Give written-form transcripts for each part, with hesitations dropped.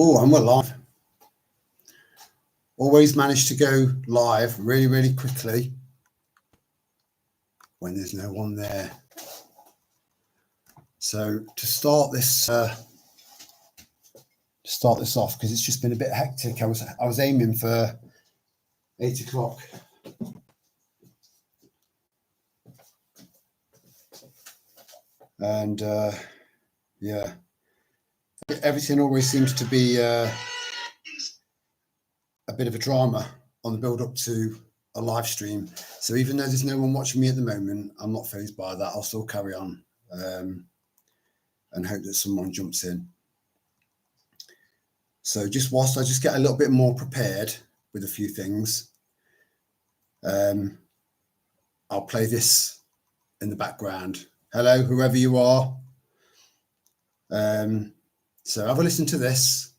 Oh, and we're live. Always manage to go live really, really quickly when there's no one there. So to start this off, because it's just been a bit hectic. I was aiming for 8 o'clock. And yeah, everything always seems to be a bit of a drama on the build up to a live stream. So even though there's no one watching me at the moment, I'm not fazed by that. I'll still carry on and hope that someone jumps in. So just whilst I just get a little bit more prepared with a few things, I'll play this in the background. Hello, whoever you are. So have a listen to this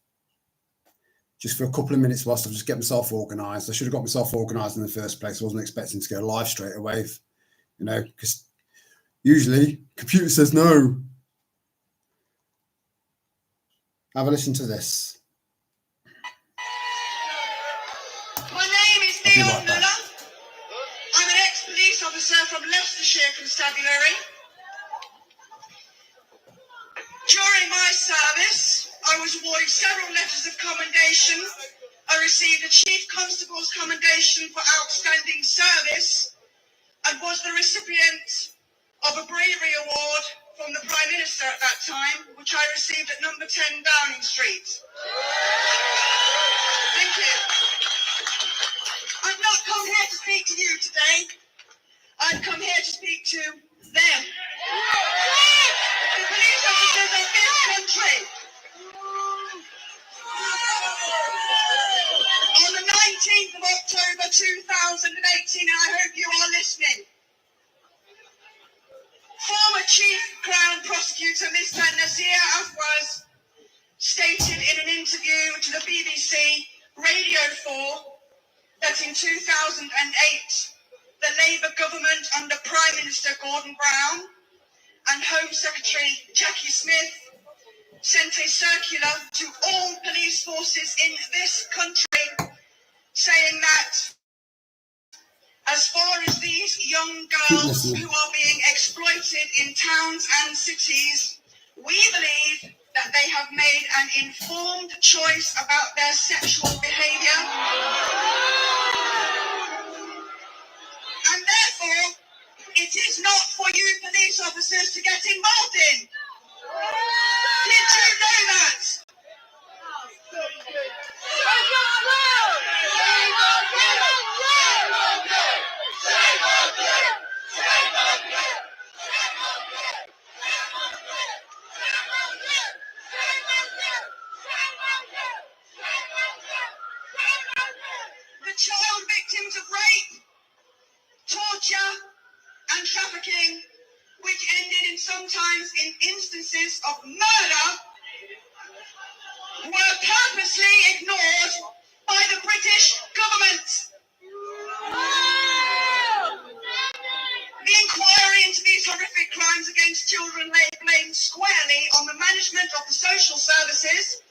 just for a couple of minutes whilst I just get myself organised. I should have got myself organised in the first place. I wasn't expecting to go live straight away, you know, because usually computer says no. Have a listen to this. My name is Dion Miller. I'm an ex-police officer from Leicestershire Constabulary. During my service, I was awarded several letters of commendation. I received a Chief Constable's Commendation for Outstanding Service and was the recipient of a Bravery Award from the Prime Minister at that time, which I received at number 10 Downing Street. Thank you. I've not come here to speak to you today. I've come here to speak to them. The police officers of this country. On the 19th of October 2018, and I hope you are listening, former Chief Crown Prosecutor Mr. Nasir Afwaz stated in an interview to the BBC Radio 4 that in 2008, the Labour government under Prime Minister Gordon Brown and Home Secretary Jackie Smith sent a circular to all police forces in this country saying that as far as these young girls who are being exploited in towns and cities, we believe that they have made an informed choice about their sexual behaviour. And therefore, it is not for you police officers to get involved in. Did you know that? The child victims of rape, torture and trafficking, which ended in sometimes in instances of murder, were purposely ignored by the British government. The inquiry into these horrific crimes against children lay blame squarely on the management of the social services,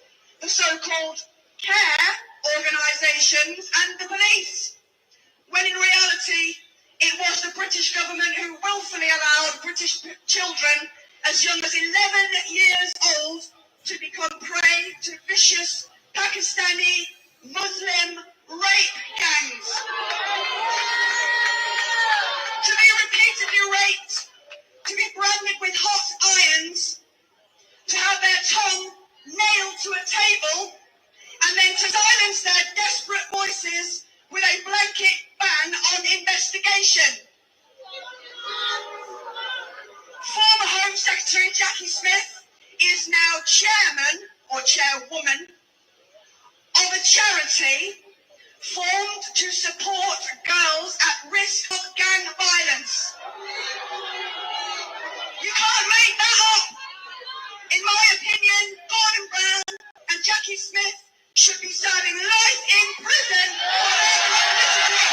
the so-called care organisations and the police, when in reality it was the British government who willfully allowed British children as young as 11 years old to become prey to vicious Pakistani Muslim rape gangs. To be repeatedly raped, to be branded with hot irons, to have their tongue nailed to a table, and then to silence their desperate voices with a blanket ban on investigation. Former Home Secretary Jackie Smith is now chairman or chairwoman of a charity formed to support girls at risk of gang violence. You can't make that up. In my opinion, Gordon Brown and Jackie Smith should be serving life in prison for their complicity.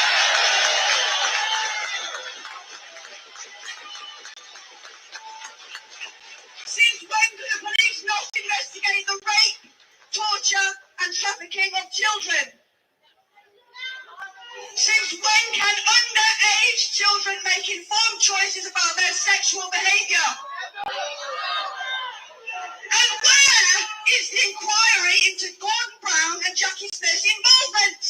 Since when do the police not investigate the rape, torture children. Since when can underage children make informed choices about their sexual behaviour? And where is the inquiry into Gordon Brown and Jackie Smith's involvement?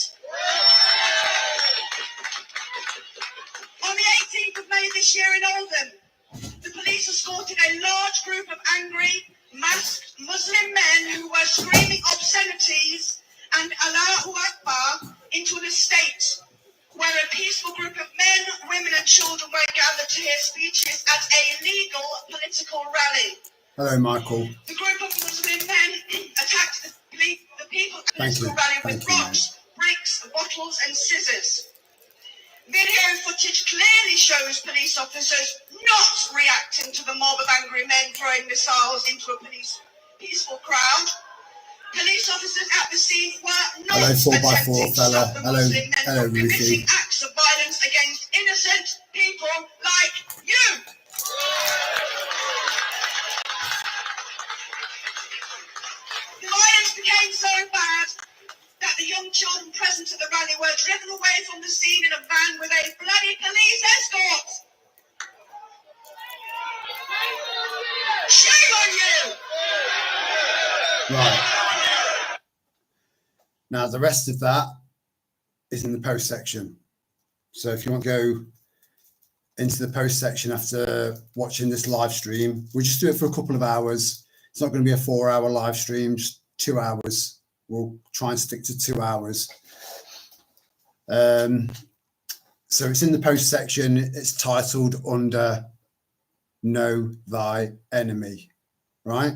On the 18th of May this year in Oldham, the police escorted a large group of angry, masked Muslim men who were screaming obscenities and Allahu Akbar into an estate where a peaceful group of men, women and children were gathered to hear speeches at a legal political rally. Hello, Michael. The group of Muslim men attacked the people political rally with rocks, bricks, bottles and scissors. Video footage clearly shows police officers not reacting to the mob of angry men throwing missiles into a peaceful crowd. Police officers at the scene were not attempting to stop the Muslim men from committing acts of violence against innocent people like you. The violence became so bad that the young children present at the rally were driven away from the scene in a van with a bloody police escort. Shame on you! Right. Now, the rest of that is in the post section. So if you want to go into the post section after watching this live stream, we'll just do it for a couple of hours. It's not going to be a 4-hour live stream, just 2 hours. We'll try and stick to 2 hours. So it's in the post section. It's titled under Know Thy Enemy, right?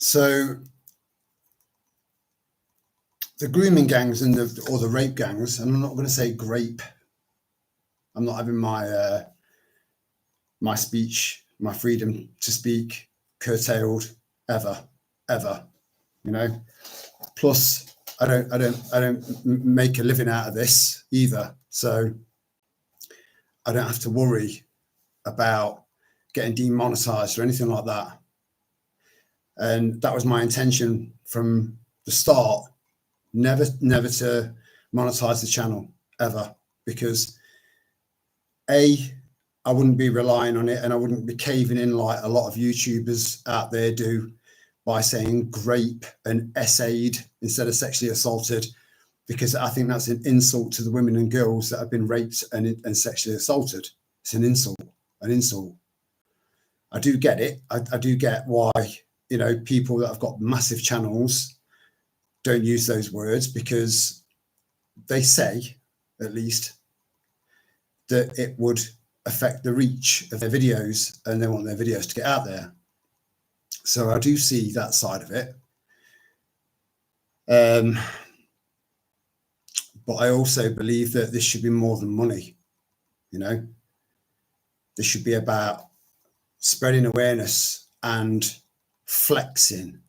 So the grooming gangs and the rape gangs, and I'm not going to say grape. I'm not having my my speech, my freedom to speak curtailed ever, you know. Plus, I don't make a living out of this either, so I don't have to worry about getting demonetized or anything like that. And that was my intention from the start, never to monetize the channel ever, because I wouldn't be relying on it, and I wouldn't be caving in like a lot of YouTubers out there do by saying grape and essayed instead of sexually assaulted, because I think that's an insult to the women and girls that have been raped and sexually assaulted. It's an insult. I do get it. I do get why, you know, people that have got massive channels don't use those words, because they say, at least, that it would affect the reach of their videos and they want their videos to get out there. So I do see that side of it. But I also believe that this should be more than money. You know, this should be about spreading awareness and flexing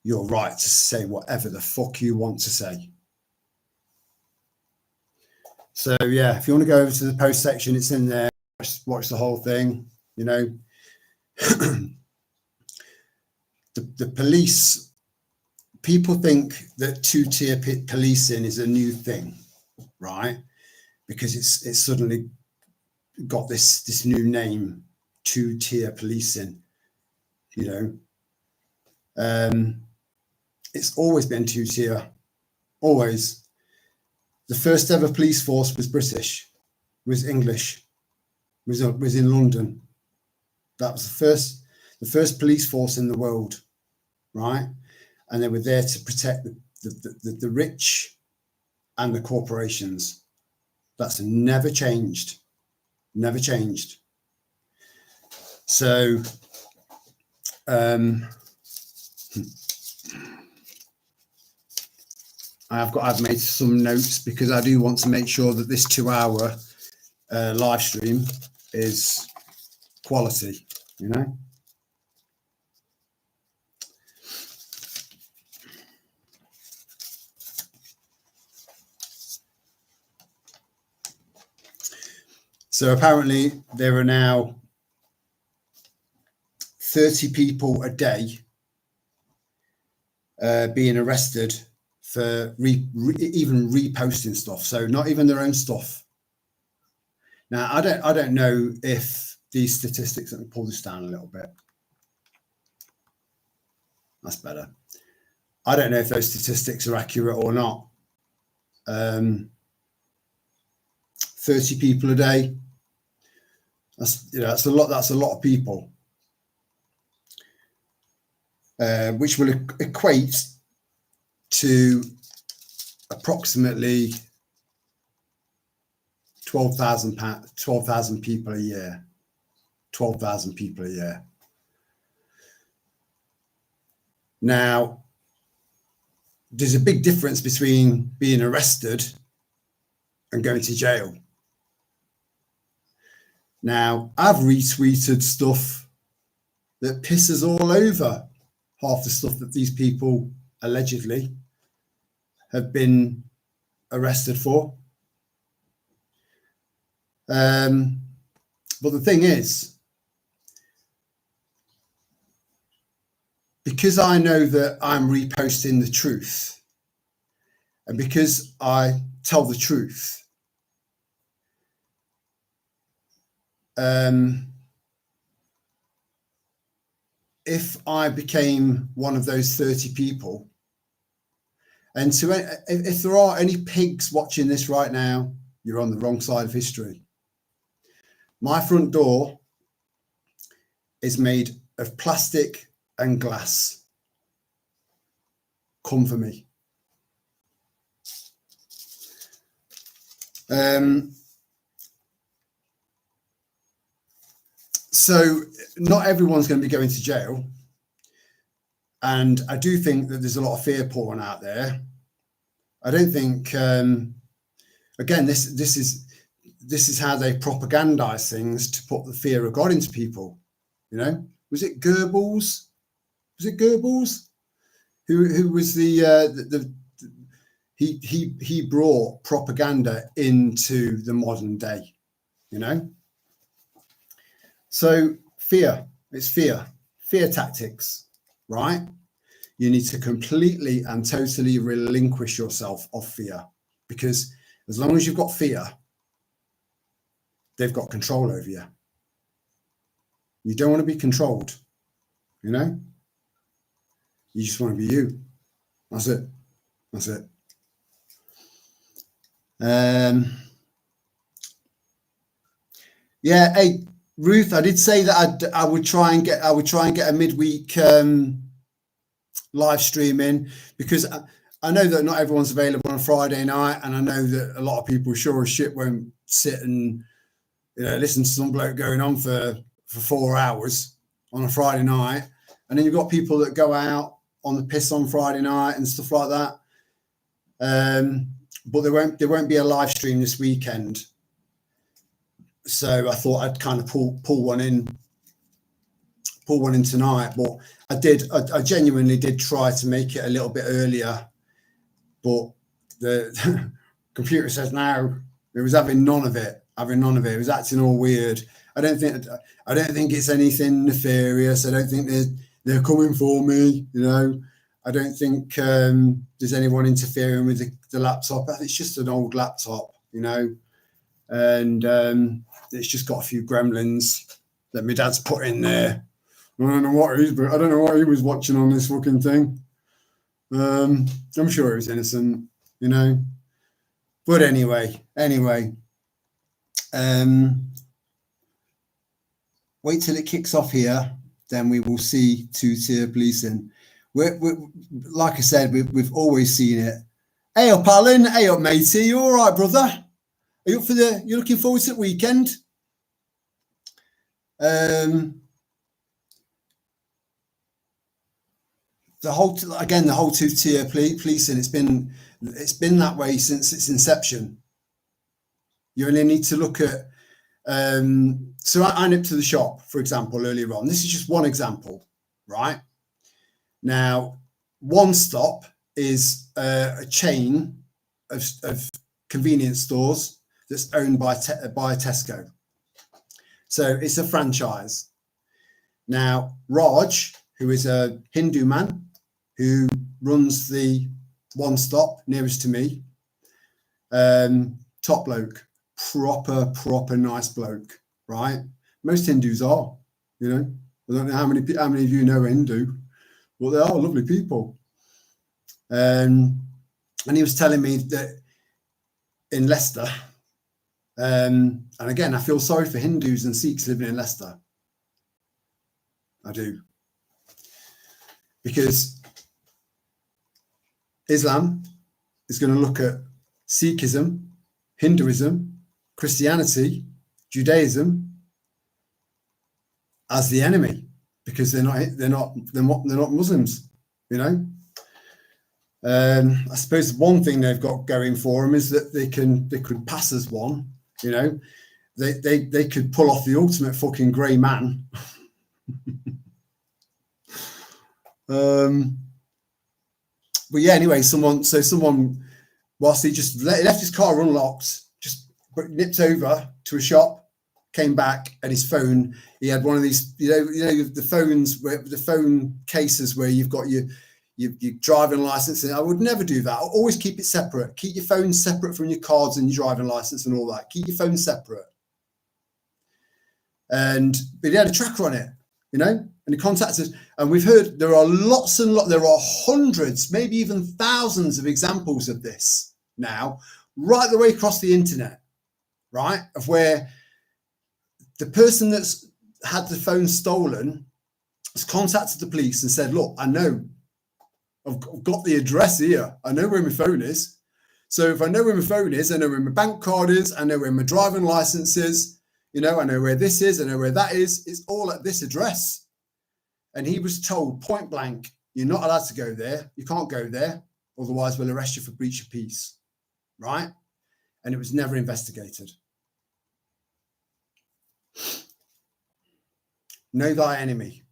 your right to say whatever the fuck you want to say. So yeah, if you want to go over to the post section, it's in there. Watch the whole thing. You know, the police, people think that two-tier policing is a new thing, right? Because it's suddenly got this new name, two-tier policing. You know, it's always been two-tier, always. The first ever police force was British, was English, was in London. That was the first police force in the world, right? And they were there to protect the rich and the corporations. That's never changed, never changed. So, I've made some notes because I do want to make sure that this 2-hour live stream is quality, you know. So apparently there are now 30 people a day being arrested for even reposting stuff, so not even their own stuff. Now, I don't know if these statistics, let me pull this down a little bit. That's better. I don't know if those statistics are accurate or not. 30 people a day. That's a lot. That's a lot of people, which will equate to approximately 12,000 people a year. 12,000 people a year. Now, there's a big difference between being arrested and going to jail. Now, I've retweeted stuff that pisses all over half the stuff that these people allegedly have been arrested for. But the thing is, because I know that I'm reposting the truth, and because I tell the truth, if I became one of those 30 people, and so if there are any pigs watching this right now, you're on the wrong side of history. My front door is made of plastic and glass. Come for me. So not everyone's going to be going to jail. And I do think that there's a lot of fear porn out there. I don't think, again, this is how they propagandize things to put the fear of God into people. You know, was it Goebbels? Was it Goebbels? Who was he brought propaganda into the modern day, you know? So fear, it's fear tactics, right? You need to completely and totally relinquish yourself of fear, because as long as you've got fear, they've got control over you. You don't want to be controlled, you know? You just want to be you. That's it. That's it. Yeah, hey, Ruth, I did say that I would try and get a midweek live stream in, because I know that not everyone's available on a Friday night, and I know that a lot of people sure as shit won't sit and listen to some bloke going on for 4 hours on a Friday night. And then you've got people that go out on the piss on Friday night and stuff like that. But there won't be a live stream this weekend. So I thought I'd kind of pull one in tonight. But I genuinely did try to make it a little bit earlier, but the computer says no. It was having none of it. It was acting all weird. I don't think it's anything nefarious. I don't think they're coming for me. You know, I don't think there's anyone interfering with the laptop. It's just an old laptop, you know, and it's just got a few gremlins that my dad's put in there. I don't know what he was watching on this fucking thing. I'm sure it was innocent, you know. But anyway. Wait till it kicks off here, then we will see two-tier policing. We're like I said, we've always seen it. Hey up, Alan. Hey up, matey. You all right, brother? Are you up for you're looking forward to the weekend? The whole two-tier policing, it's been that way since its inception. You only need to look at so I nipped to the shop, for example, earlier on. This is just one example, right? Now, One Stop is a chain of convenience stores that's owned by Tesco. So it's a franchise. Now, Raj, who is a Hindu man who runs the One Stop nearest to me, top bloke, proper nice bloke, right? Most Hindus are, you know. I don't know how many of you know a Hindu, but they are lovely people. And he was telling me that in Leicester, and again, I feel sorry for Hindus and Sikhs living in Leicester. I do. Because Islam is going to look at Sikhism, Hinduism, Christianity, Judaism as the enemy, because they're not Muslims, you know. I suppose one thing they've got going for them is that they could pass as one, you know. They could pull off the ultimate fucking grey man. But yeah, anyway, someone, whilst he just left his car unlocked, just nipped over to a shop, came back, and his phone, he had one of these, you know, the phones, where the phone cases where you've got your driving license. And I would never do that. I'll always keep it separate. Keep your phone separate from your cards and your driving license and all that. Keep your phone separate. But he had a tracker on it, you know, and he contacted us. And we've heard there are there are hundreds, maybe even thousands of examples of this now, right the way across the internet, right? Of where the person that's had the phone stolen has contacted the police and said, look, I know, I've got the address here. I know where my phone is. So if I know where my phone is, I know where my bank card is, I know where my driving license is, you know, I know where this is, I know where that is. It's all at this address. And he was told point blank, you're not allowed to go there. You can't go there. Otherwise, we'll arrest you for breach of peace. Right? And it was never investigated. Know thy enemy.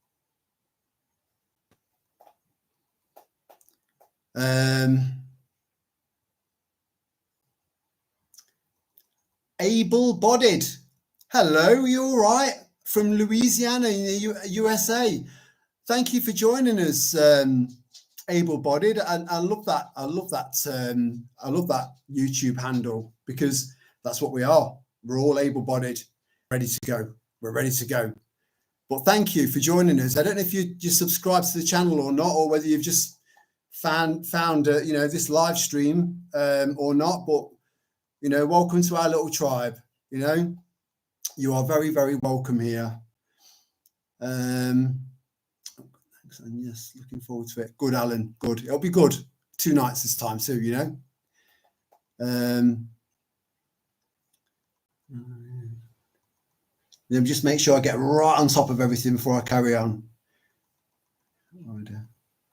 Able-bodied. Hello, you all right? From Louisiana in the USA. Thank you for joining us, able-bodied. And I love that. I love that YouTube handle, because that's what we are. We're all able-bodied, ready to go. We're ready to go. But thank you for joining us. I don't know if you subscribed to the channel or not, or whether you've just found you know, this live stream or not. But you know, welcome to our little tribe. You know, you are very, very welcome here. And yes, looking forward to it. Good, Alan. Good. It'll be good. 2 nights this time too, you know. Let me just make sure I get right on top of everything before I carry on. I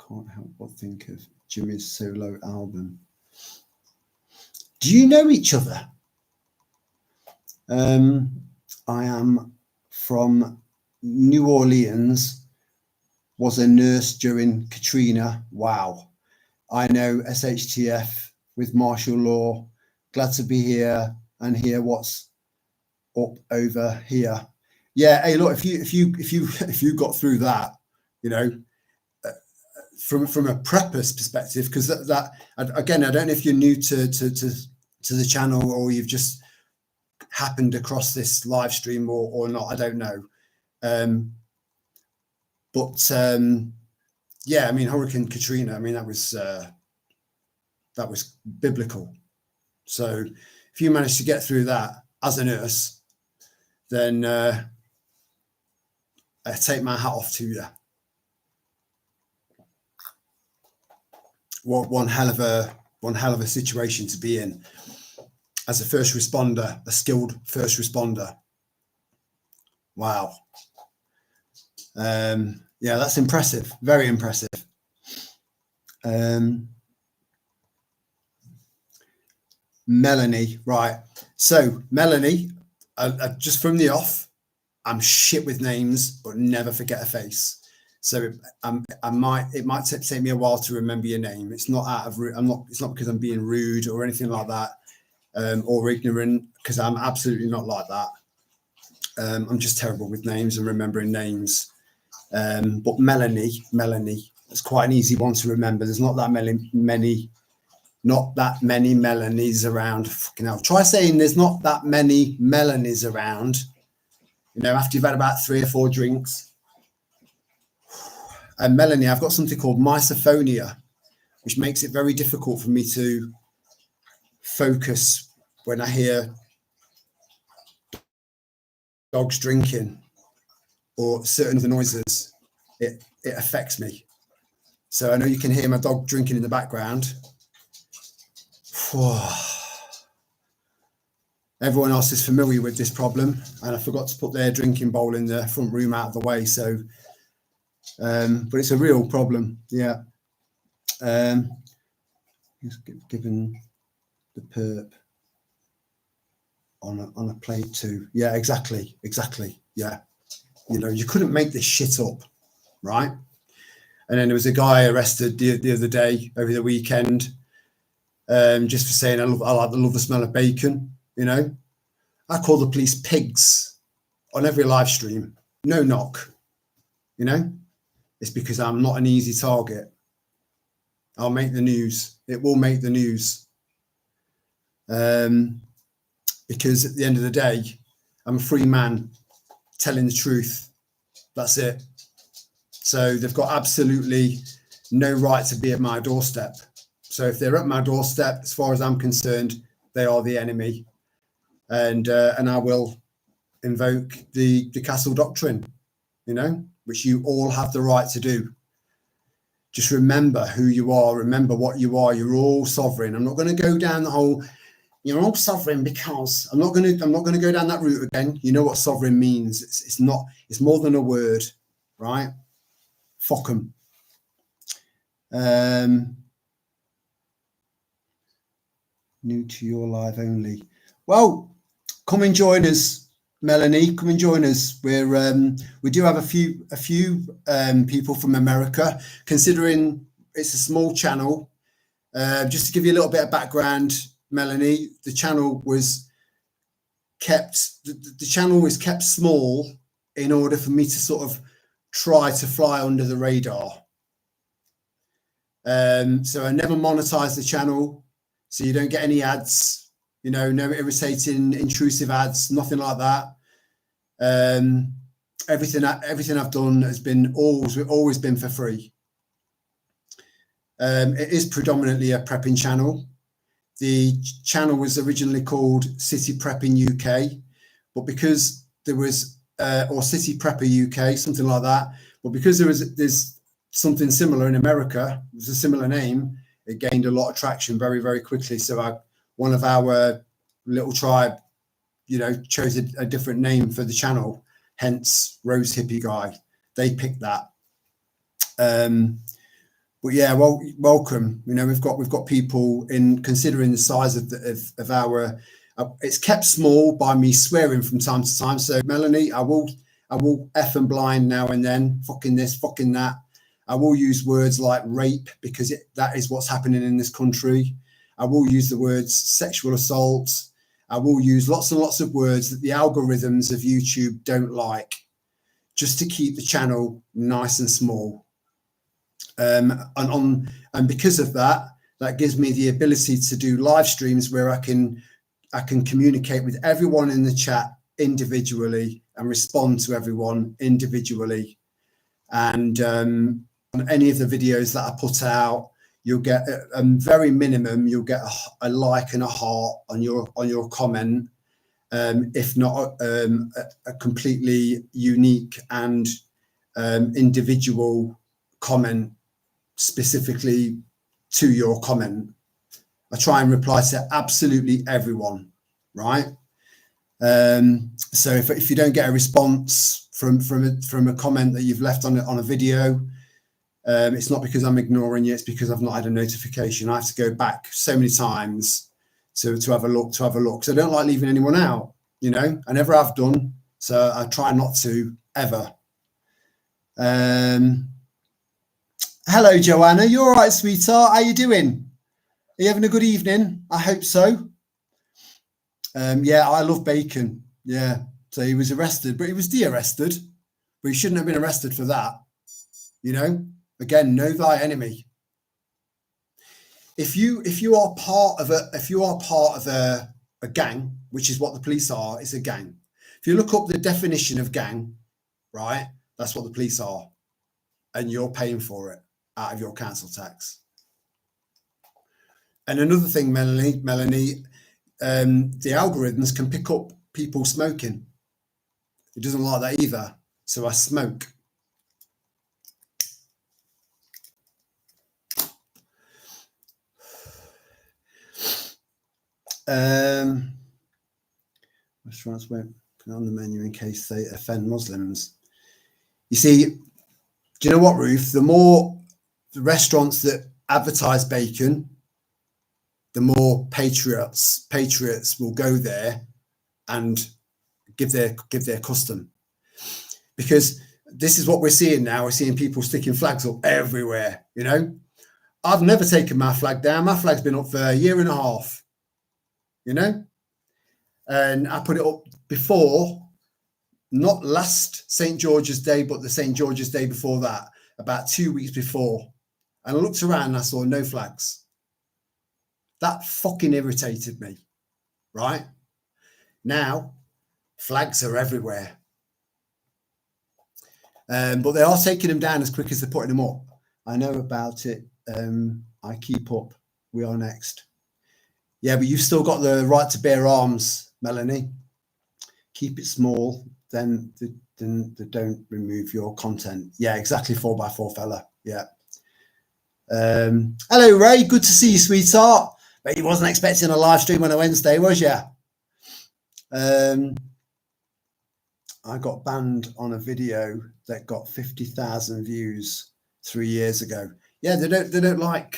can't help but think of Jimmy's solo album. Do you know each other? I am from New Orleans, was a nurse during Katrina. Wow. I know SHTF with martial law. Glad to be here and hear what's up over here. Yeah. Hey, look, if you got through that, you know, from a prepper's perspective, because that again, I don't know if you're new to the channel, or you've just happened across this live stream or not. I don't know. But yeah, I mean, Hurricane Katrina, I mean, that was biblical. So if you manage to get through that as a nurse, then I take my hat off to you. What one hell of a situation to be in as a first responder, a skilled first responder. Wow. Yeah, that's impressive. Very impressive. Melanie, right. So Melanie, just from the off, I'm shit with names, but never forget a face. So it might take me a while to remember your name. It's not it's not because I'm being rude or anything like that, or ignorant, because I'm absolutely not like that. I'm just terrible with names and remembering names. But Melanie, it's quite an easy one to remember. There's not that many Melanies around. Fucking hell. Try saying there's not that many Melanies around, you know, after you've had about 3 or 4 drinks. And Melanie, I've got something called misophonia, which makes it very difficult for me to focus when I hear dogs drinking or certain other noises. It affects me. So I know you can hear my dog drinking in the background. Everyone else is familiar with this problem, and I forgot to put their drinking bowl in the front room out of the way. So, but it's a real problem. Yeah. Just given the perp on a plate too. Yeah, exactly. Yeah. You know, you couldn't make this shit up, right? And then there was a guy arrested the other day, over the weekend, just for saying I love the smell of bacon. You know, I call the police pigs on every live stream. No knock. You know, it's because I'm not an easy target. I'll make the news. It will make the news. Because at the end of the day, I'm a free man telling the truth. That's it. So they've got absolutely no right to be at my doorstep. So if they're at my doorstep, as far as I'm concerned, they are the enemy. And I will invoke the Castle Doctrine, you know, which you all have the right to do. Just remember who you are. Remember what you are. You're all sovereign. I'm not going to go down the whole, you're all sovereign because I'm not going to go down that route again. You know what sovereign means. It's more than a word, right? Fuck 'em. New to your live only. Well, come and join us, Melanie. Come and join us. We do have a few people from America. Considering it's a small channel, just to give you a little bit of background, Melanie, the channel was kept small in order for me to sort of try to fly under the radar. So I never monetized the channel, so you don't get any ads, you know, no irritating, intrusive ads, nothing like that. Everything I've done has been always been for free. It is predominantly a prepping channel. The channel was originally called City Prepping UK, but because there was or City Prepper UK, something like that. But because there's something similar in America, it was a similar name, it gained a lot of traction very, very quickly. So one of our little tribe, you know, chose a different name for the channel, hence Rose Hippie Guy. They picked that. But yeah, well, welcome. You know, we've got people in, considering the size of our. It's kept small by me swearing from time to time. So Melanie, I will F and blind now and then. Fucking this, fucking that. I will use words like rape because that is what's happening in this country. I will use the words sexual assault. I will use lots and lots of words that the algorithms of YouTube don't like, just to keep the channel nice and small. And because of that, that gives me the ability to do live streams where I can communicate with everyone in the chat individually and respond to everyone individually. And on any of the videos that I put out, you'll get a very minimum, you'll get a like and a heart on your comment, if not a completely unique and individual comment specifically to your comment. I try and reply to absolutely everyone, right? So if you don't get a response from a comment that you've left on a video, it's not because I'm ignoring you, it's because I've not had a notification. I have to go back so many times to have a look. So I don't like leaving anyone out, you know, I never have done. So I try not to ever. Hello, Joanna. You all right, sweetheart? How you doing? Are you having a good evening? I hope so. Yeah, I love bacon. Yeah. So he was arrested, but he was de-arrested. but he shouldn't have been arrested for that. You know, again, know thy enemy. If you are part of a gang, which is what the police are, it's a gang. If you look up the definition of gang, right, that's what the police are, and you're paying for it out of your council tax. And another thing, Melanie, the algorithms can pick up people smoking. It doesn't like that either, so I smoke. Restaurants won't put on the menu in case they offend Muslims. You see, do you know what, Ruth? The more the restaurants that advertise bacon, the more patriots will go there and give their custom. Because this is what we're seeing now. We're seeing people sticking flags up everywhere, you know. I've never taken my flag down. My flag's been up for a year and a half, you know. And I put it up before, not last St. George's Day, but the St. George's Day before that, about 2 weeks before. And I looked around and I saw no flags. That fucking irritated me, right? Now, flags are everywhere. But they are taking them down as quick as they're putting them up. I know about it. I keep up. We are next. Yeah, but you've still got the right to bear arms, Melanie. Keep it small, then don't remove your content. Yeah, exactly, 4x4 fella. Yeah. Hello, Ray. Good to see you, sweetheart. But you wasn't expecting a live stream on a Wednesday, was you? I got banned on a video that got 50,000 views 3 years ago. Yeah, they don't like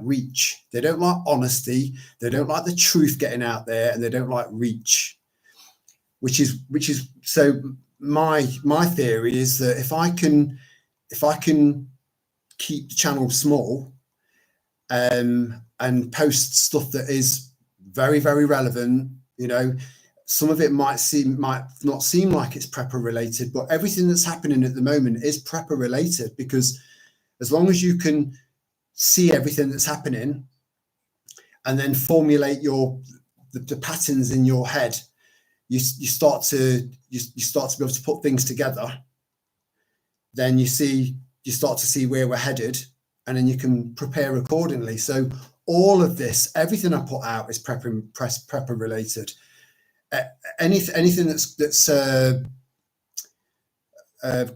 reach. They don't like honesty. They don't like the truth getting out there, and they don't like reach. Which is so my theory is that if I can keep the channel small and post stuff that is very, very relevant, you know, some of it might not seem like it's prepper related, but everything that's happening at the moment is prepper related, because as long as you can see everything that's happening and then formulate the patterns in your head, you start to be able to put things together. Then you start to see where we're headed, and then you can prepare accordingly. So all of this, everything I put out is prepper related. Anything that's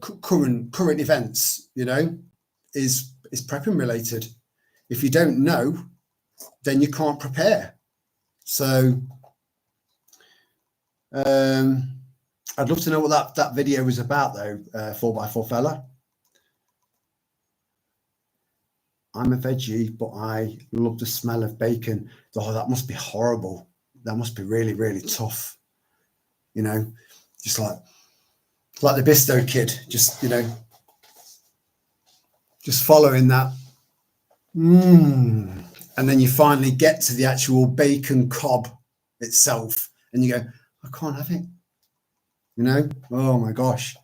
current events, you know, is prepping related. If you don't know, then you can't prepare. So I'd love to know what that video was about, though. 4x4 fella. I'm a veggie, but I love the smell of bacon. Oh, that must be horrible. That must be really, really tough. You know, just like the Bisto kid, just, you know, just following that. And then you finally get to the actual bacon cob itself, and you go, I can't have it. You know, oh my gosh.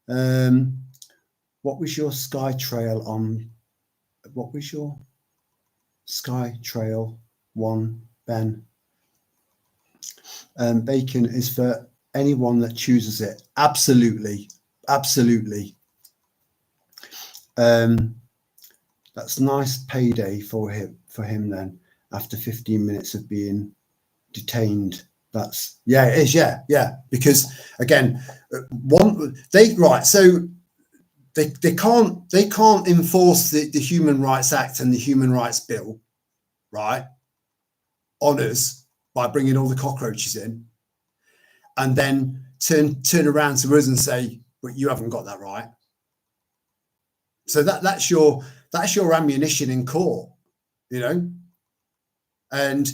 What was your Sky Trail on? What was your Sky Trail one, Ben? Bacon is for anyone that chooses it. Absolutely. Absolutely. That's nice payday for him then, after 15 minutes of being detained. That's, yeah, it is. Yeah. Because again, they can't enforce the Human Rights Act and the Human Rights Bill, right, on us by bringing all the cockroaches in, and then turn around to us and say, but you haven't got that right. So that's your ammunition in court, you know. And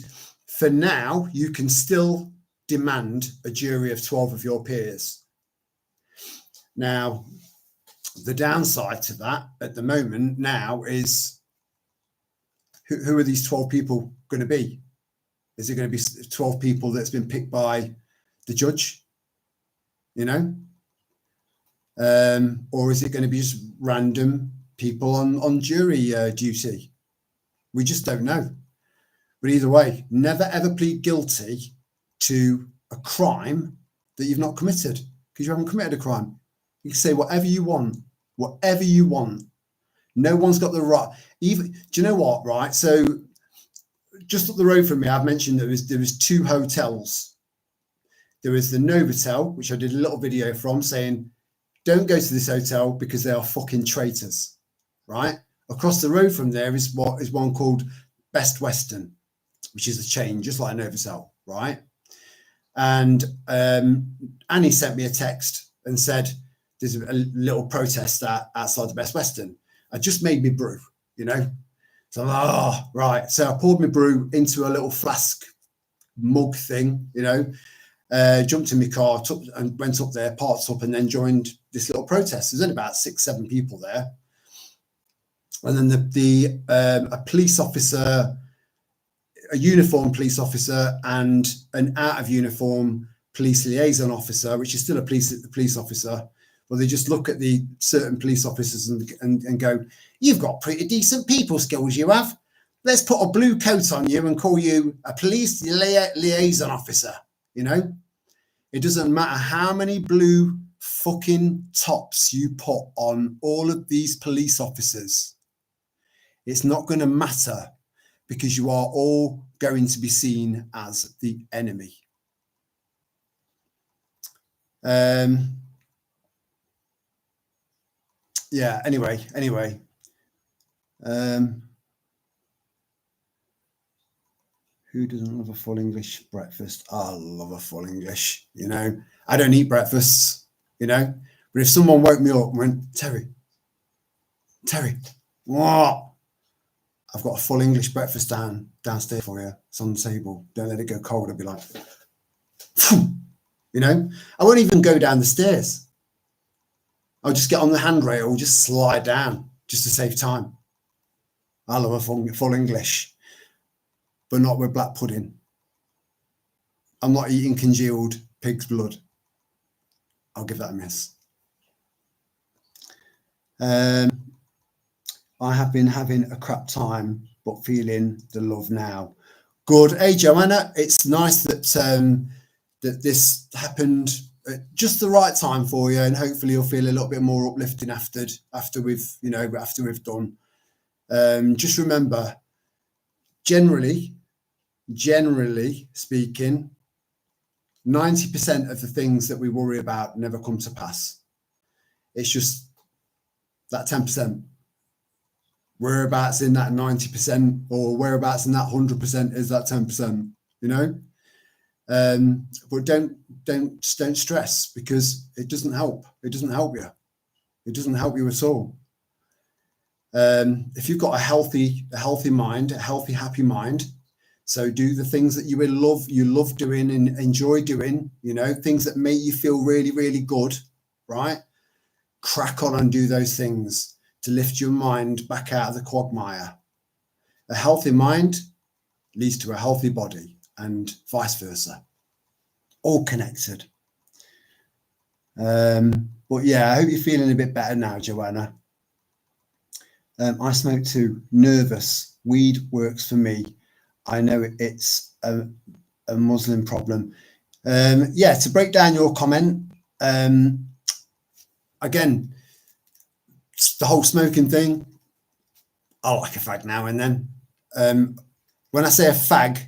for now, you can still demand a jury of 12 of your peers. Now, the downside to that at the moment now is, who are these 12 people going to be? Is it going to be 12 people that's been picked by the judge? You know, Or is it going to be just random people on jury duty? We just don't know. But either way, never ever plead guilty to a crime that you've not committed, because you haven't committed a crime. You can say whatever you want, whatever you want. No one's got the right. Even, do you know what? Right. So just up the road from me, I've mentioned there was 2 hotels. There was the Novotel, which I did a little video from, saying, don't go to this hotel because they are fucking traitors. Right. Across the road from there is one called Best Western, which is a chain, just like a Novotel. Right. And Annie sent me a text and said, there's a little protest outside the Best Western. I just made me brew, you know. So I'm like, oh, right. So I poured my brew into a little flask mug thing, you know, jumped in my car, and went up there, parked up, and then joined this little protest. There's only about 6-7 people there. And then a police officer, a uniformed police officer, and an out of uniform police liaison officer, which is still a police officer. Well, they just look at the certain police officers and go, you've got pretty decent people skills, you have. Let's put a blue coat on you and call you a police liaison officer. You know, it doesn't matter how many blue fucking tops you put on all of these police officers. It's not going to matter, because you are all going to be seen as the enemy. Yeah, anyway. Who doesn't love a full English breakfast? I love a full English, you know. I don't eat breakfasts, you know. But if someone woke me up and went, Terry, what? I've got a full English breakfast downstairs for you. It's on the table. Don't let it go cold. I'd be like, you know, I won't even go down the stairs. I'll just get on the handrail, just slide down, just to save time. I love a full English, but not with black pudding. I'm not eating congealed pig's blood. I'll give that a miss. I have been having a crap time, but feeling the love now. Good. Hey, Joanna, it's nice that that this happened at just the right time for you, and hopefully you'll feel a little bit more uplifting after we've done. Just remember, generally speaking, 90% of the things that we worry about never come to pass. It's just that 10%. Whereabouts in that 90% or whereabouts in that 100% is that 10%, you know? But don't stress, because it doesn't help. It doesn't help you. It doesn't help you at all. If you've got a healthy mind, a healthy, happy mind, so do the things that you love doing and enjoy doing, you know, things that make you feel really, really good, right? Crack on and do those things to lift your mind back out of the quagmire. A healthy mind leads to a healthy body, and vice versa. All connected. But yeah, I hope you're feeling a bit better now, Joanna. I smoke too. Nervous. Weed works for me. I know it's a Muslim problem. Yeah, to break down your comment, again, the whole smoking thing, I like a fag now and then. When I say a fag,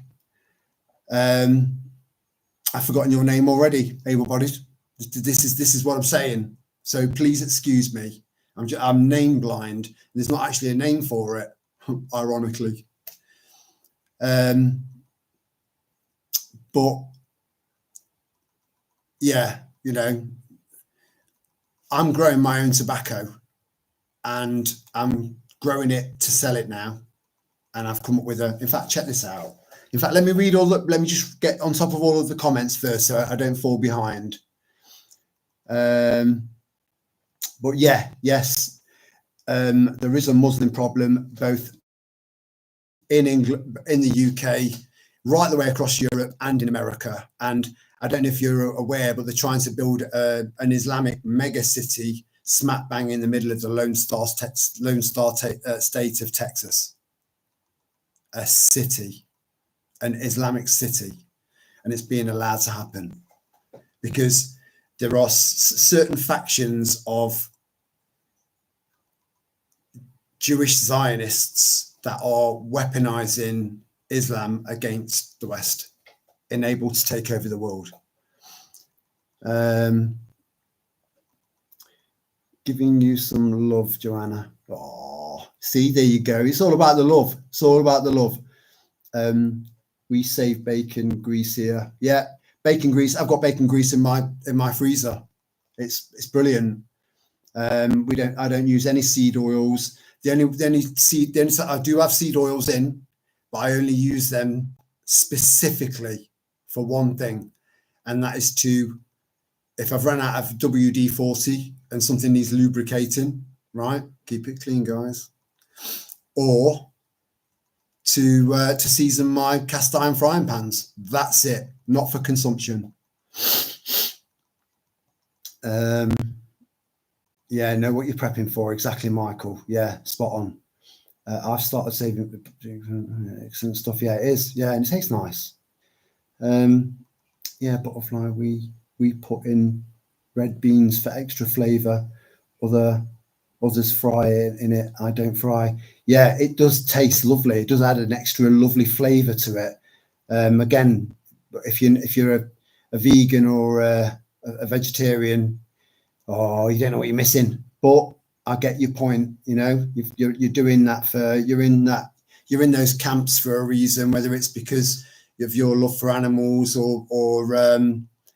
I've forgotten your name already, able-bodied. This is what I'm saying. So please excuse me. I'm name blind. There's not actually a name for it, ironically. But yeah, you know, I'm growing my own tobacco, and I'm growing it to sell it now. And I've come up with in fact, check this out. In fact, let me just get on top of all of the comments first, so I don't fall behind. But yeah, yes, there is a Muslim problem, both in England, in the UK, right the way across Europe and in America. And I don't know if you're aware, but they're trying to build an Islamic mega city smack bang in the middle of the Lone Star state of Texas, a city, an Islamic city, and it's being allowed to happen because there are certain factions of Jewish Zionists that are weaponizing Islam against the West, enabled to take over the world. Giving you some love, Joanna. Oh, see, there you go. It's all about the love. It's all about the love. We save bacon grease here. Yeah, bacon grease. I've got bacon grease in my freezer. It's brilliant. I don't use any seed oils. I do have seed oils in, but I only use them specifically for one thing, and that is to, if I've run out of WD-40 and something needs lubricating, right? Keep it clean, guys. Or to season my cast iron frying pans. That's it. Not for consumption. Yeah, know what you're prepping for. Exactly, Michael. Yeah, spot on. I've started saving excellent stuff. Yeah, it is. Yeah, and it tastes nice. Yeah, butterfly. We put in red beans for extra flavour. Others fry in it. I don't fry. Yeah, it does taste lovely. It does add an extra lovely flavour to it. Again, if you're a vegan or a vegetarian, oh, you don't know what you're missing. But I get your point. You know, you're doing that you're in those camps for a reason, whether it's because of your love for animals or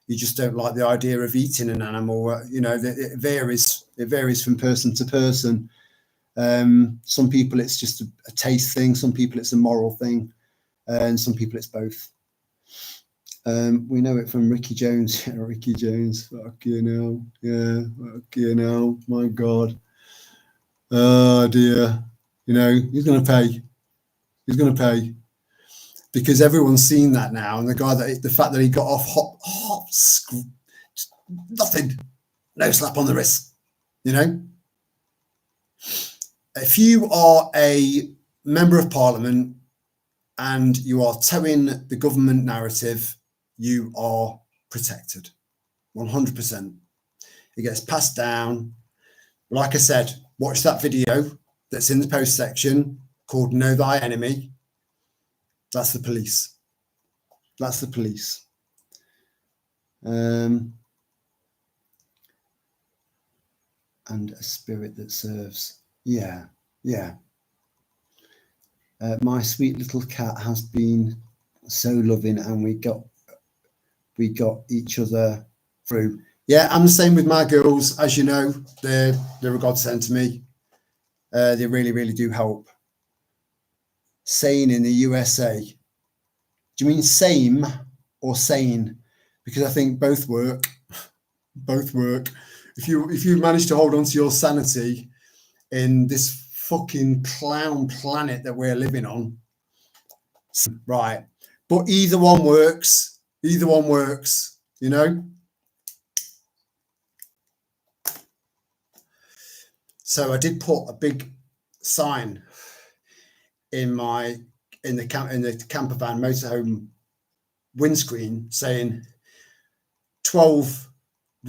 you just don't like the idea of eating an animal. You know, it varies. It varies from person to person. Some people it's just a taste thing. Some people it's a moral thing, and some people it's both. We know it from Ricky Jones. Yeah, Ricky Jones. Fuck you know. Yeah, fuck you know. My God. Oh dear. You know, he's going to pay. He's going to pay. Because everyone's seen that now, and the fact that he got off hot, nothing, no slap on the wrist, you know. If you are a member of Parliament and you are towing the government narrative, you are protected, 100%. It gets passed down. Like I said, watch that video that's in the post section called "Know Thy Enemy." That's the police. That's the police. And a spirit that serves. Yeah, yeah. My sweet little cat has been so loving, and we got each other through. Yeah, I'm the same with my girls. As you know, they're a godsend to me. They really, really do help. Sane in the USA. Do you mean same or sane? Because I think both work. Both work. If you manage to hold on to your sanity in this fucking clown planet that we're living on, right? But either one works. Either one works. You know. So I did put a big sign in the camper van motorhome windscreen saying 12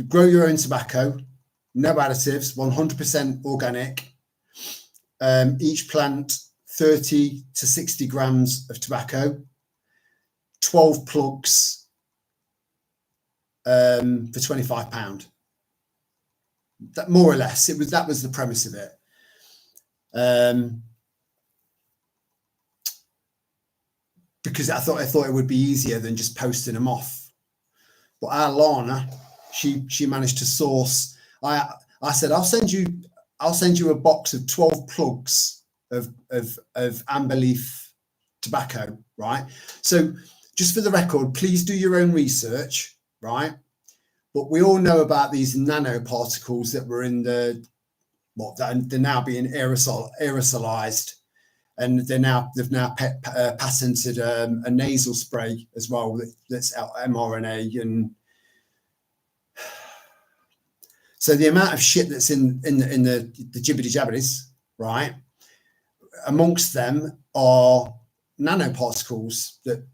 grow your own tobacco, no additives, 100% organic, each plant 30 to 60 grams of tobacco, 12 plugs for £25. That more or less that was the premise of it. Because I thought it would be easier than just posting them off. But our Lana, she managed to source. I said I'll send you a box of 12 plugs of amber leaf tobacco, right? So just for the record, please do your own research, right? But we all know about these nanoparticles that were in they're now being aerosolized. And they've now patented a nasal spray as well that's mRNA. And So the amount of shit that's in the jibbity jabbities, right? Amongst them are nanoparticles that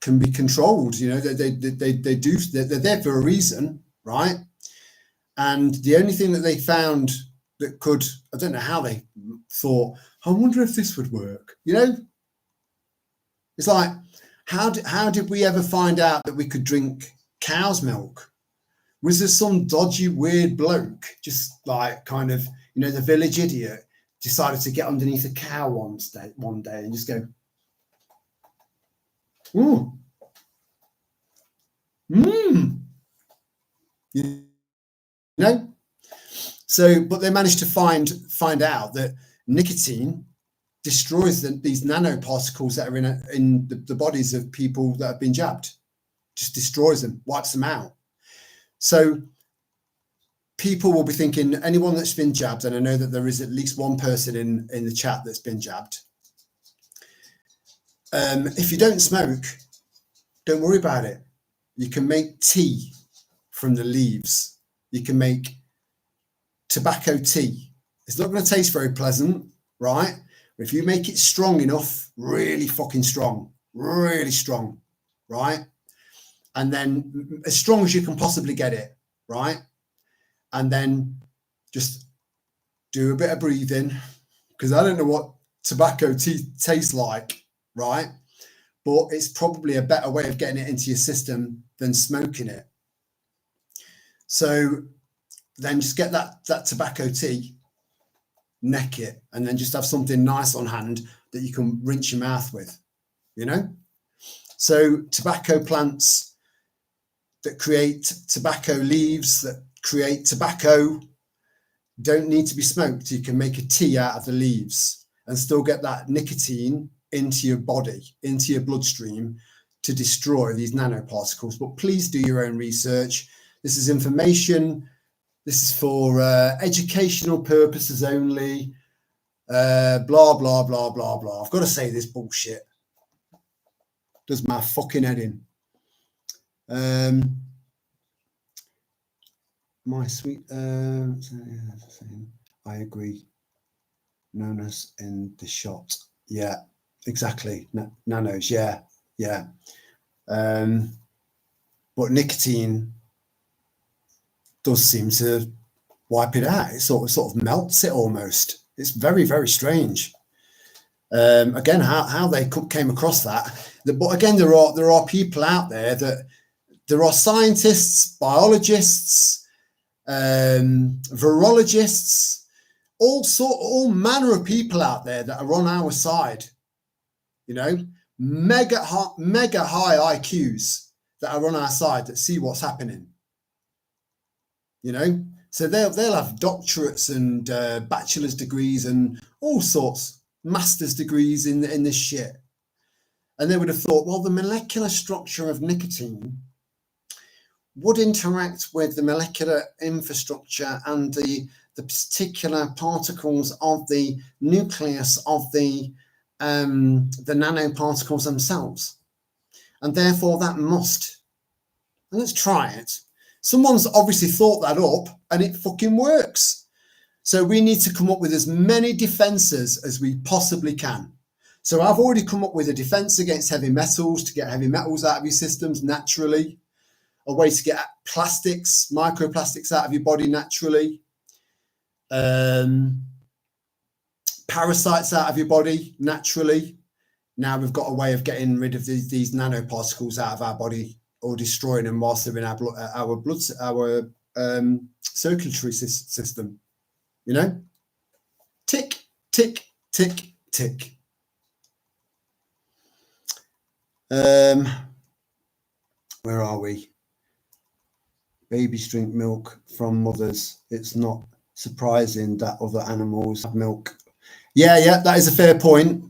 can be controlled. You know, they're there for a reason, right? And the only thing that they found that could, I don't know how they thought, I wonder if this would work. You know, it's like, how did we ever find out that we could drink cow's milk? Was there some dodgy, weird bloke, just like kind of, you know, the village idiot, decided to get underneath a cow one day and just go, ooh, you know? So, but they managed to find out that nicotine destroys these nanoparticles that are in the bodies of people that have been jabbed, just destroys them, wipes them out. So people will be thinking, anyone that's been jabbed, and I know that there is at least one person in the chat that's been jabbed. If you don't smoke, don't worry about it. You can make tea from the leaves. You can make tobacco tea. It's not going to taste very pleasant, right? But if you make it strong enough, really fucking strong, really strong, right? And then as strong as you can possibly get it, right? And then just do a bit of breathing, because I don't know what tobacco tea tastes like, right? But it's probably a better way of getting it into your system than smoking it. So then just get that tobacco tea, neck it, and then just have something nice on hand that you can rinse your mouth with, you know? So tobacco plants that create tobacco leaves, that create tobacco, don't need to be smoked. You can make a tea out of the leaves and still get that nicotine into your body, into your bloodstream, to destroy these nanoparticles. But please do your own research. This is information. This is for educational purposes only. Blah, blah, blah, blah, blah. I've got to say this bullshit. Does my fucking head in. My sweet, I agree. Nanos in the shot. Yeah, exactly. Nanos. Yeah. But nicotine does seem to wipe it out. It sort of melts it almost. It's very, very strange. Again, how they came across that. But again, there are people out there that there are scientists, biologists, virologists, all manner of people out there that are on our side. You know, mega high IQs that are on our side that see what's happening. You know, so they'll have doctorates and bachelor's degrees and all sorts, master's degrees in this shit. And they would have thought, well, the molecular structure of nicotine would interact with the molecular infrastructure and the particular particles of the nucleus of the nanoparticles themselves. And therefore that must. And let's try it. Someone's obviously thought that up and it fucking works. So we need to come up with as many defenses as we possibly can. So I've already come up with a defense against heavy metals, to get heavy metals out of your systems naturally. A way to get plastics, microplastics out of your body naturally. Parasites out of your body naturally. Now we've got a way of getting rid of these nanoparticles out of our body, or destroying them whilst they're in our circulatory system. You know, tick, tick, tick, tick. Where are we? Babies drink milk from mothers. It's not surprising that other animals have milk. Yeah, that is a fair point.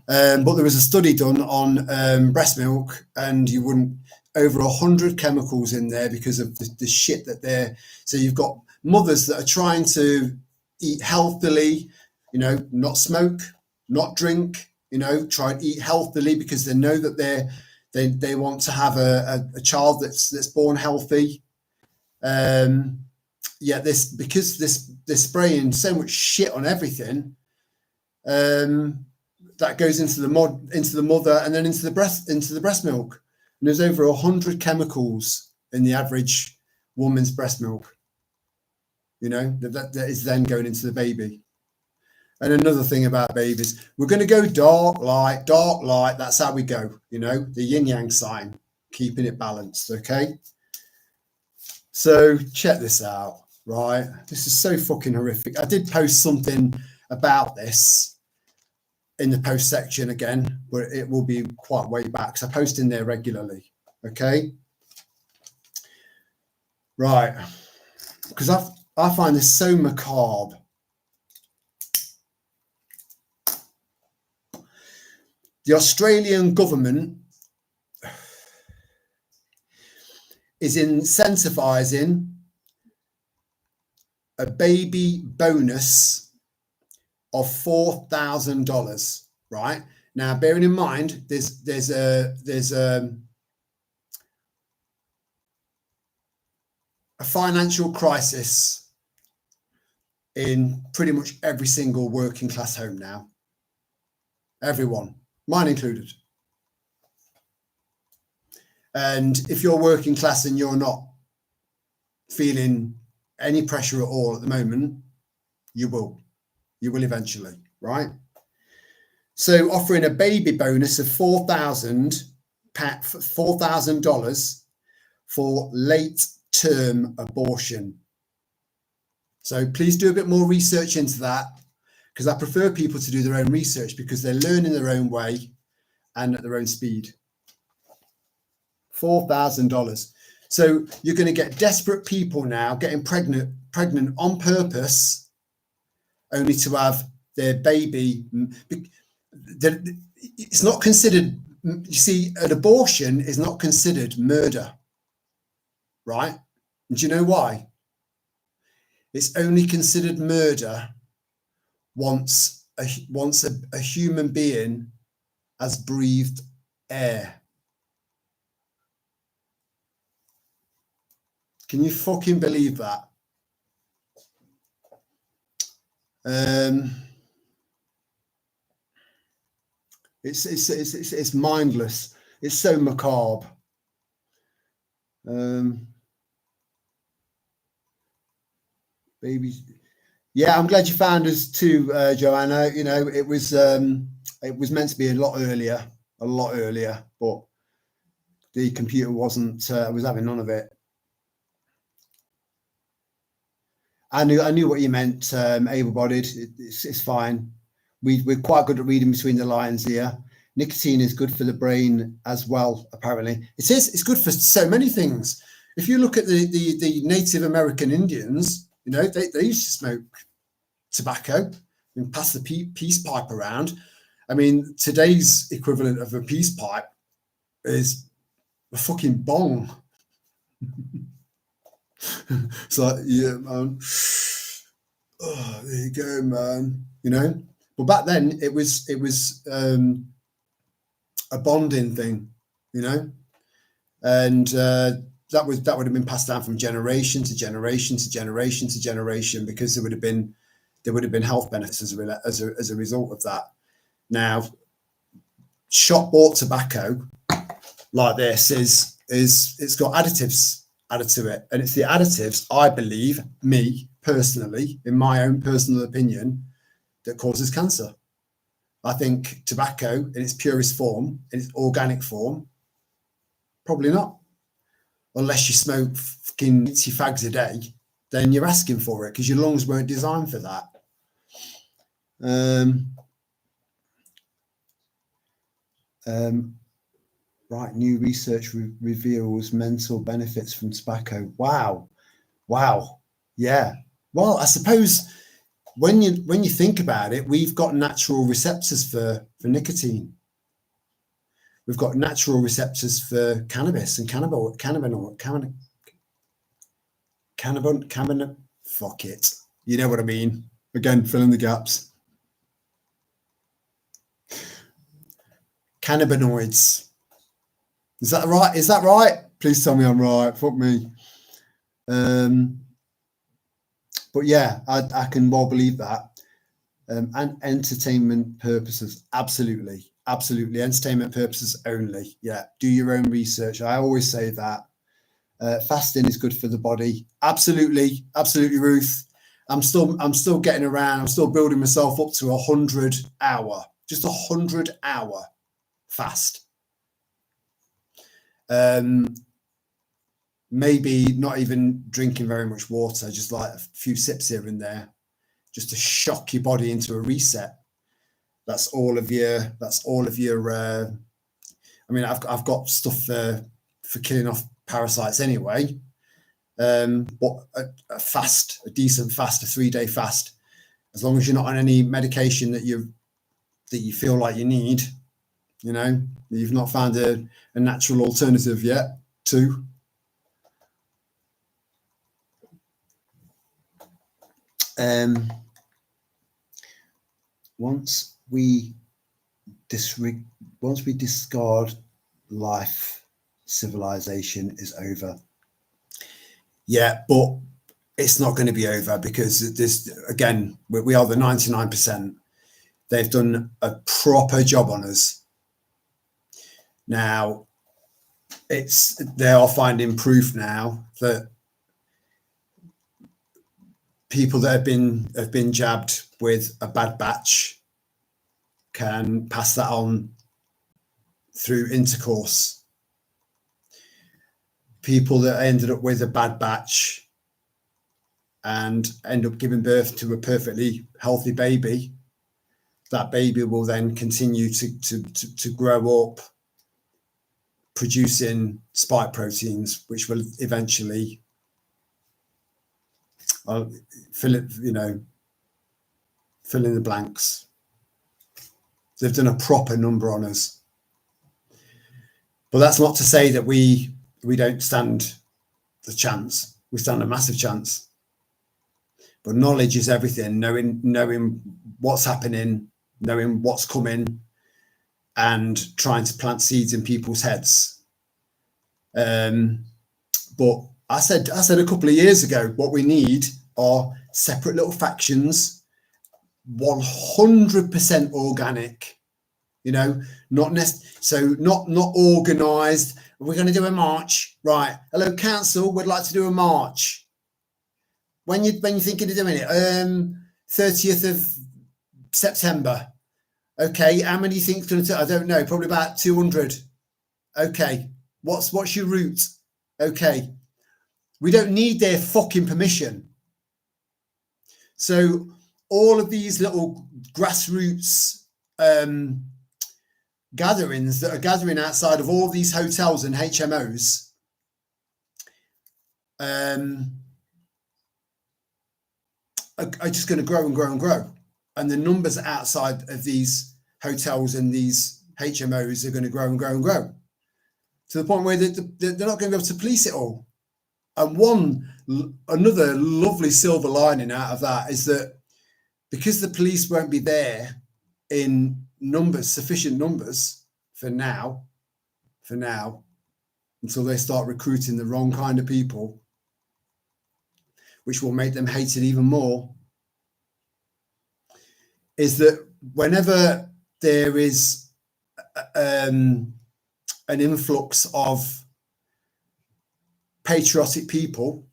But there was a study done on breast milk, and you wouldn't, over 100 chemicals in there because of the shit that they're. So you've got mothers that are trying to eat healthily, you know, not smoke, not drink, you know, try and eat healthily because they know that they want to have a child that's born healthy. yeah, because they're spraying so much shit on everything, that goes into the mother and then into the breast milk. And there's over 100 chemicals in the average woman's breast milk, you know, that is then going into the baby. And another thing about babies, we're going to go dark, light, dark, light. That's how we go, you know, the yin yang sign, keeping it balanced. Okay. So check this out, right? This is so fucking horrific. I did post something about this in the post section again, but it will be quite way back because I post in there regularly. Okay. Right. Because I find this so macabre. The Australian government is incentivizing a baby bonus of $4,000. Right now, bearing in mind, there's a financial crisis in pretty much every single working class home now. Everyone, mine included. And if you're working class and you're not feeling any pressure at all at the moment, you will eventually, right? So offering a baby bonus of $4,000 for late term abortion. So please do a bit more research into that, because I prefer people to do their own research because they're learning their own way and at their own speed. $4,000. So you're going to get desperate people now getting pregnant on purpose, only to have their baby. It's not considered, you see, an abortion is not considered murder, right? And do you know why? It's only considered murder once a human being has breathed air. Can you fucking believe that? It's mindless. It's so macabre. Babies. Yeah, I'm glad you found us too, Joanna. You know, it was meant to be a lot earlier, but the computer wasn't. Was having none of it. I knew what you meant. Able-bodied. It's fine. We're quite good at reading between the lines here. Nicotine is good for the brain as well. Apparently, it is. It's good for so many things. If you look at the Native American Indians, you know, they used to smoke tobacco and pass the peace pipe around. I mean, today's equivalent of a peace pipe is a fucking bong. It's like, yeah, man. Oh, there you go, man. You know, but back then it was a bonding thing, you know, and that would have been passed down from generation to generation to generation to generation, because there would have been health benefits as a result of that. Now, shop bought tobacco like this it's got additives added to it, and it's the additives, I believe, me personally, in my own personal opinion, that causes cancer. I think tobacco in its purest form, in its organic form, probably not. Unless you smoke fucking 80 fags a day, then you're asking for it, because your lungs weren't designed for that. Right, new research reveals mental benefits from tobacco. Wow, yeah. Well, I suppose when you think about it, we've got natural receptors for nicotine. We've got natural receptors for cannabis and cannabinoid. Fuck it. You know what I mean? Again, fill in the gaps. Cannabinoids. Is that right? Please tell me I'm right. Fuck me. But yeah, I can well believe that. And entertainment purposes, absolutely, entertainment purposes only. Yeah, do your own research. I always say that. Fasting is good for the body. Absolutely, Ruth. I'm still getting around. I'm still building myself up to 100 hour, just 100 hour fast. Maybe not even drinking very much water, just like a few sips here and there, just to shock your body into a reset. That's all of your. I mean, I've got stuff for killing off parasites anyway. But a decent fast, a 3-day fast, as long as you're not on any medication that you feel like you need, you've not found a natural alternative yet to. Once we discard life, civilization is over. Yeah, but it's not going to be over, because this, again, we are the 99%. They've done a proper job on us. Now, they are finding proof now that people that have been jabbed with a bad batch can pass that on through intercourse. People that ended up with a bad batch and end up giving birth to a perfectly healthy baby, that baby will then continue to grow up producing spike proteins, which will eventually fill in the blanks. They've done a proper number on us. But that's not to say that we don't stand the chance. We stand a massive chance. But knowledge is everything. Knowing what's happening, knowing what's coming, and trying to plant seeds in people's heads. But I said a couple of years ago, what we need are separate little factions, 100% organic. Not organised. We're going to do a march, right? Hello, council. We'd like to do a march. When you thinking of doing it? 30th of September. Okay, how many do you think it's going to take? I don't know. Probably about 200. Okay, what's your route? Okay, we don't need their fucking permission. So all of these little grassroots gatherings that are gathering outside of all these hotels and HMOs are just going to grow and grow and grow. And the numbers outside of these hotels and these HMOs are going to grow and grow and grow, to the point where they're not going to be able to police it all. And another lovely silver lining out of that is that because the police won't be there in sufficient numbers for now, until they start recruiting the wrong kind of people, which will make them hate it even more, is that whenever there is an influx of patriotic people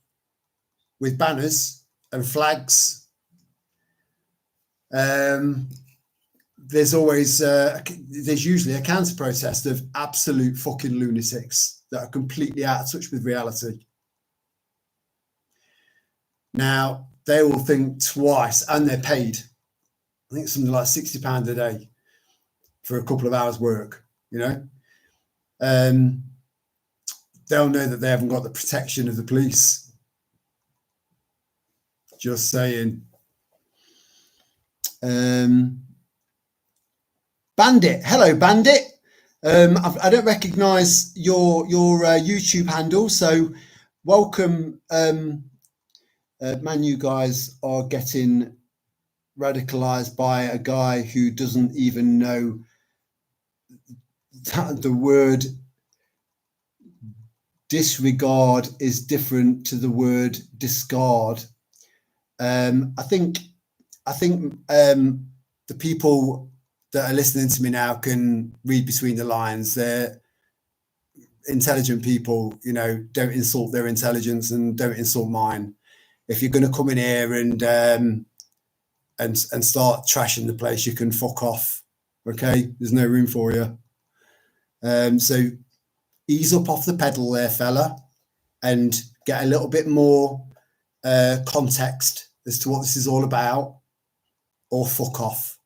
with banners and flags, there's usually a counter protest of absolute fucking lunatics that are completely out of touch with reality. Now, they will think twice, and they're paid. I think it's something like £60 a day for a couple of hours work, They'll know that they haven't got the protection of the police. Just saying. Bandit. Hello, Bandit. I don't recognise your YouTube handle, so welcome. Man, you guys are getting radicalised by a guy who doesn't even know that the word disregard is different to the word discard. I think the people that are listening to me now can read between the lines. They're intelligent people, you know. Don't insult their intelligence and don't insult mine. If you're going to come in here and start trashing the place, you can fuck off. Okay, there's no room for you. So ease up off the pedal there, fella, and get a little bit more context as to what this is all about, or fuck off.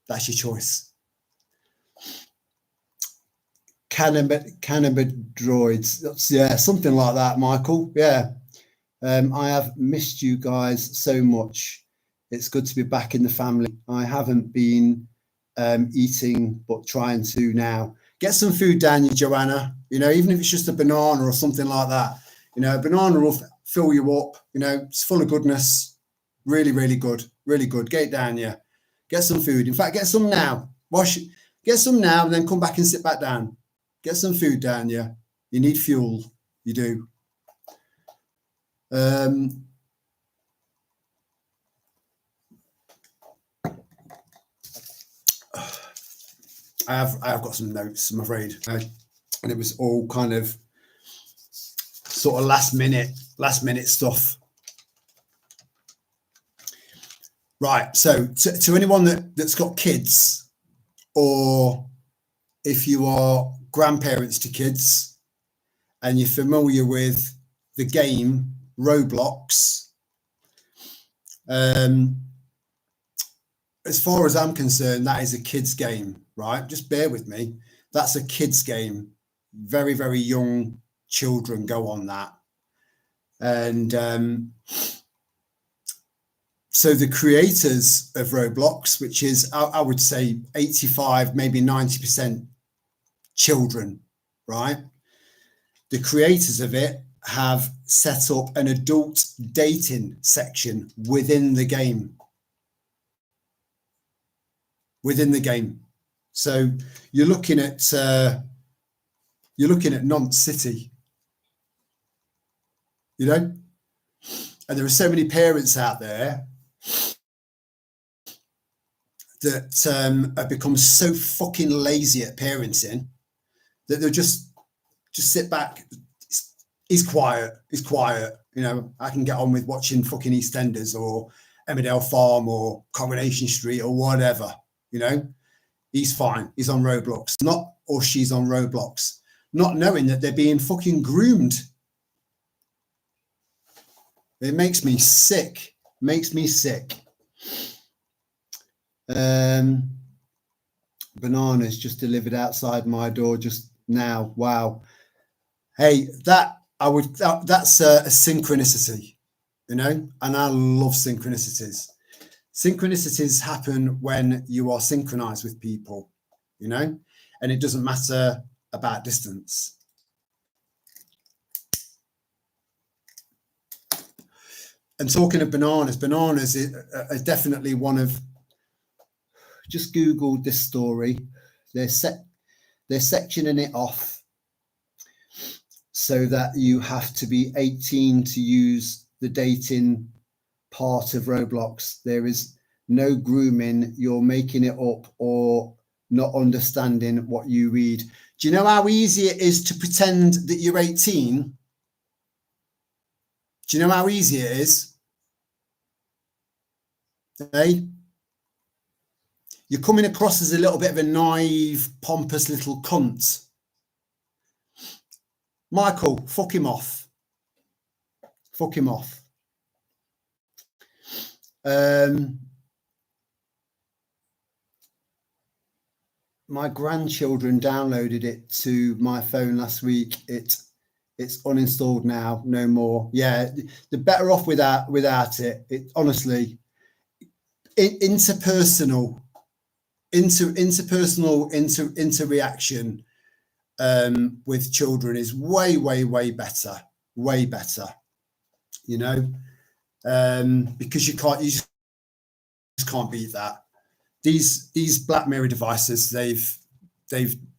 That's your choice. Cannabidroids, yeah, something like that, Michael. Yeah. I have missed you guys so much. It's good to be back in the family. I haven't been eating, but trying to now. Get some food down you, Joanna. You know, even if it's just a banana or something like that. You know, a banana will fill you up. You know, it's full of goodness. Really, really good. Really good. Get it down you. Get some food. In fact, get some now. Get some now and then come back and sit back down. Get some food down you. You need fuel. You do. I have got some notes, I'm afraid, and it was all kind of sort of last minute stuff. Right. So to anyone that's got kids, or if you are grandparents to kids and you're familiar with the game Roblox, as far as I'm concerned, that is a kid's game, right? Just bear with me. That's a kid's game. Very, very young children go on that. And so the creators of Roblox, which is, I would say 85, maybe 90% children, right? The creators of it have set up an adult dating section within the game. So you're looking at Nonce City, you know, and there are so many parents out there that have become so fucking lazy at parenting that they'll just sit back. He's quiet. You know, I can get on with watching fucking EastEnders or Emmerdale Farm or Coronation Street or whatever. You know, he's fine. He's on Roblox, or she's on Roblox, not knowing that they're being fucking groomed. It makes me sick. Bananas just delivered outside my door just now. Wow. Hey, that's a synchronicity, you know, and I love synchronicities. Synchronicities happen when you are synchronized with people, you know, and it doesn't matter about distance. And talking of bananas are definitely one of, just Googled this story. They're sectioning it off so that you have to be 18 to use the dating part of Roblox. There is no grooming. You're making it up or not understanding what you read. Do you know how easy it is to pretend that you're 18? Do you know how easy it is? Hey? You're coming across as a little bit of a naive, pompous little cunt. Michael, fuck him off. Fuck him off. My grandchildren downloaded it to my phone last week. It's uninstalled now, no more. Yeah, they're better off without it. It honestly, interpersonal interaction with children is way better, you know, because you just can't beat that. These Black Mirror devices, they've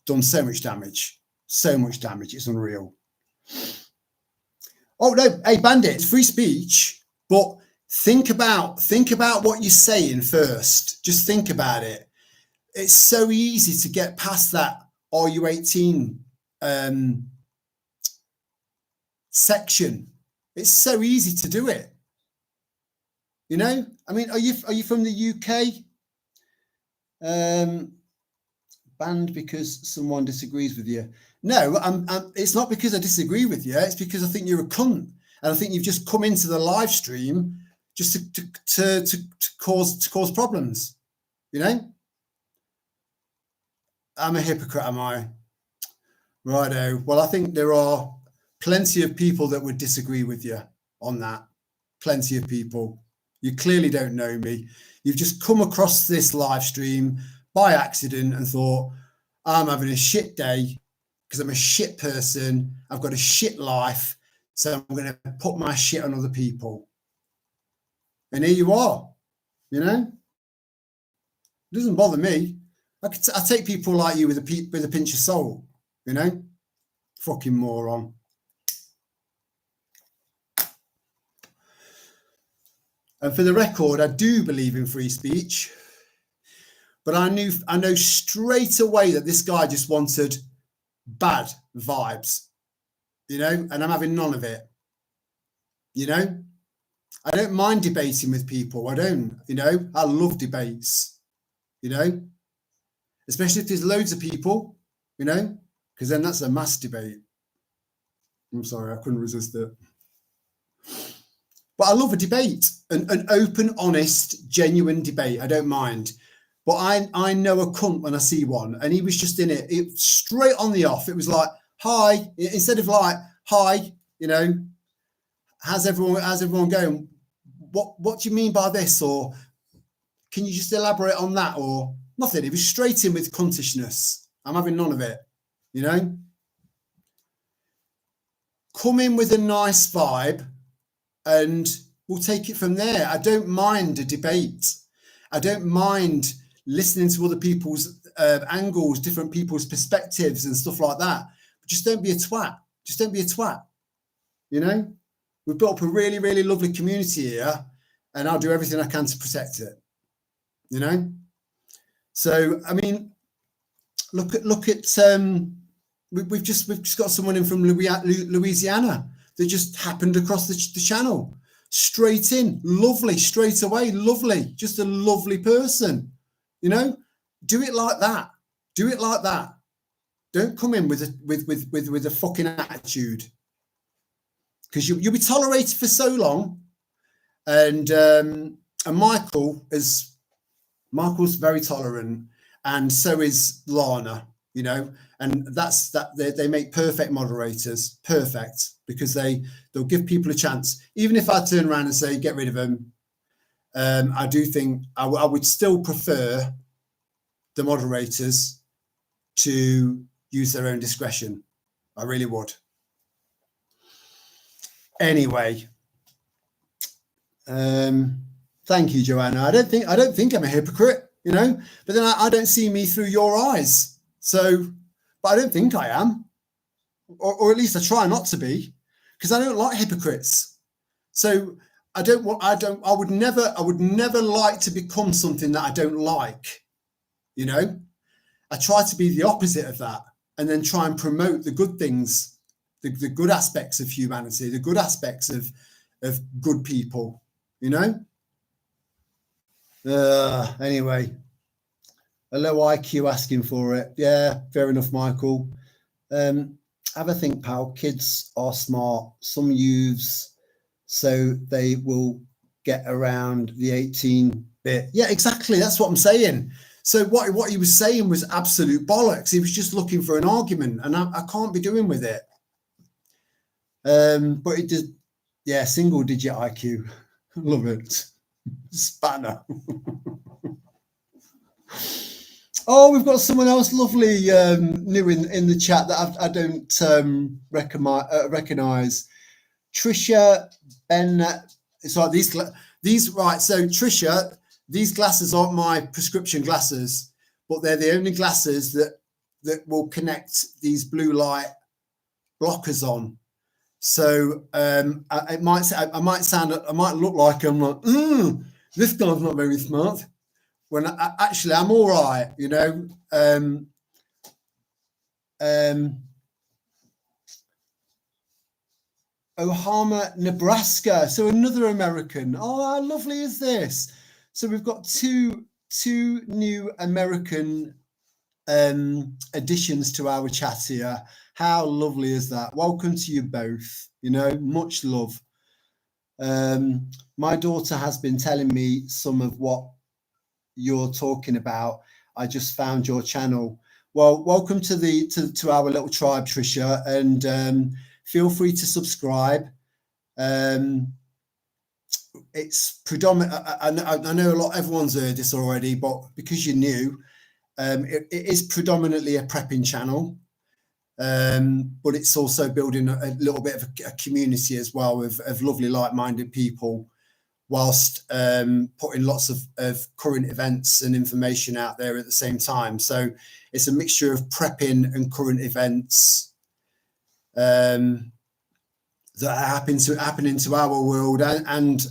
done so much damage. It's unreal. Oh no, hey Bandit, it's free speech, but think about what you're saying first. Just think about it. It's so easy to get past that "Are you 18?" section. It's so easy to do it. You know, I mean, are you from the UK? Banned because someone disagrees with you. No, it's not because I disagree with you. It's because I think you're a cunt, and I think you've just come into the live stream just to cause problems. You know, I'm a hypocrite, am I? Righto. Well, I think there are plenty of people that would disagree with you on that. Plenty of people. You clearly don't know me. You've just come across this live stream by accident and thought, I'm having a shit day because I'm a shit person. I've got a shit life. So I'm going to put my shit on other people. And here you are, you know? It doesn't bother me. I take people like you with a pinch of salt, you know? Fucking moron. And for the record, I do believe in free speech, but I know straight away that this guy just wanted bad vibes, you know, and I'm having none of it. You know, I don't mind debating with people. I don't, you know, I love debates, you know, especially if there's loads of people, you know, because then that's a mass debate. I'm sorry, I couldn't resist it. But I love a debate, an open, honest, genuine debate. I don't mind. But I know a cunt when I see one, and he was just in it straight on the off. It was like, hi, instead of like, hi, you know, how's everyone going? What do you mean by this? Or can you just elaborate on that? Or nothing. It was straight in with cuntishness. I'm having none of it, you know? Come in with a nice vibe, and we'll take it from there. I don't mind a debate. I don't mind listening to other people's angles, different people's perspectives and stuff like that. But just don't be a twat. Just don't be a twat. You know, we've built up a really, really lovely community here, and I'll do everything I can to protect it. You know, so I mean, look at we've just got someone in from Louisiana that just happened across the channel, straight in, lovely, straight away, lovely, just a lovely person. You know, do it like that. Do it like that. Don't come in with a fucking attitude, because you'll be tolerated for so long. And Michael's very tolerant, and so is Lana. You know, and that's that. They make perfect moderators, perfect, because they'll give people a chance. Even if I turn around and say get rid of them, I do think I would still prefer the moderators to use their own discretion. I really would. Anyway, thank you, Joanna. I don't think I'm a hypocrite, you know, but then I don't see me through your eyes. So, but I don't think I am, or at least I try not to be, because I don't like hypocrites. So I would never like to become something that I don't like. You know, I try to be the opposite of that, and then try and promote the good things, the good aspects of humanity, the good aspects of good people, you know. Anyway. A low IQ asking for it. Yeah, fair enough, Michael. Have a think, pal. Kids are smart. Some youths, so they will get around the 18-bit. Yeah, exactly. That's what I'm saying. So what he was saying was absolute bollocks. He was just looking for an argument, and I can't be doing with it. But it did. Yeah, single-digit IQ. Love it. Spanner. Oh, we've got someone else lovely new in the chat that I don't recognize. Trisha Ben. It's like these right. So Trisha, these glasses aren't my prescription glasses, but they're the only glasses that will connect these blue light blockers on. So I might look like I'm like, this guy's not very smart. When actually I'm all right, you know. Omaha, Nebraska. So another American. Oh, how lovely is this? So we've got two new American additions to our chat here. How lovely is that? Welcome to you both. You know, much love. My daughter has been telling me some of what you're talking about. I just found your channel. Well, welcome to our little tribe, Trisha, and feel free to subscribe. It's predominant. I know everyone's heard this already, but because you're new, it is predominantly a prepping channel, but it's also building a little bit of a community as well of lovely, like-minded people, whilst putting lots of current events and information out there at the same time. So it's a mixture of prepping and current events that are happening to our world and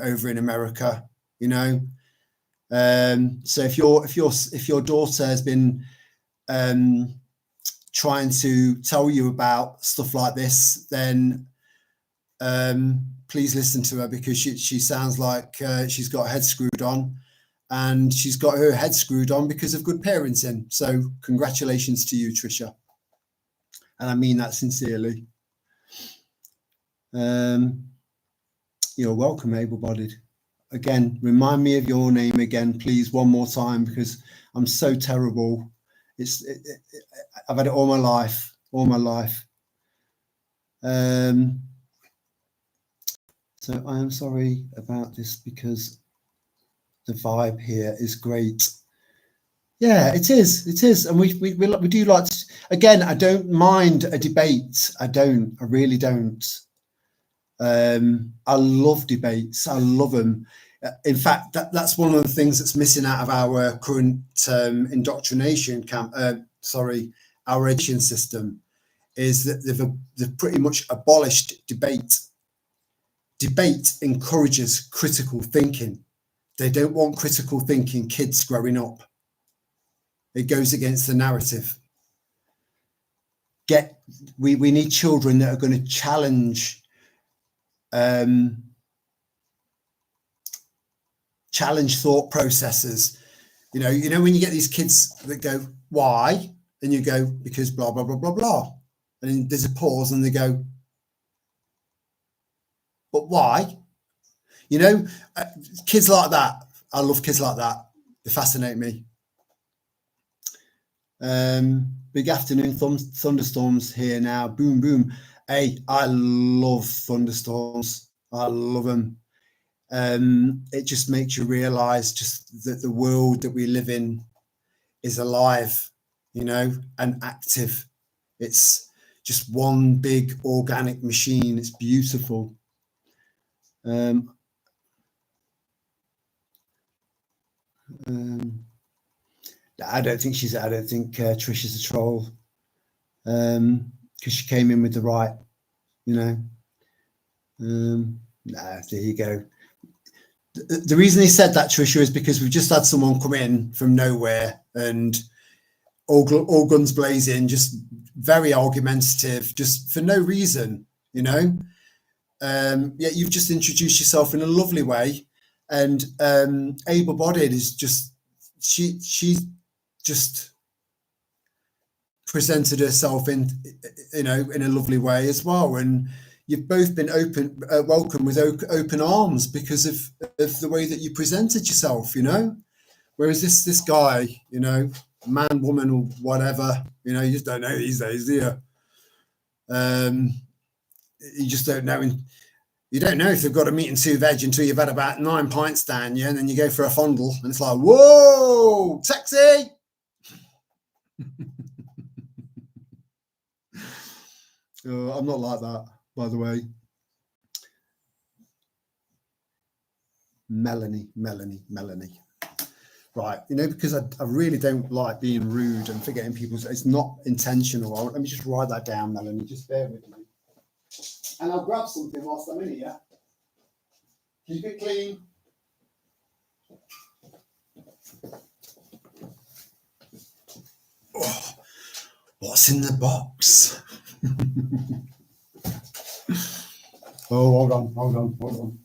over in America, you know. So if your daughter has been trying to tell you about stuff like this, then please listen to her, because she sounds like she's got her head screwed on, and she's got her head screwed on because of good parenting. So congratulations to you, Trisha, and I mean that sincerely. You're welcome, able-bodied. Again, remind me of your name again, please, one more time, because I'm so terrible. I've had it all my life. So I am sorry about this, because the vibe here is great. Yeah, it is, and we do like to, again, I don't mind a debate. I really don't. I love debates. I love them. In fact, that's one of the things that's missing out of our current indoctrination camp. Our education system, is that they've pretty much abolished debate. Debate encourages critical thinking. They don't want critical thinking kids growing up. It goes against the narrative. We need children that are going to challenge thought processes. You know when you get these kids that go, why? And you go, because blah blah blah blah blah, and then there's a pause and they go, but why? You know, kids like that. I love kids like that. They fascinate me. Big afternoon, thunderstorms here now. Boom boom. Hey, I love thunderstorms. I love them. It just makes you realize just that the world that we live in is alive, you know, and active. It's just one big organic machine. It's beautiful. I don't think Trisha's a troll, because she came in with the right, you know. There you go. The reason he said that, Trisha, is because we've just had someone come in from nowhere and all guns blazing, just very argumentative, just for no reason, you know. Yet you've just introduced yourself in a lovely way, and able-bodied is just she just presented herself in a lovely way as well, and you've both been welcome with open arms because of the way that you presented yourself, you know. Whereas this guy, you know, man, woman, or whatever, you know, you just don't know these days, do you? You just don't know, and you don't know if they've got a meat and two veg until you've had about 9 pints down you, and then you go for a fondle, and it's like, whoa, sexy. I'm not like that, by the way. Melanie. Right, you know, because I really don't like being rude and forgetting people's. It's not intentional. Let me just write that down, Melanie. Just bear with me. And I'll grab something whilst I'm in here. Keep it clean. Oh, what's in the box? Oh, hold on.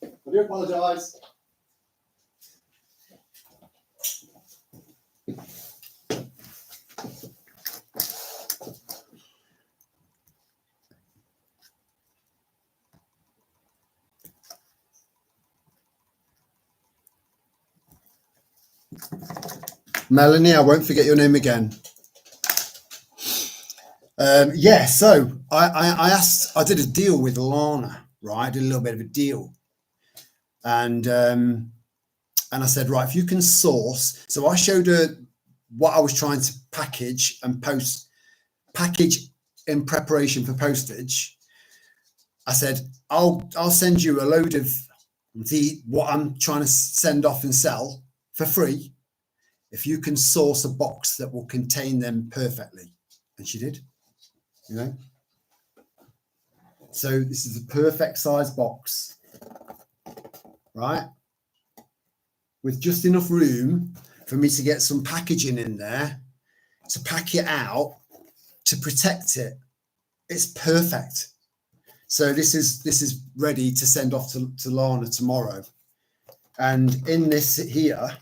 I do apologise. Melanie, I won't forget your name again. Yeah, so I did a deal with Lana, right? I did a little bit of a deal. And I said, right, if you can source. So I showed her what I was trying to package and package in preparation for postage. I said, I'll send you a load of what I'm trying to send off and sell for free if you can source a box that will contain them perfectly. And she did, you know. So this is a perfect size box, right? With just enough room for me to get some packaging in there, to pack it out, to protect it. It's perfect. So this is ready to send off to Lana tomorrow. And in this here,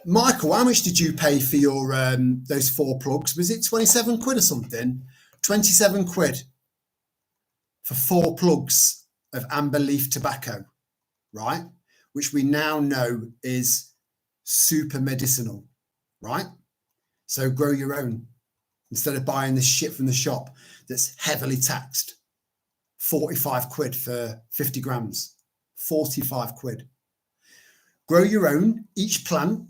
Michael, how much did you pay for your those 4 plugs? Was it 27 quid or something? 27 quid for 4 plugs of amber leaf tobacco, right? Which we now know is super medicinal, right? So grow your own instead of buying this shit from the shop that's heavily taxed. 45 quid for 50 grams, 45 quid. Grow your own. Each plant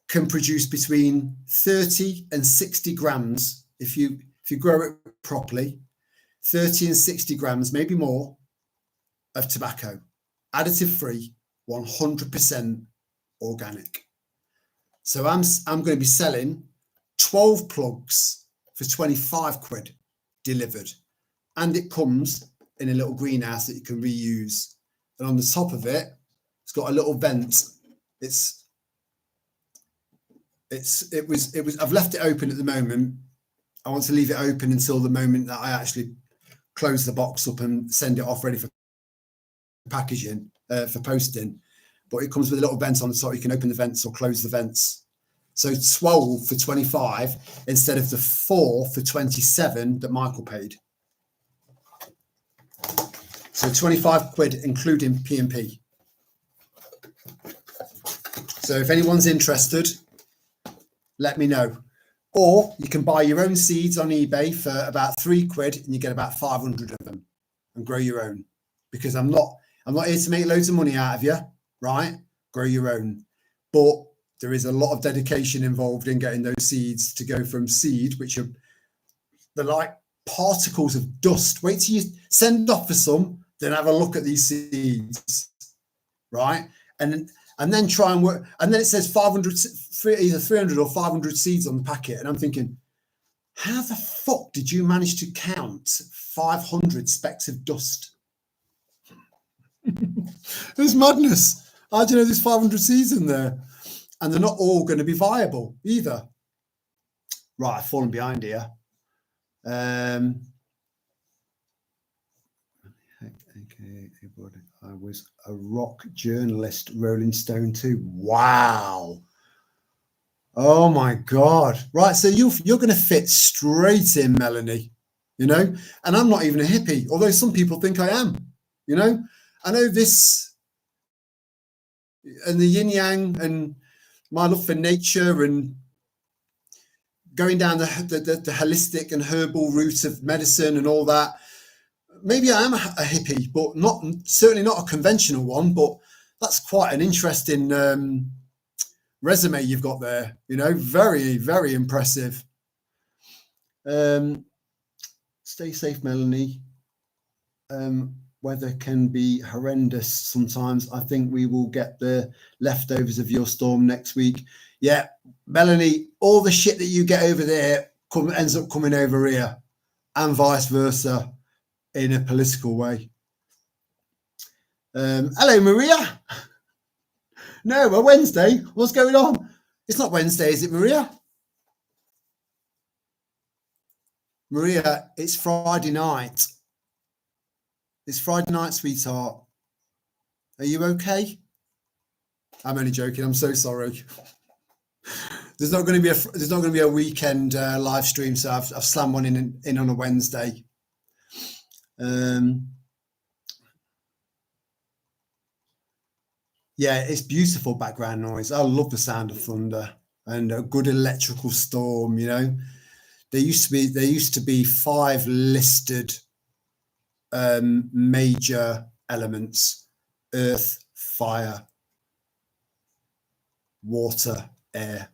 can produce between 30 and 60 grams if you grow it properly, 30 and 60 grams, maybe more, of tobacco, additive free, 100% organic. So I'm going to be selling 12 plugs for 25 quid delivered, and it comes in a little greenhouse that you can reuse. And on the top of it, it's got a little vent. I've left it open at the moment. I want to leave it open until the moment that I actually close the box up and send it off ready for packaging, for posting. But it comes with a little vent on the top. You can open the vents or close the vents. So 12 for 25 instead of the 4 for 27 that Michael paid. So 25 quid including P&P. So if anyone's interested, let me know. Or you can buy your own seeds on eBay for about 3 quid and you get about 500 of them and grow your own. Because I'm not here to make loads of money out of you, right? Grow your own. But there is a lot of dedication involved in getting those seeds to go from seed, which are they're like particles of dust. Wait till you send off for some, then have a look at these seeds, right? And then try and work. And then it says 500, either 300 or 500 seeds on the packet. And I'm thinking, how the fuck did you manage to count 500 specks of dust? There's madness. How do you know there's 500 seeds in there? And they're not all going to be viable either. Right, I've fallen behind here. I was a rock journalist, Rolling Stone too. Wow. Oh my God. Right. So you're going to fit straight in, Melanie, you know, and I'm not even a hippie, although some people think I am, you know. I know this and the yin yang and my love for nature and going down the holistic and herbal route of medicine and all that. Maybe I am a hippie, but certainly not a conventional one. But that's quite an interesting resume you've got there. You know, very, very impressive. Stay safe, Melanie. Weather can be horrendous sometimes. I think we will get the leftovers of your storm next week. Yeah, Melanie, all the shit that you get over there ends up coming over here. and vice versa in a political way. Hello, Maria. No, a Wednesday. What's going on? It's not Wednesday, is it, Maria? Maria, it's Friday night. It's Friday night, sweetheart. Are you okay? I'm only joking. I'm so sorry. There's not going to be a weekend live stream, so I've slammed one in on a Wednesday. Yeah, it's beautiful background noise. I love the sound of thunder and a good electrical storm. You know, there used to be 5 listed major elements: earth, fire, water, air,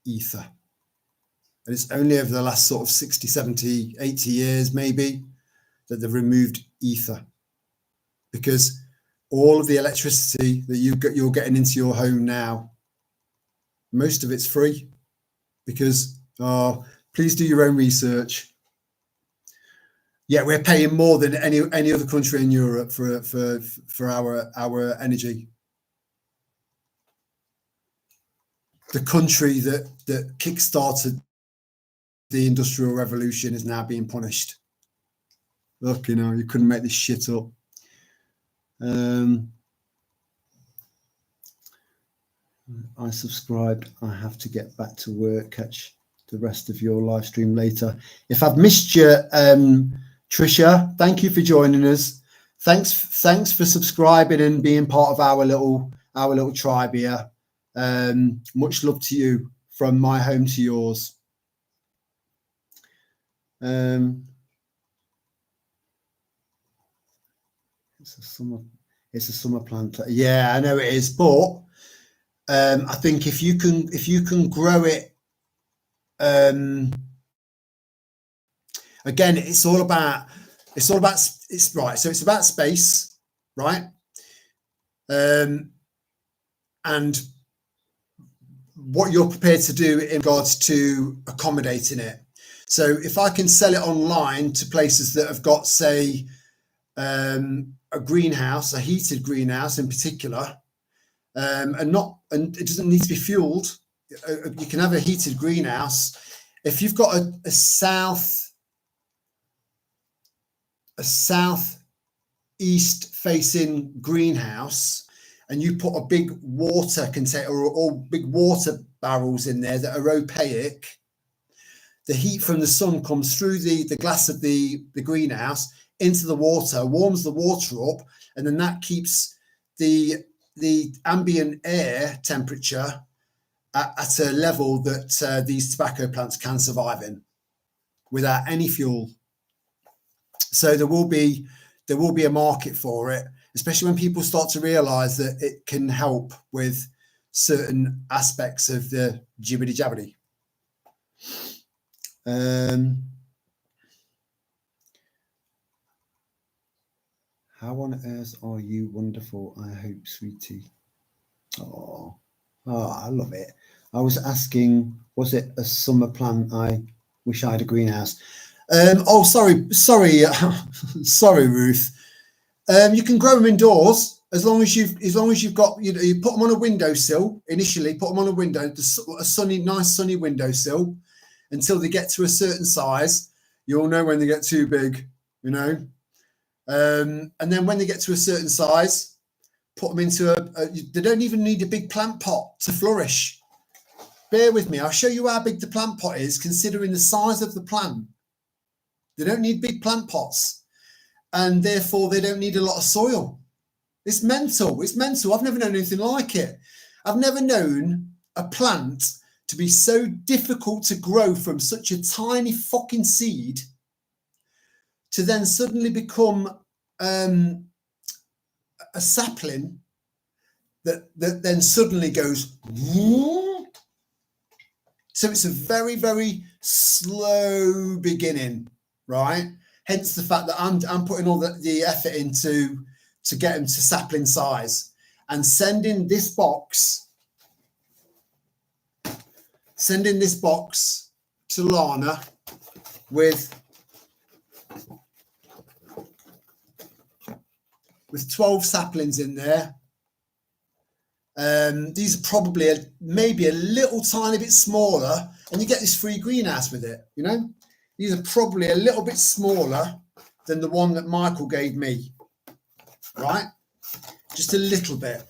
ether. And it's only over the last sort of 60, 70, 80 years maybe that they've removed ether, because all of the electricity that you're getting into your home now, most of it's free, because please do your own research. Yeah, we're paying more than any other country in Europe for our energy. The country that kickstarted the Industrial Revolution is now being punished. Look, you know, you couldn't make this shit up. I subscribed. I have to get back to work. Catch the rest of your live stream later. If I've missed you, Trisha, thank you for joining us. Thanks for subscribing and being part of our little tribe here. Much love to you from my home to yours. It's a summer plant. Yeah, I know it is, but I think if you can grow it, again, it's about space, right? And what you're prepared to do in regards to accommodating it. So if I can sell it online to places that have got, say, a greenhouse, a heated greenhouse in particular, and it doesn't need to be fueled. You can have a heated greenhouse. If you've got a southeast facing greenhouse, and you put a big water container or big water barrels in there that are opaque, the heat from the sun comes through the glass of the greenhouse into the water, warms the water up, and then that keeps the ambient air temperature at a level that these tobacco plants can survive in without any fuel. So there will be a market for it, especially when people start to realize that it can help with certain aspects of the jibbity jabbity. How on earth are you? Wonderful, I hope, sweetie. Oh, I love it. I was asking, was it a summer plant? I wish I had a greenhouse. Oh, sorry, Ruth. You can grow them indoors as long as you've got, you put them on a windowsill initially. Put them on a window, a nice sunny windowsill, until they get to a certain size. You'll know when they get too big, you know. And then when they get to a certain size, put them into they don't even need a big plant pot to flourish. Bear with me. I'll show you how big the plant pot is, considering the size of the plant. They don't need big plant pots, and therefore they don't need a lot of soil. It's mental. It's mental. I've never known anything like it. I've never known a plant to be so difficult to grow from such a tiny fucking seed to then suddenly become a sapling that then suddenly goes. So it's a very, very slow beginning, right? Hence the fact that I'm putting all the effort into to get them to sapling size, and sending this box to Lana with with 12 saplings in there. These are probably maybe a little tiny bit smaller, and you get this free greenhouse with it, you know. These are probably a little bit smaller than the one that Michael gave me, right? Just a little bit.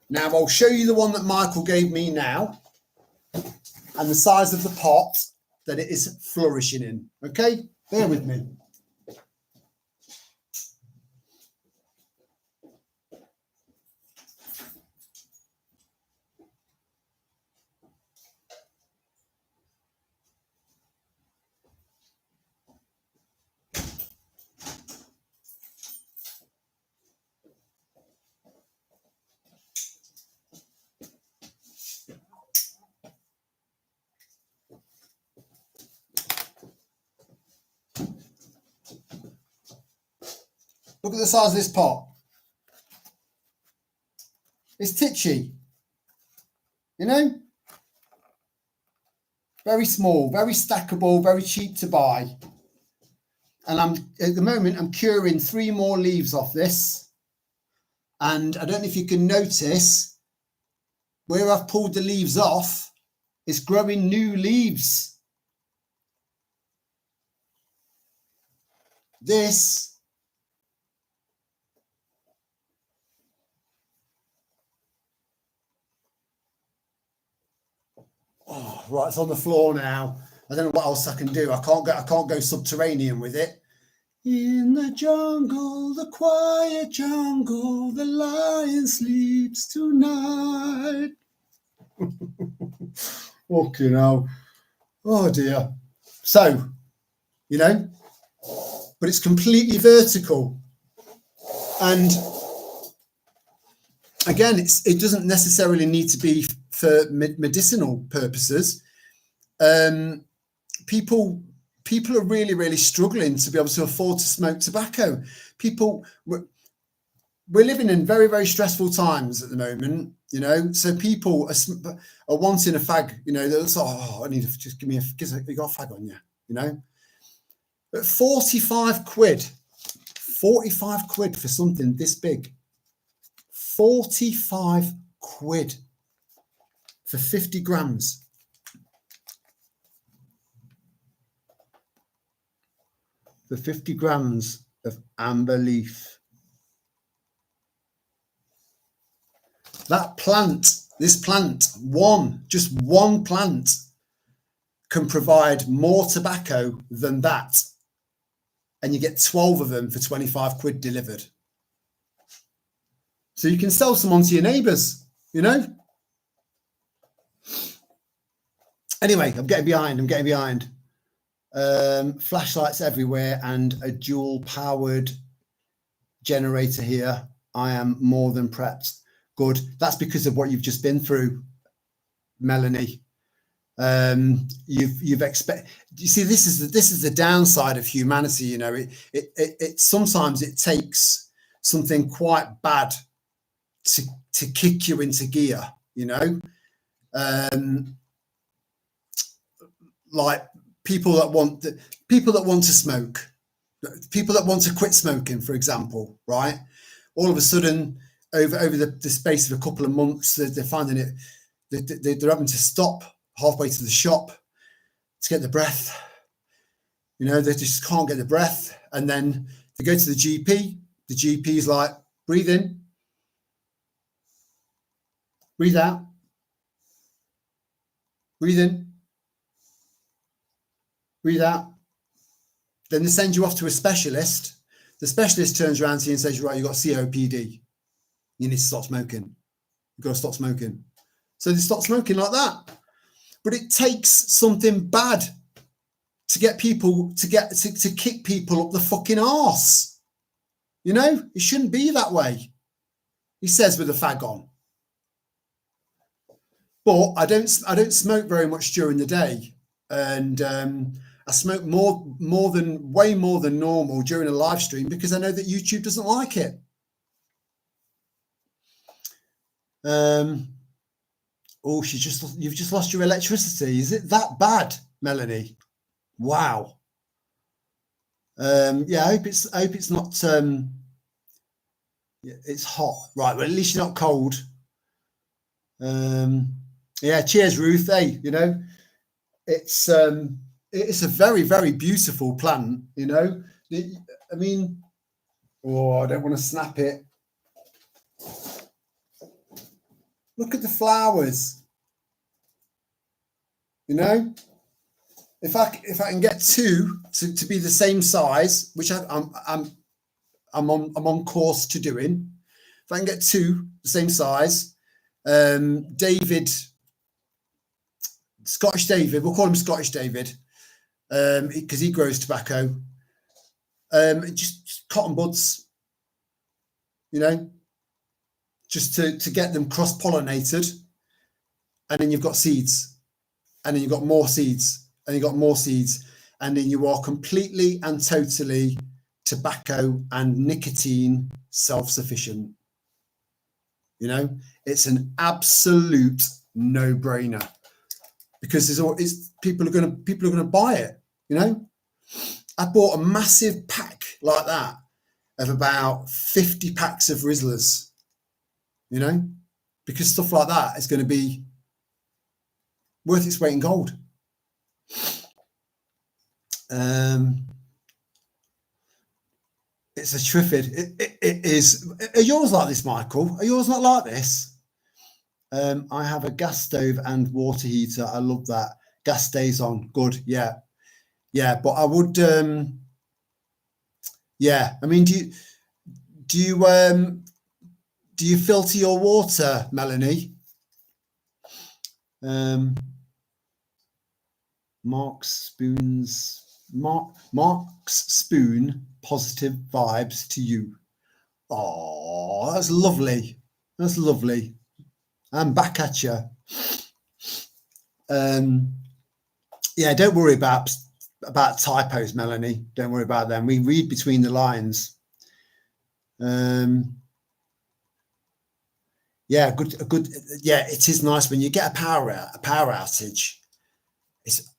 Now I'll show you the one that Michael gave me now and the size of the pot that it is flourishing in. Okay, bear with me. Look at the size of this pot. It's titchy, you know? Very small, very stackable, very cheap to buy. And at the moment, I'm curing 3 more leaves off this. And I don't know if you can notice, where I've pulled the leaves off, it's growing new leaves. This oh, right, it's on the floor now. I don't know what else I can do. I can't go subterranean with it. In the jungle, the quiet jungle, the lion sleeps tonight. Fucking hell. Oh dear. So, you know, but it's completely vertical. And again, it doesn't necessarily need to be for medicinal purposes. People are really struggling to be able to afford to smoke tobacco. We're living in very stressful times at the moment, you know. So people are wanting a fag, you know. That's I need to just you got a fag on you, you know. But 45 quid for something this big. 45 quid for 50 grams. For 50 grams of amber leaf. That plant, just one plant can provide more tobacco than that. And you get 12 of them for 25 quid delivered. So you can sell some on to your neighbours, you know. Anyway, I'm getting behind. Flashlights everywhere and a dual powered generator here. I am more than prepped. Good. That's because of what you've just been through, Melanie. You see, this is the downside of humanity, you know. It sometimes it takes something quite bad to kick you into gear, you know. Like people that want to smoke, people that want to quit smoking, for example, right? All of a sudden, over the space of a couple of months, they're finding it, they're having to stop halfway to the shop to get the breath. You know, they just can't get the breath. And then they go to the GP. The GP is like, breathe in, breathe out, breathe in, breathe out. Then they send you off to a specialist. The specialist turns around to you and says, right, you've got COPD. You need to stop smoking. You've got to stop smoking. So they stop smoking like that. But it takes something bad to get people to kick people up the fucking arse. You know, it shouldn't be that way. He says with a fag on. But I don't smoke very much during the day, and I smoke way more than normal during a live stream because I know that YouTube doesn't like it. Oh, you've just lost your electricity. Is it that bad, Melanie? Wow. Yeah, I hope it's not Yeah, it's hot, right? But at least you're not cold. Yeah, cheers, Ruth. Hey, you know, it's a very, very beautiful plant. You know, I mean, oh, I don't want to snap it. Look at the flowers. You know, if I can get two to be the same size, which I'm on course to doing. If I can get two the same size, David, Scottish David, we'll call him Scottish David, because he grows tobacco. Just cotton buds, you know, just to get them cross-pollinated, and then you've got seeds, and then you've got more seeds, and you've got more seeds, and then you are completely and totally tobacco and nicotine self-sufficient. You know, it's an absolute no-brainer, because people are going to buy it. You know, I bought a massive pack like that of about 50 packs of Rizzlers. You know, because stuff like that is going to be worth its weight in gold. It's a Triffid. It is. Are yours like this, Michael? Are yours not like this? I have a gas stove and water heater. I love that. Gas stays on. Good. Yeah. Yeah. But I would. Yeah. I mean, do you filter your water, Melanie? Mark's spoon, positive vibes to you. Oh, that's lovely. That's lovely. I'm back at you. Yeah, don't worry about typos, Melanie. Don't worry about them. We read between the lines. Yeah, good. Yeah, it is nice when you get a power outage.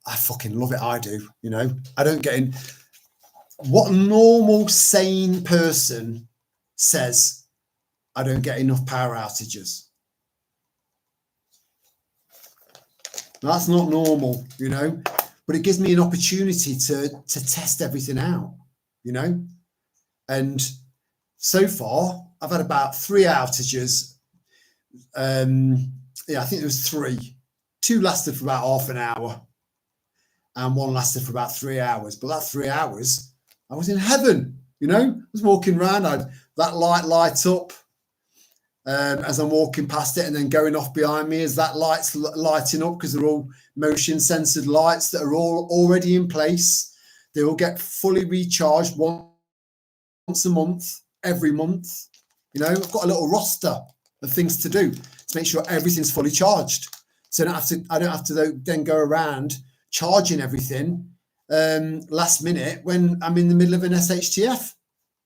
I fucking love it. I do. You know, I don't get in. What normal sane person says, I don't get enough power outages? That's not normal, you know, but it gives me an opportunity to test everything out, you know. And so far, I've had about 3 outages. Yeah, I think there was 3. 2 lasted for about half an hour, and 1 lasted for about 3 hours. But that 3 hours, I was in heaven, you know. I was walking around, I had that light up as I'm walking past it, and then going off behind me as that light's lighting up, because they're all motion censored lights that are all already in place. They will get fully recharged once a month, every month. You know, I've got a little roster of things to do to make sure everything's fully charged. So I don't have to then go around charging everything last minute when I'm in the middle of an SHTF,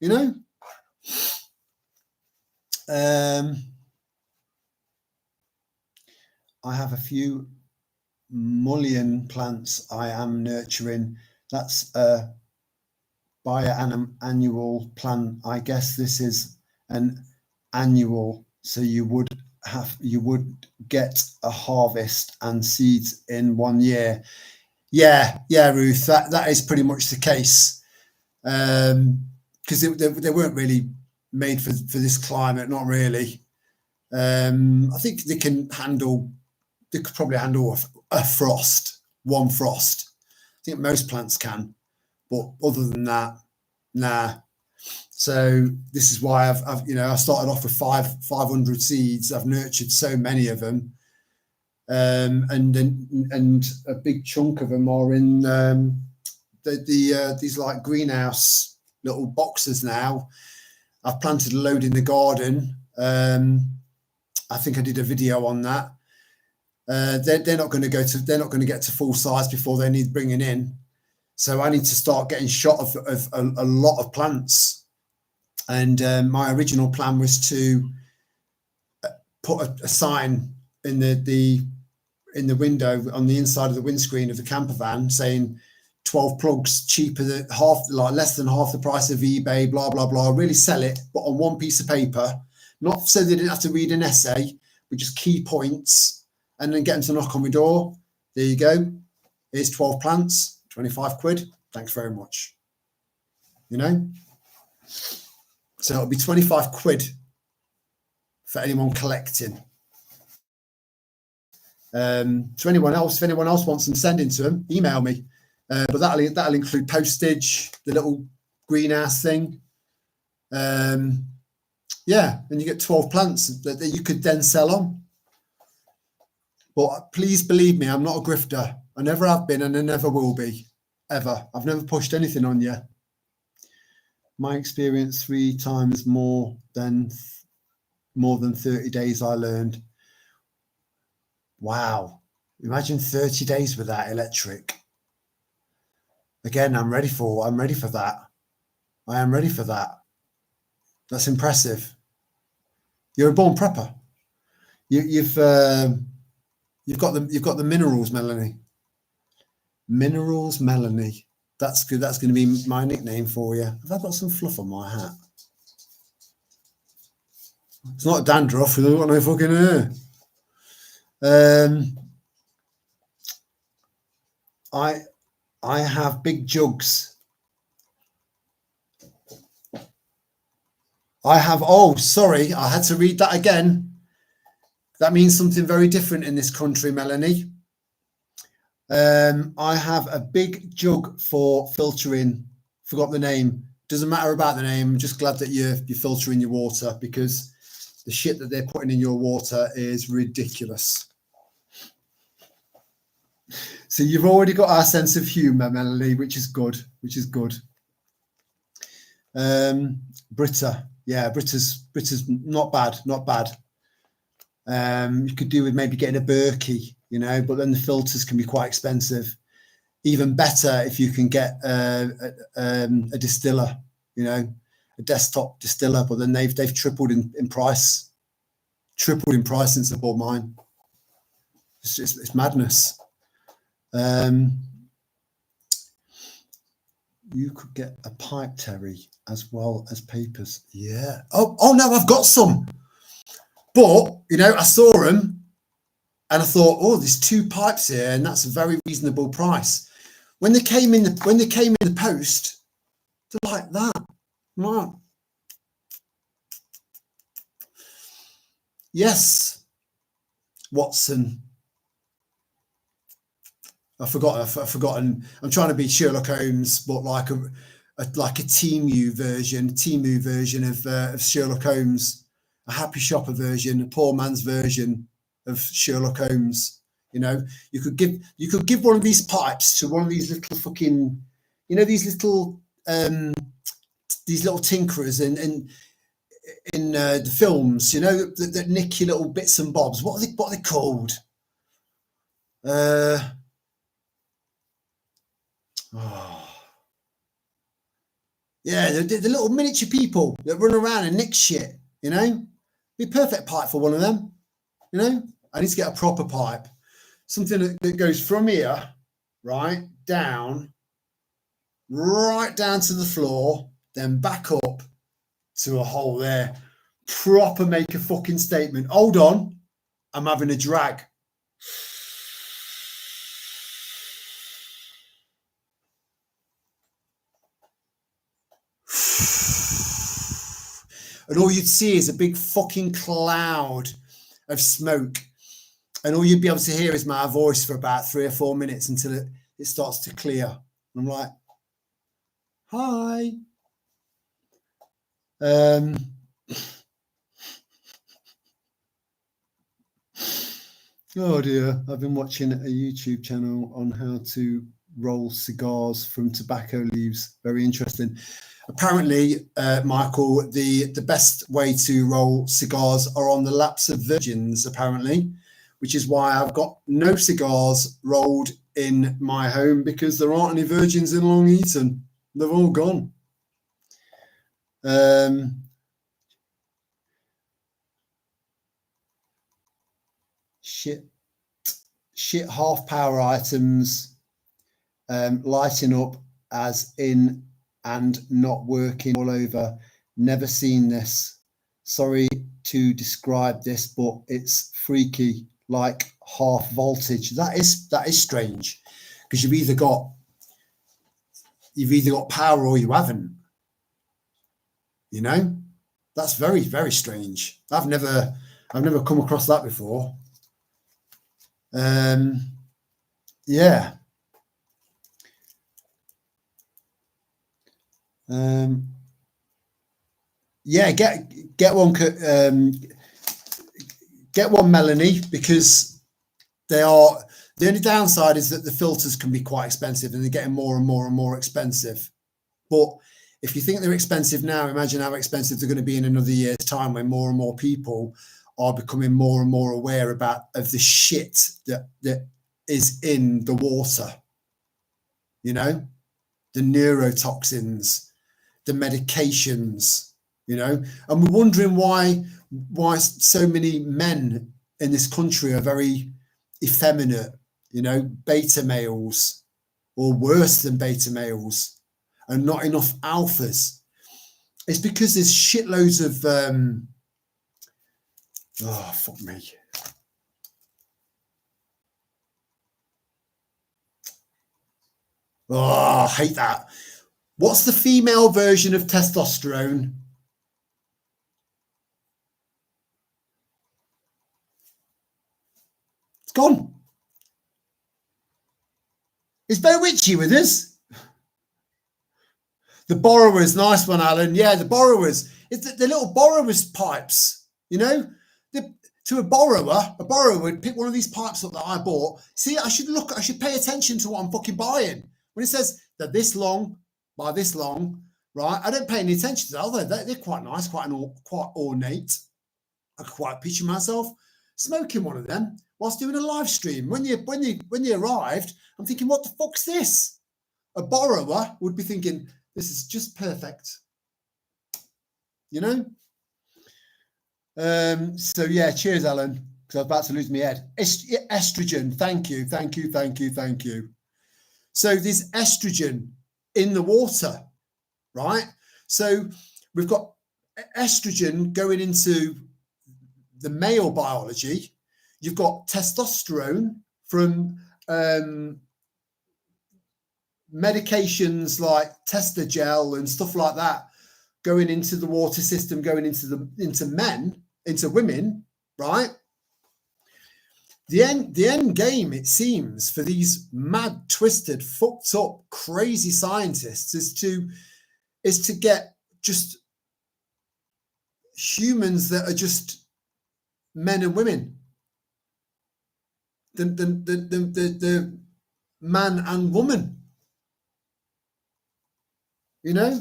you know. I have a few mullein plants I am nurturing. That's a biannual plant. I guess this is an annual, so you would get a harvest and seeds in 1 year. Yeah, Ruth, that is pretty much the case, because they weren't really made for this climate, not really. I think they could probably handle a frost, 1 frost. I think most plants can, but other than that, nah. So this is why I've I started off with 500 seeds. I've nurtured so many of them, and a big chunk of them are in these like greenhouse little boxes now. I've planted a load in the garden. I think I did a video on that. They're not going to get to full size before they need bringing in. So I need to start getting shot of a lot of plants. And my original plan was to put a sign in the window on the inside of the windscreen of the camper van saying, 12 plugs cheaper than half, like less than half the price of eBay, blah, blah, blah. Really sell it, but on one piece of paper, not so they didn't have to read an essay, but just key points, and then get them to knock on my door. There you go. Here's 12 plants, 25 quid. Thanks very much. You know? So it'll be 25 quid for anyone collecting. To anyone else, if anyone else wants them sending to them, email me. But that'll include postage, the little greenhouse thing. Yeah, and you get 12 plants that you could then sell on. But please believe me, I'm not a grifter. I never have been, and I never will be, ever. I've never pushed anything on you. My experience, 3 times more than 30 days I learned. Wow. Imagine 30 days without electric. Again, I'm ready for that. I am ready for that. That's impressive. You're a born prepper. You've got the minerals, Melanie. Minerals, Melanie. That's good. That's going to be my nickname for you. Have I got some fluff on my hat? It's not dandruff. I've got no fucking hair. I have big jugs. Sorry, I had to read that again. That means something very different in this country, Melanie. I have a big jug for filtering. Forgot the name. Doesn't matter about the name. I'm just glad that you're filtering your water, because the shit that they're putting in your water is ridiculous. So you've already got our sense of humour, Melanie, which is good. Brita. Yeah, Brita's not bad. You could do with maybe getting a Berkey, you know, but then the filters can be quite expensive. Even better if you can get a distiller, you know, a desktop distiller, but then they've tripled in price. Since I bought mine. It's madness. You could get a pipe, Terry, as well as papers. Yeah. Oh no, I've got some. But you know, I saw them, and I thought, oh, there's 2 pipes here, and that's a very reasonable price. When they came in the post, they're like that. Wow. Yes, Watson. I've forgotten. I'm trying to be Sherlock Holmes, but like a Temu version of Sherlock Holmes, a happy shopper version, a poor man's version of Sherlock Holmes. You know, you could give one of these pipes to one of these little fucking, you know, these little tinkerers in the films, you know, that nick your little bits and bobs. What are they called? Yeah, the little miniature people that run around and nick shit, you know? Be a perfect pipe for one of them, you know? I need to get a proper pipe. Something that goes from here, right down to the floor, then back up to a hole there. Proper make a fucking statement. Hold on, I'm having a drag. And all you'd see is a big fucking cloud of smoke. And all you'd be able to hear is my voice for about 3 or 4 minutes until it starts to clear. And I'm like, hi. Oh dear, I've been watching a YouTube channel on how to roll cigars from tobacco leaves. Very interesting. Apparently, Michael, the best way to roll cigars are on the laps of virgins, apparently, which is why I've got no cigars rolled in my home, because there aren't any virgins in Long Eaton. They've all gone. Shit half power items lighting up as in and not working all over. Never seen this. Sorry to describe this, but it's freaky, like half voltage. That is strange, because you've either got power or you haven't. You know, that's very, very strange. I've never come across that before. Yeah. Yeah, get one, Melanie, because they are, the only downside is that the filters can be quite expensive, and they're getting more and more and more expensive. But if you think they're expensive now, imagine how expensive they're going to be in another year's time, when more and more people are becoming more and more aware of the shit that is in the water. You know, the neurotoxins, the medications, you know, and we're wondering why so many men in this country are very effeminate, you know, beta males, or worse than beta males, and not enough alphas. It's because there's shitloads of oh, fuck me. Oh, I hate that. What's the female version of testosterone? It's gone. Is Bear Witchy with us? The borrowers, nice one, Alan. Yeah, the borrowers. It's the little borrowers pipes, you know? To a borrower would pick one of these pipes up that I bought. See, I should pay attention to what I'm fucking buying. When it says they're this long by this long, right? I don't pay any attention to that, although they're quite nice, quite ornate. I could quite picture myself smoking one of them whilst doing a live stream. When you arrived, I'm thinking, what the fuck's this? A borrower would be thinking, this is just perfect. You know? So yeah, cheers, Alan, because I was about to lose my head. Estrogen, thank you. So there's estrogen in the water, right? So we've got estrogen going into the male biology. You've got testosterone from medications like Testagel and stuff like that going into the water system, going into women, right? The end game, it seems, for these mad, twisted, fucked up, crazy scientists is to get just humans that are just men and women. The man and woman. You know?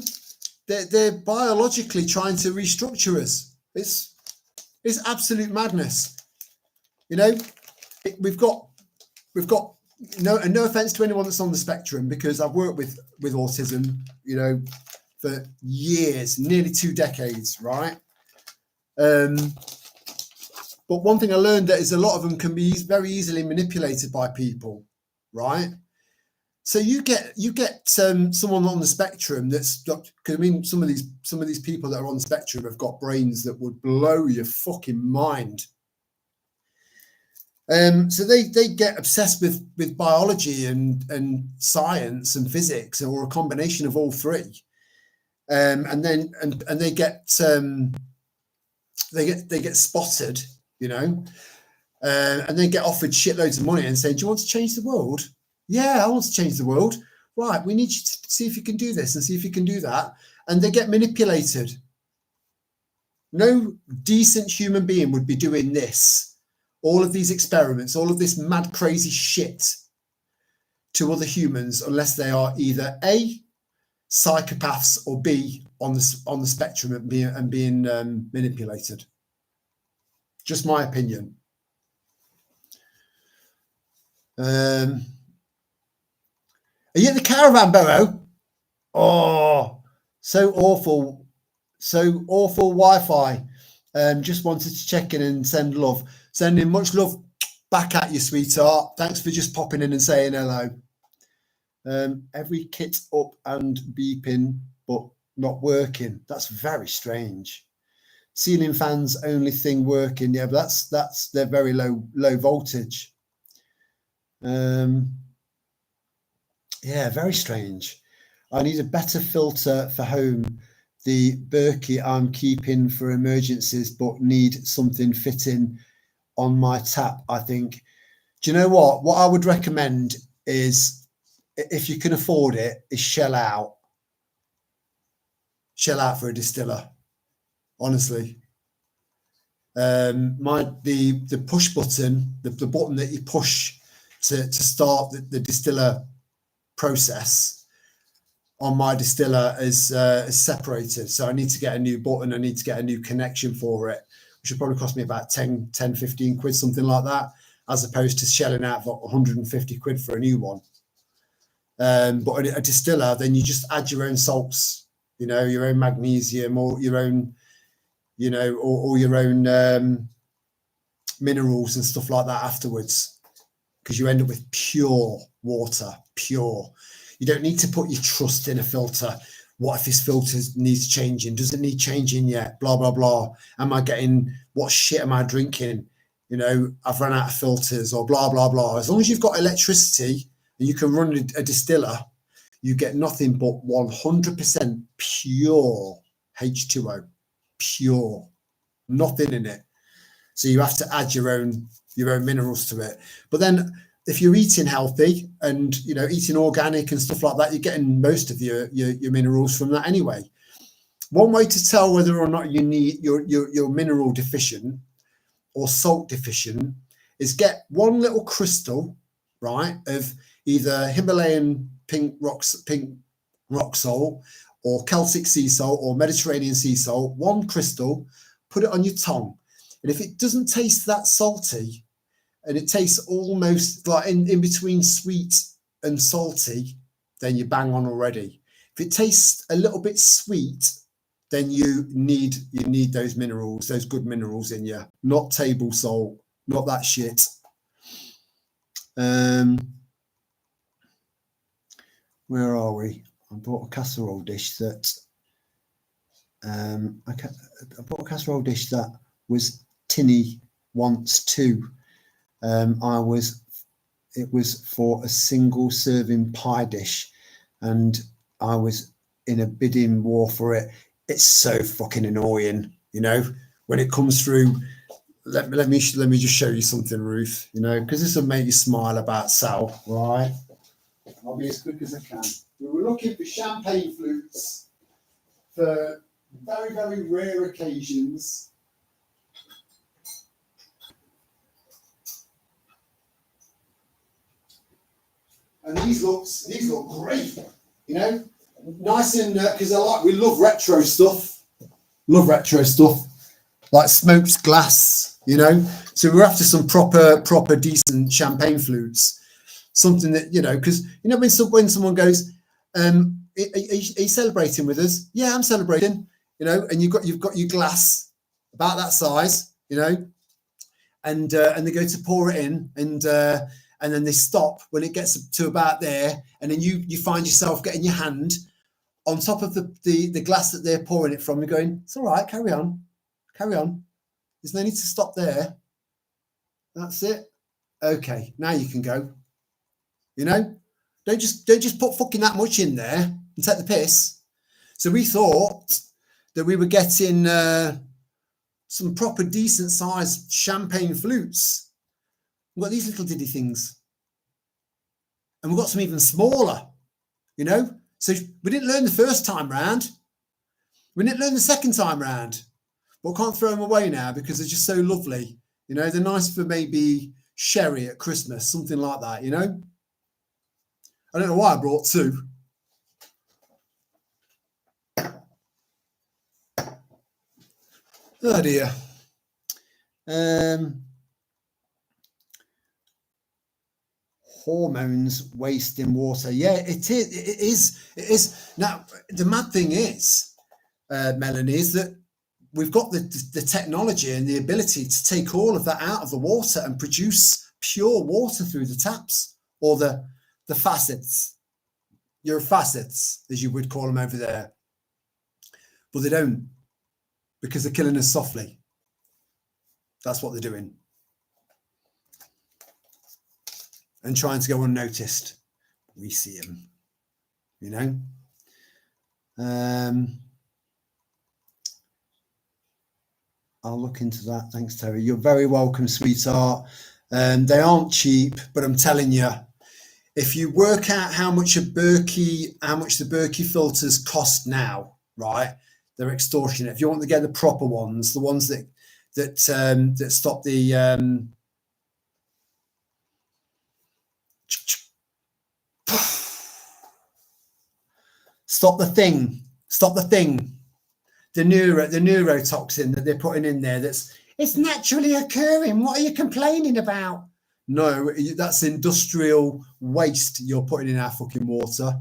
They're biologically trying to restructure us. It's absolute madness. You know, we've got no offense to anyone that's on the spectrum, because I've worked with autism, you know, for years, nearly 2 decades, right? But one thing I learned that is a lot of them can be very easily manipulated by people, right? So you get someone on the spectrum that's got, because I mean, some of these people that are on the spectrum have got brains that would blow your fucking mind. So they get obsessed with biology and science and physics, or a combination of all three, and they get spotted, you know, and they get offered shitloads of money and say, "Do you want to change the world?" Yeah, I want to change the world. Right, we need you to see if you can do this and see if you can do that. And they get manipulated. No decent human being would be doing this. All of these experiments, all of this mad, crazy shit to other humans, unless they are either A, psychopaths, or B, on the spectrum and being manipulated. Just my opinion. Are you at the caravan, Burrow? Oh, so awful Wi-Fi. Just wanted to check in and send love. Sending much love back at you, sweetheart. Thanks for just popping in and saying hello. Every kit up and beeping, but not working. That's very strange. Ceiling fans, only thing working. Yeah, but that's they're very low voltage. Yeah, very strange. I need a better filter for home. The Berkey I'm keeping for emergencies, but need something fitting on my tap, I think. Do you know what? What I would recommend is, if you can afford it, is shell out. Shell out for a distiller, honestly. The push button, the button that you push to start the distiller process on my distiller is separated. So I need to get a new button. I need to get a new connection for it, which would probably cost me about 10, 15 quid, something like that, as opposed to shelling out for 150 quid for a new one. But a distiller, then you just add your own salts, you know, your own magnesium, or your own, you know, or your own minerals and stuff like that afterwards, because you end up with pure water, pure. You don't need to put your trust in a filter. What if this filter needs changing? Does it need changing yet? Blah, blah, blah. What shit am I drinking? You know, I've run out of filters, or blah, blah, blah. As long as you've got electricity and you can run a distiller, you get nothing but 100% pure H2O, pure, nothing in it. So you have to add your own minerals to it. But then if you're eating healthy and, you know, eating organic and stuff like that, you're getting most of your minerals from that anyway. One way to tell whether or not you need you're mineral deficient or salt deficient is get one little crystal, right, of either Himalayan pink rock salt, or Celtic sea salt, or Mediterranean sea salt, one crystal, put it on your tongue. And if it doesn't taste that salty, and it tastes almost like in between sweet and salty, then you bang on already. If it tastes a little bit sweet, then you need those minerals, those good minerals in you, not table salt, not that shit. Where are we? I bought a casserole dish that I bought a casserole dish that was tinny once too. It was for a single serving pie dish, and I was in a bidding war for it. It's so fucking annoying, you know, when it comes through. Let me just show you something, Ruth, you know, because this will make you smile about Sal, right? I'll be as quick as I can. We were looking for champagne flutes for very, very rare occasions. And these look great, you know, nice and because we love retro stuff. Like smoked glass, you know. So we're after some proper decent champagne flutes, something that, you know, because, you know, when someone goes, are you celebrating with us? Yeah, I'm celebrating, you know, and you've got your glass about that size, you know, and they go to pour it in, and then they stop when it gets to about there, and then you find yourself getting your hand on top of the glass that they're pouring it from. You're going, it's all right, carry on. There's no need to stop there. That's it. Okay, now you can go. You know, don't just put fucking that much in there and take the piss. So we thought that we were getting some proper decent sized champagne flutes. We've got these little diddy things, and we've got some even smaller, you know. So we didn't learn the first time round. We didn't learn the second time round. But can't throw them away now because they're just so lovely. You know, they're nice for maybe sherry at Christmas, something like that, you know. I don't know why I brought two. Oh dear. Hormones wasting water. Yeah, it is. Now, the mad thing is, Melanie, is that we've got the technology and the ability to take all of that out of the water and produce pure water through the taps or the faucets. facets, as you would call them over there. But they don't, because they're killing us softly. That's what they're doing. And trying to go unnoticed. We see them, you know. I'll look into that. Thanks, Terry. You're very welcome, sweetheart. They aren't cheap, but I'm telling you, if you work out how much the Berkey filters cost now, right? They're extortionate. If you want to get the proper ones, the ones that stop the stop the thing, the neurotoxin that they're putting in there. It's naturally occurring. What are you complaining about? No, that's industrial waste you're putting in our fucking water.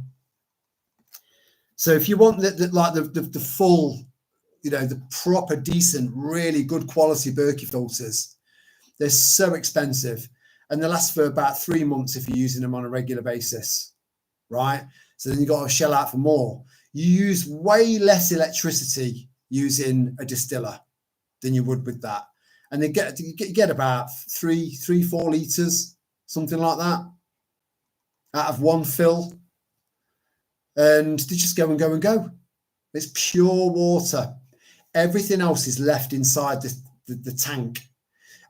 So if you want the full, you know, the proper, decent, really good quality Berkey filters, they're so expensive, and they last for about 3 months if you're using them on a regular basis, right? So then you got to shell out for more. You use way less electricity using a distiller than you would with that, and you get about 3-4 liters, something like that, out of one fill. And they just go and go and go. It's pure water. Everything else is left inside the tank.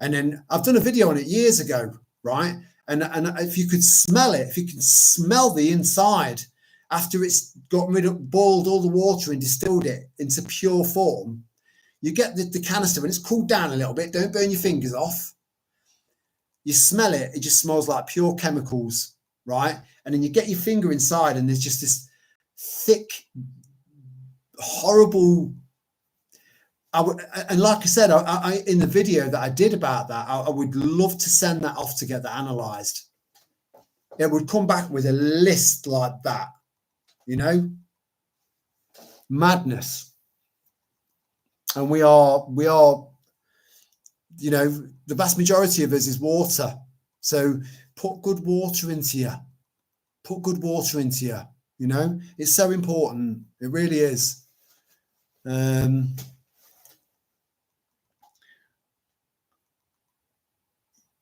And then I've done a video on it years ago, right? And if you could smell it, if you can smell the inside after it's boiled all the water and distilled it into pure form, you get the canister when it's cooled down a little bit. Don't burn your fingers off. You smell it. It just smells like pure chemicals, right? And then you get your finger inside, and there's just this thick, horrible. And like I said, I in the video that I did about that, I would love to send that off to get that analysed. It would come back with a list like that, you know, madness. And we are, you know, the vast majority of us is water. So put good water into you. Put good water into you. You know, it's so important. It really is.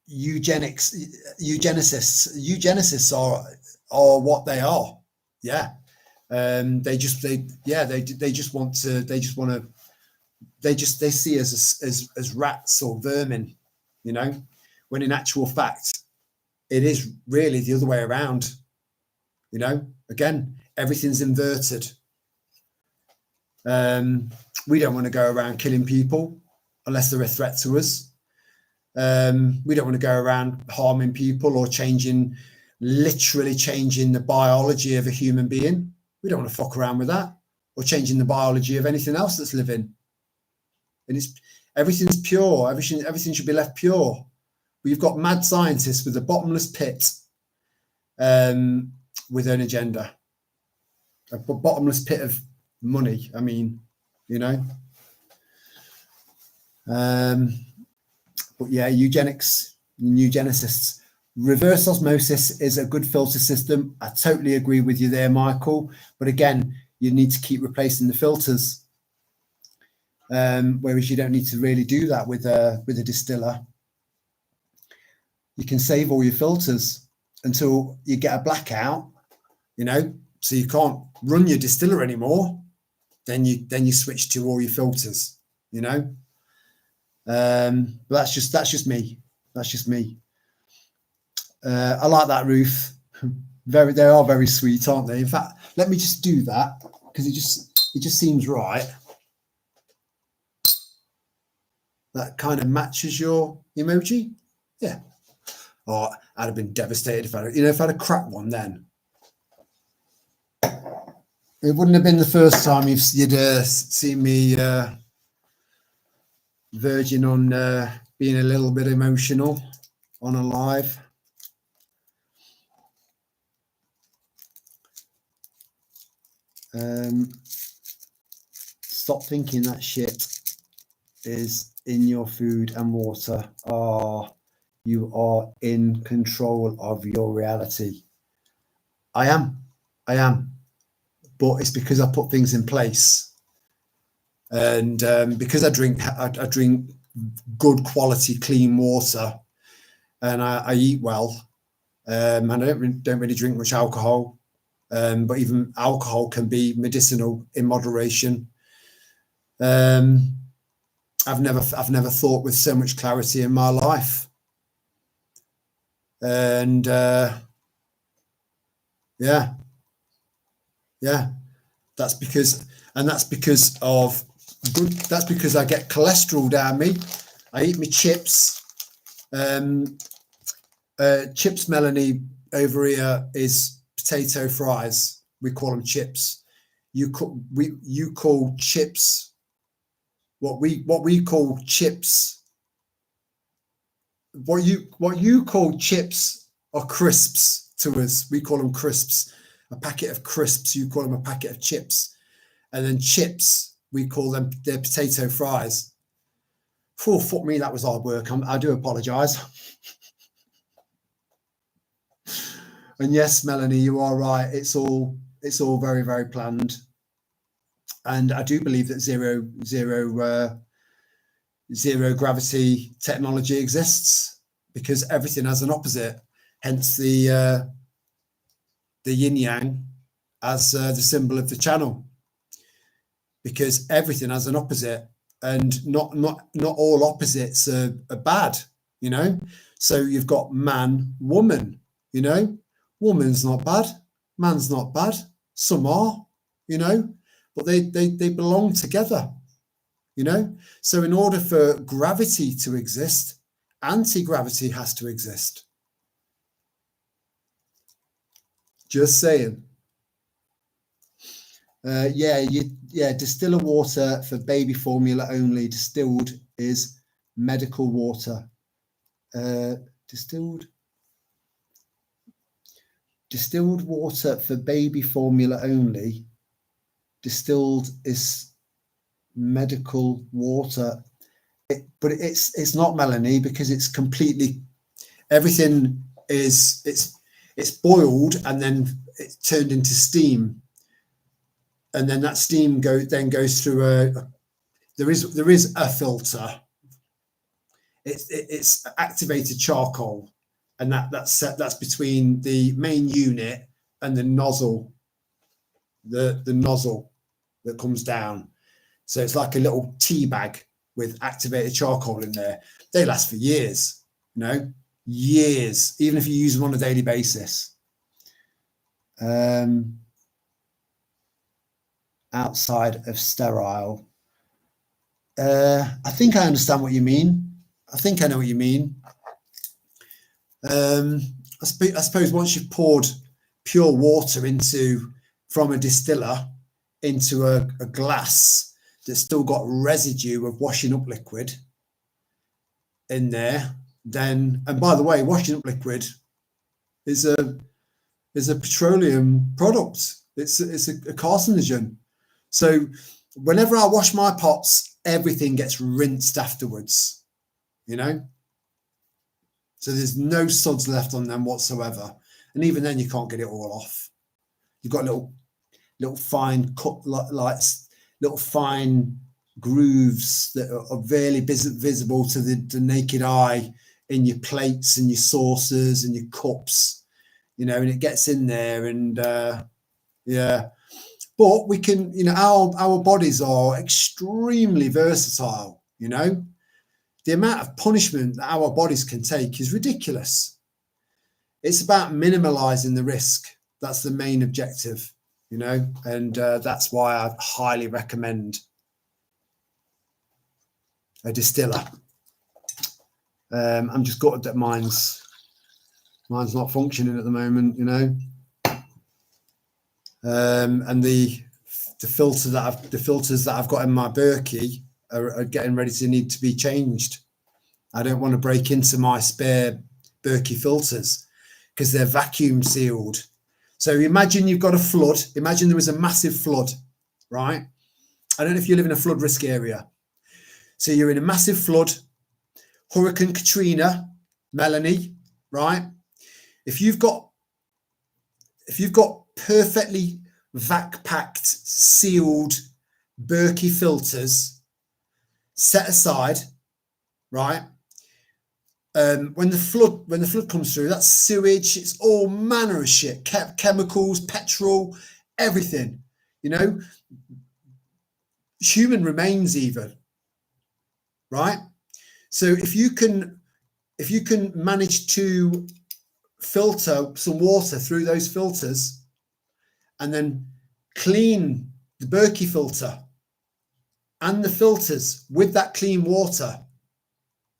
Eugenicists are what they are. Yeah. They see us as rats or vermin, you know, when in actual fact, it is really the other way around. You know, again, everything's inverted. We don't want to go around killing people unless they're a threat to us. We don't want to go around harming people or literally changing the biology of a human being. We don't want to fuck around with that, or changing the biology of anything else that's living. And everything's pure. Everything should be left pure. We've got mad scientists with a bottomless pit, with an agenda, a bottomless pit of money. I mean, you know. But yeah, eugenicists. Reverse osmosis is a good filter system. I totally agree with you there, Michael. But again, you need to keep replacing the filters. Whereas you don't need to really do that with a distiller. You can save all your filters until you get a blackout, you know, so you can't run your distiller anymore. Then you switch to all your filters, you know. But that's just me. That's just me. I like that, Ruth. They are very sweet, aren't they? In fact, let me just do that because it just seems right. That kind of matches your emoji. Yeah. Oh, I'd have been devastated if if I'd a crap one then. It wouldn't have been the first time you'd seen me verging on being a little bit emotional on a live. Stop thinking that shit is in your food and water. You are in control of your reality. I am. I am, but it's because I put things in place, and because I drink good quality clean water, and I eat well, and I don't really drink much alcohol, but even alcohol can be medicinal in moderation. I've never thought with so much clarity in my life, and yeah, that's because of good. That's because I get cholesterol down me. I eat my chips. Chips, Melanie, over here is potato fries. We call them chips. You call chips what we call chips. What you call chips are crisps to us. We call them crisps. A packet of crisps, you call them a packet of chips. And then chips, we call them their potato fries. Oh, fuck me, that was hard work. I do apologise. And yes, Melanie, you are right. It's all very, very planned. And I do believe that zero gravity technology exists, because everything has an opposite. Hence the yin yang as the symbol of the channel, because everything has an opposite, and not all opposites are bad, you know. So you've got man, woman, you know. Woman's not bad, man's not bad. Some are, you know, but they belong together, you know. So in order for gravity to exist, anti-gravity has to exist. Just saying. Distiller water for baby formula only. Distilled is medical water. Distilled water for baby formula only. Distilled is medical water. But it's not, Melanie, because it's completely, everything is it's boiled and then it's turned into steam, and then that steam goes through there is a filter. It's activated charcoal, and that's between the main unit and the nozzle, the nozzle that comes down. So it's like a little tea bag with activated charcoal in there. They last for years, you know, years, even if you use them on a daily basis. Outside of sterile. I think I understand what you mean. I think I know what you mean. I suppose once you've poured pure water from a distiller into a glass that's still got residue of washing up liquid in there, then, and by the way, washing up liquid is a petroleum product. It's a carcinogen. So whenever I wash my pots, everything gets rinsed afterwards, you know. So there's no suds left on them whatsoever, and even then you can't get it all off. You've got little fine cut lights, little fine grooves that are barely visible to the naked eye in your plates and your saucers and your cups, you know, and it gets in there, and yeah. But we can, you know, our bodies are extremely versatile, you know. The amount of punishment that our bodies can take is ridiculous. It's about minimalizing the risk. That's the main objective, you know, and that's why I highly recommend a distiller. I'm just gutted that mine's not functioning at the moment, you know. And the filters that I've got in my Berkey are getting ready to need to be changed. I don't want to break into my spare Berkey filters because they're vacuum sealed. So imagine you've got a flood. Imagine there was a massive flood, right? I don't know if you live in a flood risk area. So you're in a massive flood, Hurricane Katrina, Melanie, right? If you've got perfectly vac packed, sealed Berkey filters set aside, right? When the flood comes through, that's sewage. It's all manner of shit, chemicals, petrol, everything. You know, human remains even, right? So if you can manage to filter some water through those filters, and then clean the Berkey filter and the filters with that clean water,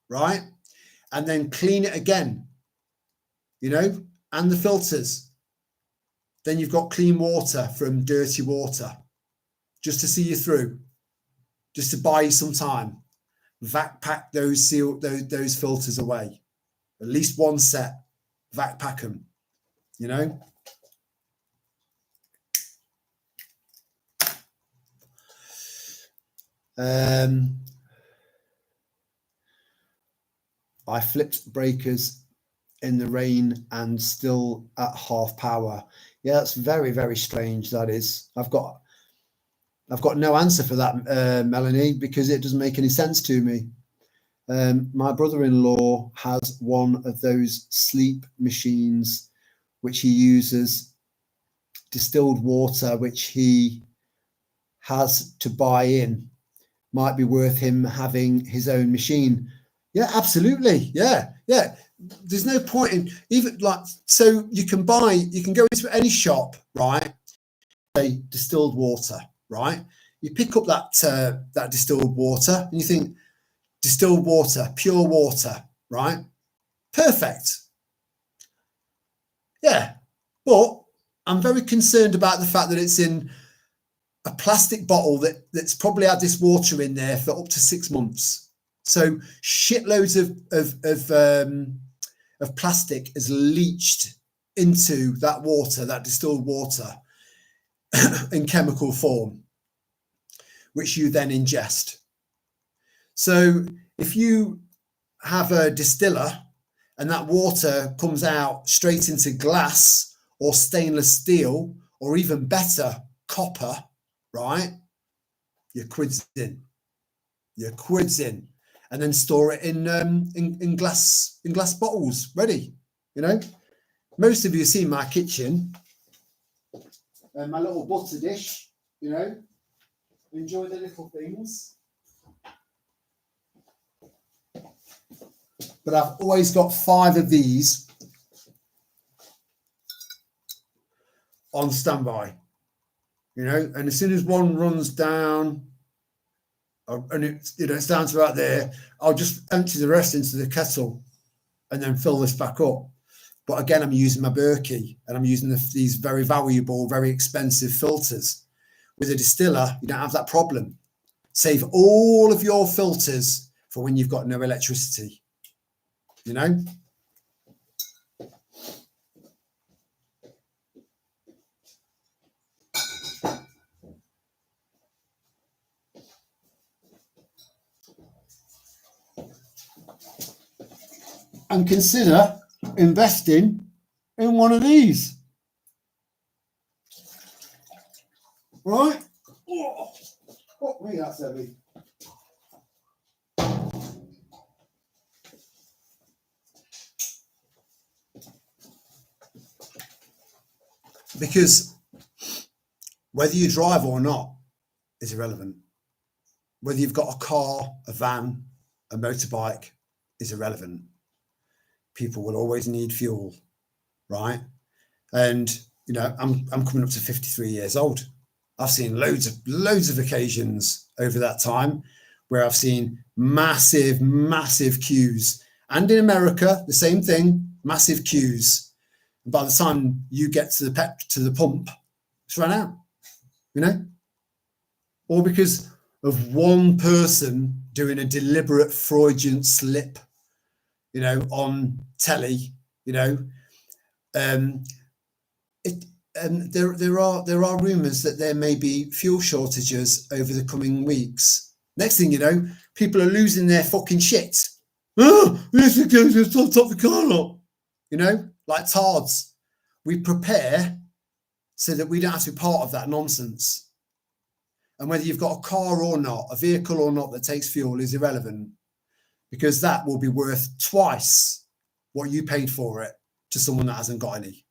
right? And then clean it again, you know, and the filters. Then you've got clean water from dirty water, just to see you through, just to buy you some time. Vac pack those filters away. At least one set, vac pack them, you know. I flipped breakers in the rain and still at half power. Yeah, that's very, very strange. That is. I've got no answer for that, Melanie, because it doesn't make any sense to me. My brother-in-law has one of those sleep machines, which he uses distilled water, which he has to buy in. Might be worth him having his own machine. Yeah, absolutely. Yeah. There's no point in even like, so you can go into any shop, right? Say distilled water, right? You pick up that distilled water and you think distilled water, pure water, right? Perfect. Yeah. But I'm very concerned about the fact that it's in a plastic bottle that's probably had this water in there for up to 6 months. So shitloads of plastic has leached into that water, that distilled water, in chemical form, which you then ingest. So if you have a distiller and that water comes out straight into glass or stainless steel, or even better, copper, right? Your quid's in. And then store it in glass bottles, ready. You know, most of you have seen my kitchen and my little butter dish. You know, enjoy the little things. But I've always got 5 of these on standby. You know, and as soon as one runs down, and it's down to right there, I'll just empty the rest into the kettle and then fill this back up. But again, I'm using my Berkey and I'm using these very valuable, very expensive filters. With a distiller, you don't have that problem. Save all of your filters for when you've got no electricity, you know? And consider investing in one of these. Right? Oh, fuck me, that's heavy. Because whether you drive or not is irrelevant. Whether you've got a car, a van, a motorbike is irrelevant. People will always need fuel, right? And you know, I'm coming up to 53 years old. I've seen loads of occasions over that time where I've seen massive queues, and in America the same thing, massive queues. And by the time you get to the pump, it's run out, you know, all because of one person doing a deliberate Freudian slip, you know, on telly, you know. And there are rumours that there may be fuel shortages over the coming weeks. Next thing you know, people are losing their fucking shit. Oh, this is going to top the car up. You know, like tards. We prepare so that we don't have to be part of that nonsense. And whether you've got a car or not, a vehicle or not that takes fuel is irrelevant, because that will be worth twice what you paid for it to someone that hasn't got any,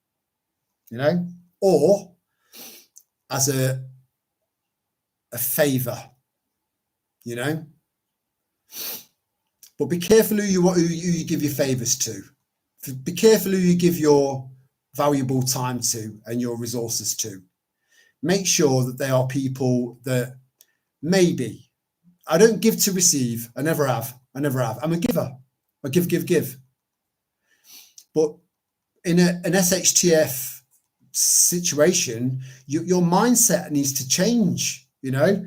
you know, or as a favor, you know. But be careful who you give your favors to. Be careful who you give your valuable time to and your resources to. Make sure that they are people that maybe, I don't give to receive. I never have. I'm a giver. I give. But in an SHTF situation, your mindset needs to change, you know,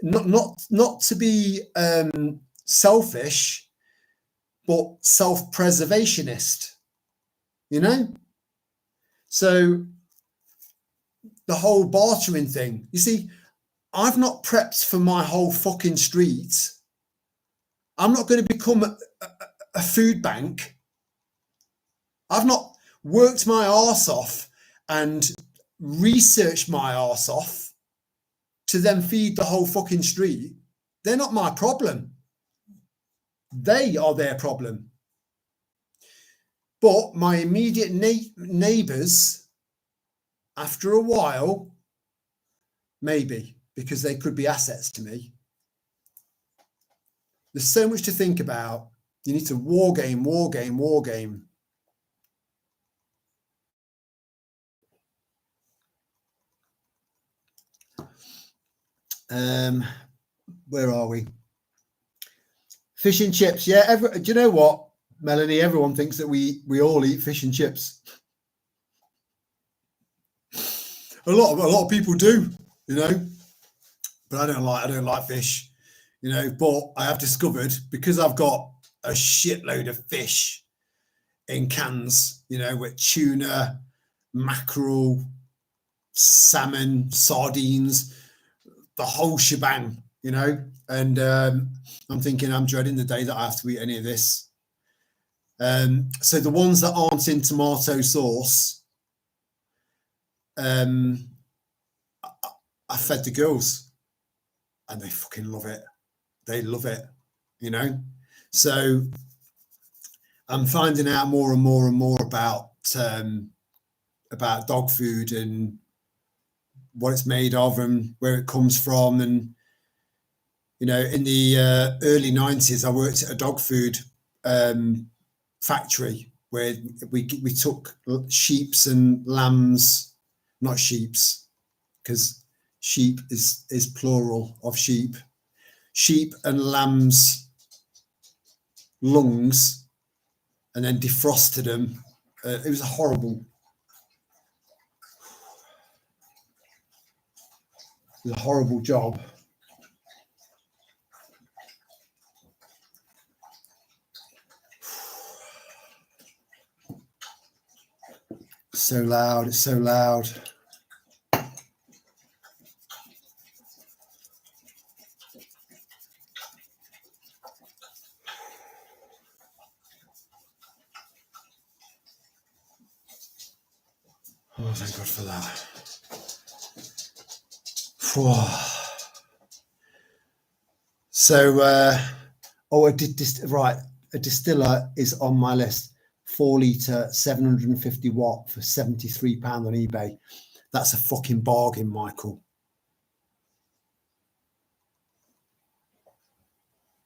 not to be selfish, but self-preservationist, you know. So the whole bartering thing, you see, I've not prepped for my whole fucking street. I'm not going to become a food bank. I've not worked my arse off and researched my arse off to then feed the whole fucking street. They're not my problem. They are their problem. But my immediate neighbours, after a while, maybe, because they could be assets to me. There's so much to think about. You need to war game. Where are we? Fish and chips. Yeah. Do you know what, Melanie? Everyone thinks that we all eat fish and chips. A lot of people do, you know, but I don't like fish, you know. But I have discovered, because I've got a shitload of fish in cans, you know, with tuna, mackerel, salmon, sardines, the whole shebang, you know. And I'm thinking, I'm dreading the day that I have to eat any of this. So the ones that aren't in tomato sauce, I fed the girls and they fucking love it. They love it, you know. So I'm finding out more and more about dog food and what it's made of and where it comes from. And, you know, in the early 90s, I worked at a dog food factory where we took sheeps and lambs, not sheeps, because sheep is plural of sheep and lambs' lungs, and then defrosted them. It was a horrible job. So loud, it's so loud. Oh, thank God for that. So, a distiller is on my list. 4 litre, 750 watt for £73 on eBay. That's a fucking bargain, Michael.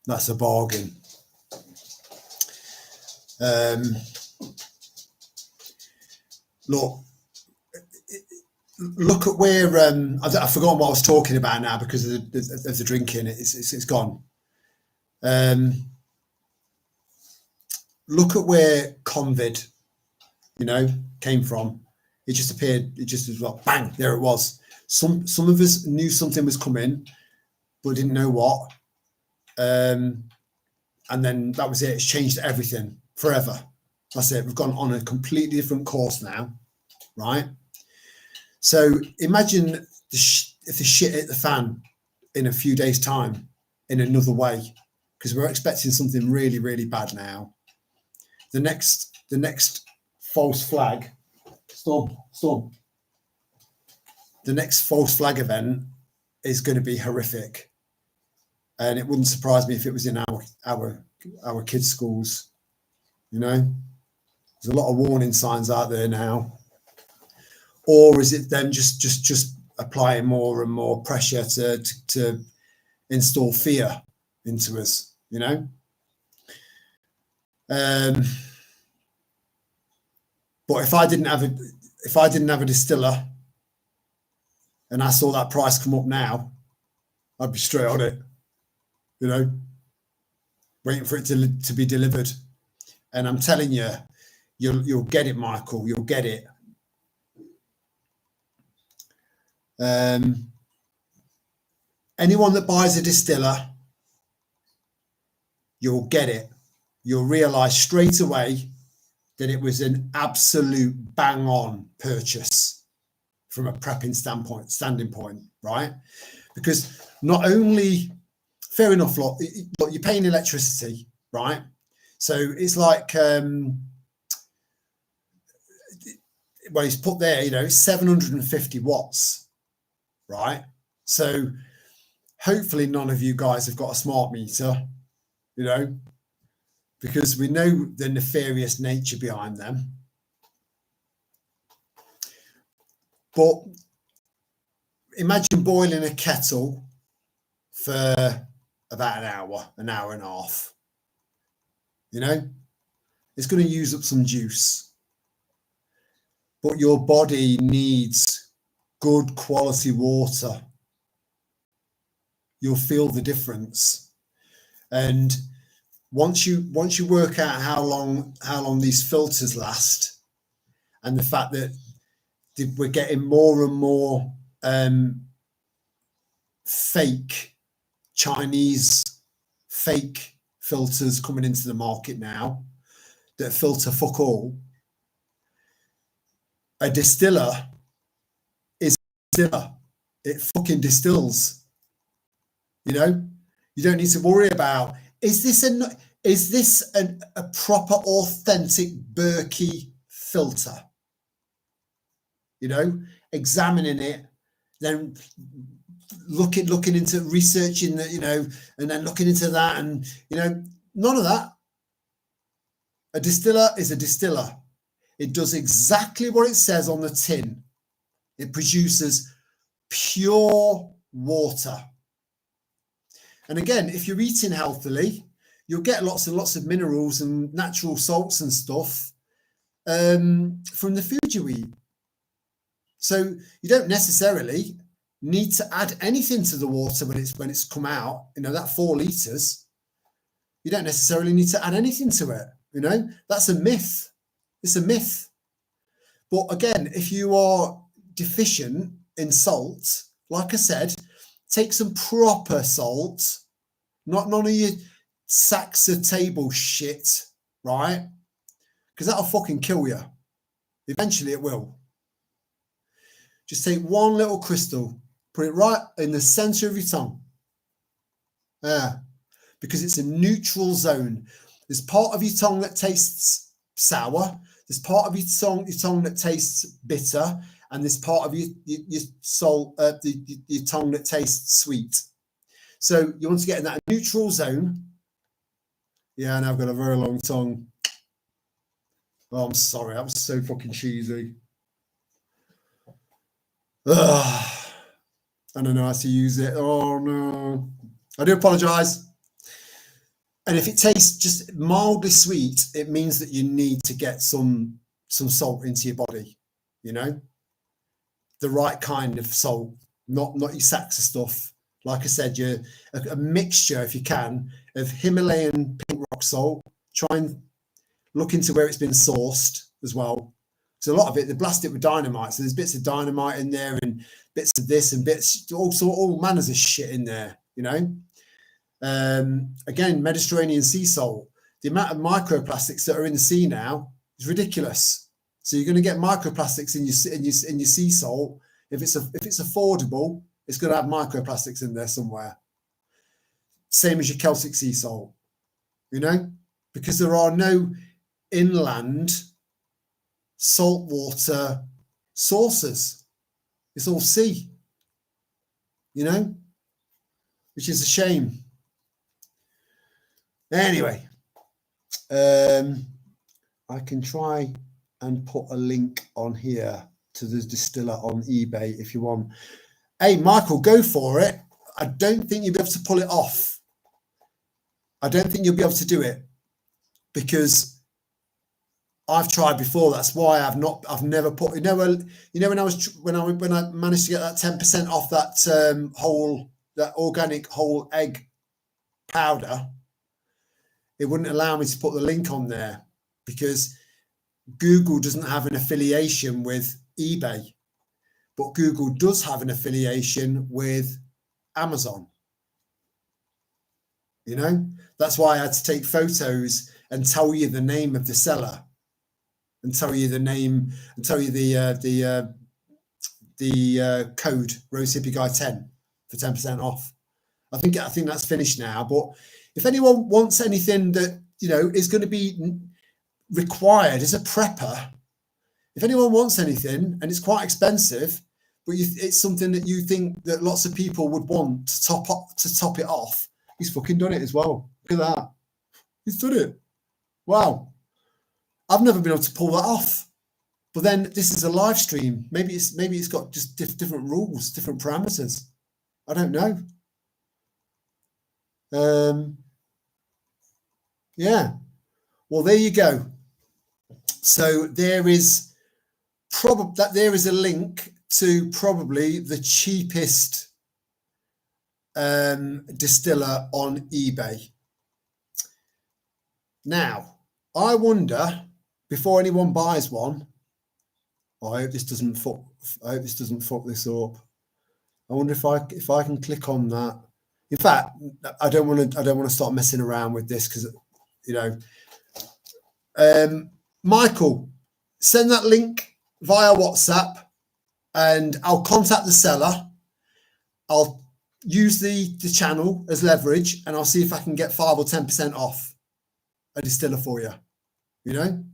That's a bargain. Look at where I've forgotten what I was talking about now because of the drinking. It's gone. Look at where Convid, you know, came from. It just appeared. It just was like bang, there it was. Some of us knew something was coming, but didn't know what. And then that was it. It's changed everything forever. That's it. We've gone on a completely different course now, right? So imagine if the shit hit the fan in a few days' time in another way, because we're expecting something really, really bad now. The next false flag. Storm. the next false flag event is going to be horrific. And it wouldn't surprise me if it was in our kids' schools. You know, there's a lot of warning signs out there now. Or is it them just applying more and more pressure to install fear into us? You know. But if I didn't have a distiller, and I saw that price come up now, I'd be straight on it. You know, waiting for it to be delivered. And I'm telling you, you'll get it, Michael. You'll get it. Anyone that buys a distiller, you'll get it. You'll realise straight away that it was an absolute bang-on purchase from a prepping standing point, right? Because not only, fair enough, look, you're paying electricity, right? So it's like, well, he's put there, you know, 750 watts, right? So hopefully none of you guys have got a smart meter, you know, because we know the nefarious nature behind them. But imagine boiling a kettle for about an hour and a half. You know, it's going to use up some juice. But your body needs good quality water. You'll feel the difference. And once you work out how long these filters last, and the fact that we're getting more and more fake Chinese fake filters coming into the market now that filter fuck all. A distiller is a distiller. It fucking distills. You know, you don't need to worry about, is this a proper authentic Berkey filter? You know, examining it, then looking into researching that, you know, and then looking into that, and you know, none of that. A distiller is a distiller. It does exactly what it says on the tin. It produces pure water. And again, if you're eating healthily, you'll get lots and lots of minerals and natural salts and stuff from the food you eat. So you don't necessarily need to add anything to the water when it's come out. You know, that 4 litres, you don't necessarily need to add anything to it. You know, that's a myth. It's a myth. But again, if you are deficient in salt, like I said, take some proper salt, not none of your sacks of table shit, right? Because that'll fucking kill you. Eventually it will. Just take one little crystal, put it right in the center of your tongue. Yeah, because it's a neutral zone. There's part of your tongue that tastes sour. There's part of your tongue that tastes bitter, and there's part of your tongue that tastes sweet. So you want to get in that neutral zone. Yeah, and I've got a very long tongue. Oh, I'm sorry, that was so fucking cheesy. Ugh. I don't know how to use it. Oh no, I do apologize. And if it tastes just mildly sweet, it means that you need to get some salt into your body, you know, the right kind of salt, not your sacks of stuff. Like I said, a mixture, if you can, of Himalayan pink rock salt. Try and look into where it's been sourced as well. So a lot of it, they blast it with dynamite. So there's bits of dynamite in there and bits of this and bits, all manners of shit in there, you know. Again, Mediterranean sea salt. The amount of microplastics that are in the sea now is ridiculous. So you're going to get microplastics in your sea salt. If it's affordable, it's going to have microplastics in there somewhere. Same as your Celtic sea salt, you know, because there are no inland saltwater sources. It's all C, you know, which is a shame. Anyway, I can try and put a link on here to the distiller on eBay if you want. Hey, Michael, go for it. I don't think you'll be able to pull it off. I don't think you'll be able to do it because I've tried before. That's why I've never put, when I managed to get that 10% off that organic whole egg powder, it wouldn't allow me to put the link on there because Google doesn't have an affiliation with eBay, but Google does have an affiliation with Amazon. You know, that's why I had to take photos and tell you the name of the seller and tell you the name and tell you the code Rose Hippie Guy 10 for 10% off. I think that's finished now, but if anyone wants anything that, you know, is going to be required as a prepper, if anyone wants anything and it's quite expensive, but it's something that you think that lots of people would want to top it off, he's fucking done it as well. Look at that. He's done it. Wow. I've never been able to pull that off. But then this is a live stream. Maybe it's got just different rules, different parameters. I don't know. Yeah. Well, there you go. So there is a link to probably the cheapest distiller on eBay. Now, I wonder, before anyone buys one, I hope this doesn't fuck this up. I wonder if I can click on that. In fact, I don't want to start messing around with this because, you know, Michael, send that link via WhatsApp and I'll contact the seller. I'll use the channel as leverage and I'll see if I can get 5 or 10% off a distiller for you. You know,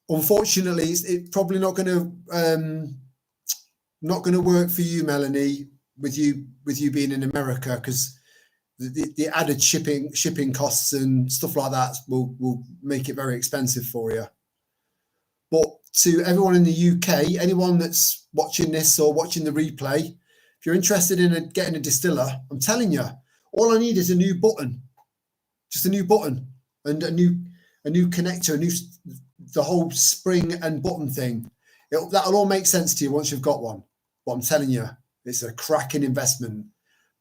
unfortunately, it's probably not going to work for you, Melanie, with you being in America, because the added shipping costs and stuff like that will make it very expensive for you. But to everyone in the UK, anyone that's watching this or watching the replay, if you're interested in getting a distiller, I'm telling you, all I need is a new button, just a new button and a new connector, the whole spring and button thing. That'll all make sense to you once you've got one. But I'm telling you, it's a cracking investment.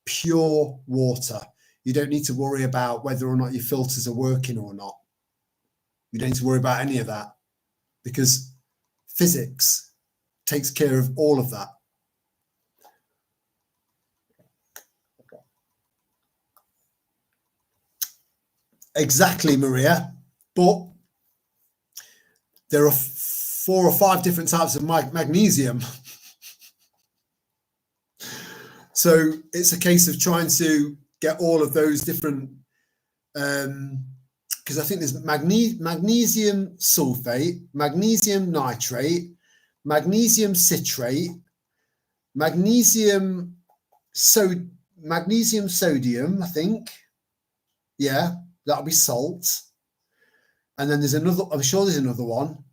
Pure water. You don't need to worry about whether or not your filters are working or not. You don't need to worry about any of that because physics takes care of all of that. Exactly, Maria. But there are 4 or 5 different types of magnesium. So it's a case of trying to get all of those different, because I think there's magnesium sulfate, magnesium nitrate, magnesium citrate, magnesium sodium, I think. Yeah, that'll be salt. And then there's another, I'm sure there's another one.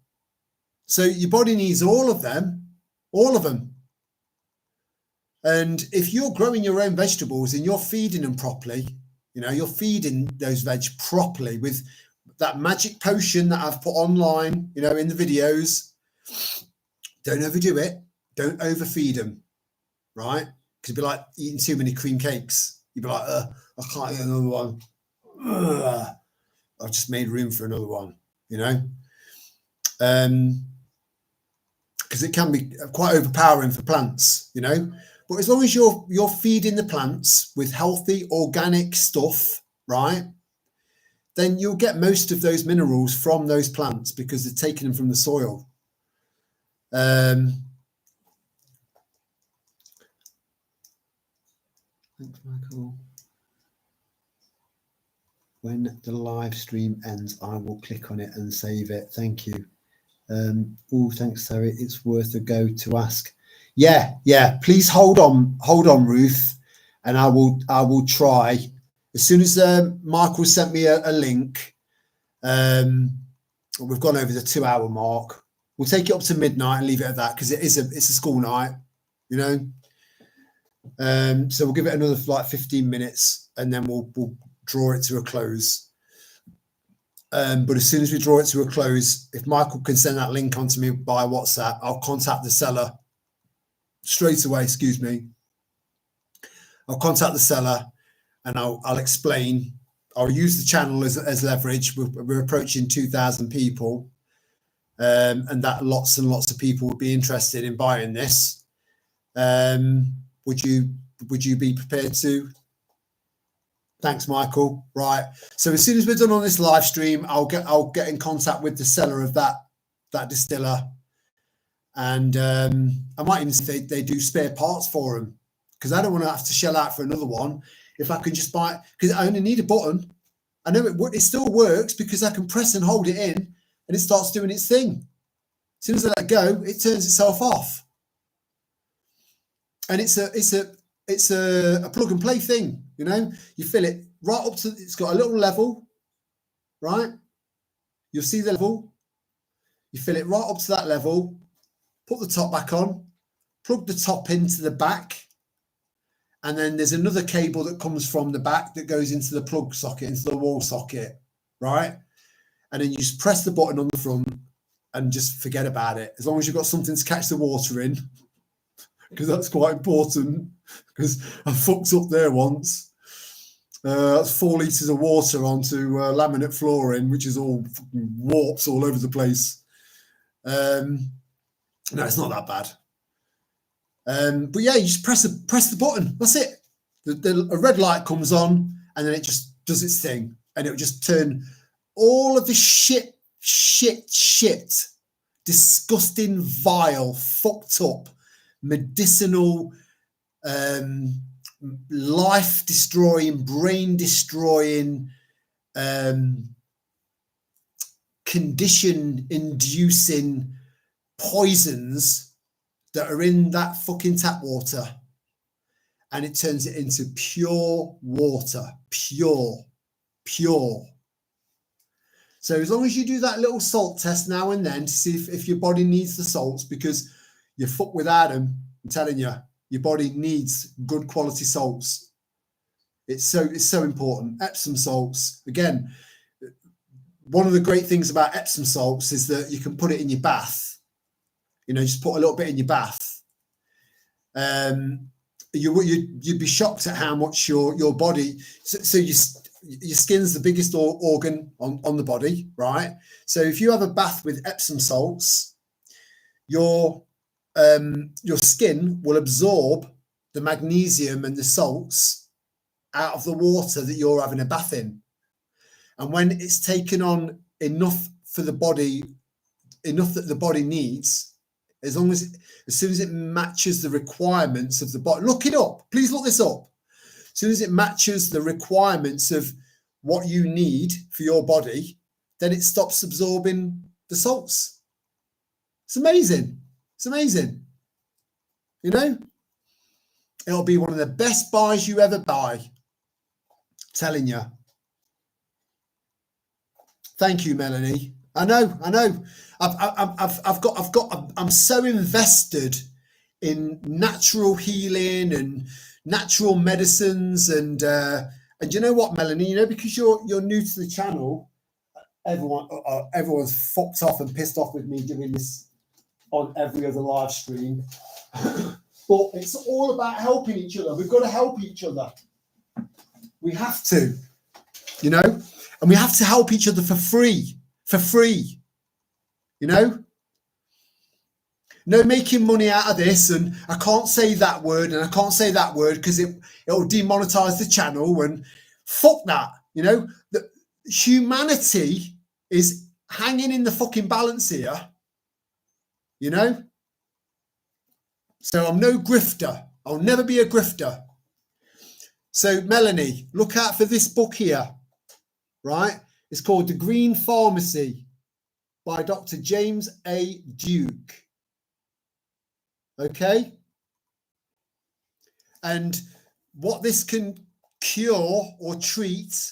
So your body needs all of them. And if you're growing your own vegetables and you're feeding them properly, you know, you're feeding those veg properly with that magic potion that I've put online, you know, in the videos, don't overdo it. Don't overfeed them, right? Because it'd be like eating too many cream cakes. You'd be like, I can't eat another one. I've just made room for another one, you know? Because it can be quite overpowering for plants, you know? But as long as you're feeding the plants with healthy organic stuff, right, then you'll get most of those minerals from those plants because they're taking them from the soil. Thanks, Michael. When the live stream ends, I will click on it and save it. Thank you. Oh, thanks, Terry. It's worth a go to ask. Yeah. Please hold on, Ruth, and I will try as soon as Michael sent me a link. We've gone over the 2 hour mark. We'll take it up to midnight and leave it at that because it's a school night, you know. So we'll give it another like 15 minutes and then we'll draw it to a close. But as soon as we draw it to a close, if Michael can send that link on to me by WhatsApp, I'll contact the seller straight away. Excuse me. I'll contact the seller and I'll explain. I'll use the channel as leverage. We're approaching 2,000 people, and that lots and lots of people would be interested in buying this. Would you be prepared to? Thanks, Michael. Right. So as soon as we're done on this live stream, I'll get in contact with the seller of that distiller, and I might even say they do spare parts for them because I don't want to have to shell out for another one. If I can just buy it, because I only need a button. I know it still works because I can press and hold it in, and it starts doing its thing. As soon as I let go, it turns itself off, and it's a plug and play thing. You know, you fill it right up to, it's got a little level, right? You'll see the level. You fill it right up to that level, put the top back on, plug the top into the back, and then there's another cable that comes from the back that goes into the plug socket, into the wall socket, right? And then you just press the button on the front and just forget about it. As long as you've got something to catch the water in, because that's quite important, because I fucked up there once. That's 4 litres of water onto laminate flooring, which is all warps all over the place. No, it's not that bad. But yeah, you just press the button. That's it. A red light comes on, and then it just does its thing, and it will just turn all of the shit, disgusting, vile, fucked up, medicinal, life-destroying, brain-destroying, condition-inducing poisons that are in that fucking tap water, and it turns it into pure water, pure. So as long as you do that little salt test now and then to see if your body needs the salts, because you're fucked without them, I'm telling you, your body needs good quality salts. It's so important. Epsom salts, again, one of the great things about Epsom salts is that you can put it in your bath. You know, just put a little bit in your bath. You'd be shocked at how much your body. So your skin's the biggest organ on the body, right? So if you have a bath with Epsom salts, your skin will absorb the magnesium and the salts out of the water that you're having a bath in, and when it's taken on enough for the body, enough that the body needs. As soon as it matches the requirements of the body, look it up. Please look this up. As soon as it matches the requirements of what you need for your body, then it stops absorbing the salts. It's amazing. It's amazing. You know, it'll be one of the best buys you ever buy. I'm telling you. Thank you, Melanie. I know. I'm so invested in natural healing and natural medicines, and you know what, Melanie, you know, because you're new to the channel, everyone's fucked off and pissed off with me doing this on every other live stream. But it's all about helping each other. We've got to help each other. We have to, you know, and we have to help each other for free. You know, no making money out of this, and I can't say that word and I can't say that word because it'll demonetize the channel, and fuck that. You know, that humanity is hanging in the fucking balance here, you know. So I'm no grifter. I'll never be a grifter. So Melanie, look out for this book here, right? It's called The Green Pharmacy by Dr. James A. Duke. Okay? And what this can cure or treat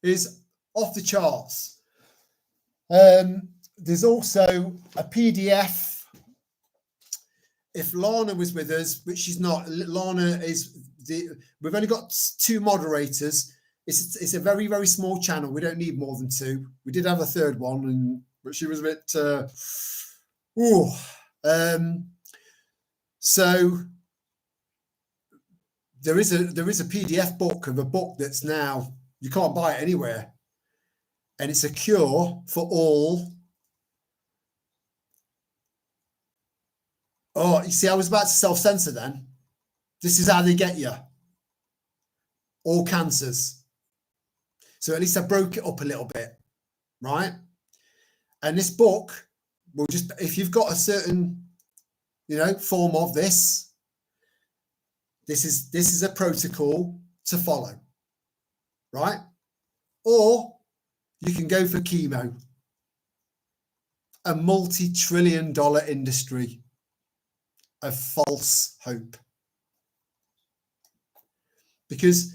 is off the charts. There's also a PDF. If Lana was with us, which she's not, Lana is we've only got 2 moderators. It's a very, very small channel. We don't need more than 2. We did have a third one, but she was a bit so there is a PDF book of a book that's now, you can't buy it anywhere, and it's a cure for all. Oh, you see, I was about to self-censor then. This is how they get you. All cancers. So at least I broke it up a little bit, right? And this book will just, if you've got a certain, form of this is a protocol to follow, right? Or you can go for chemo, a multi-trillion-dollar industry of false hope, because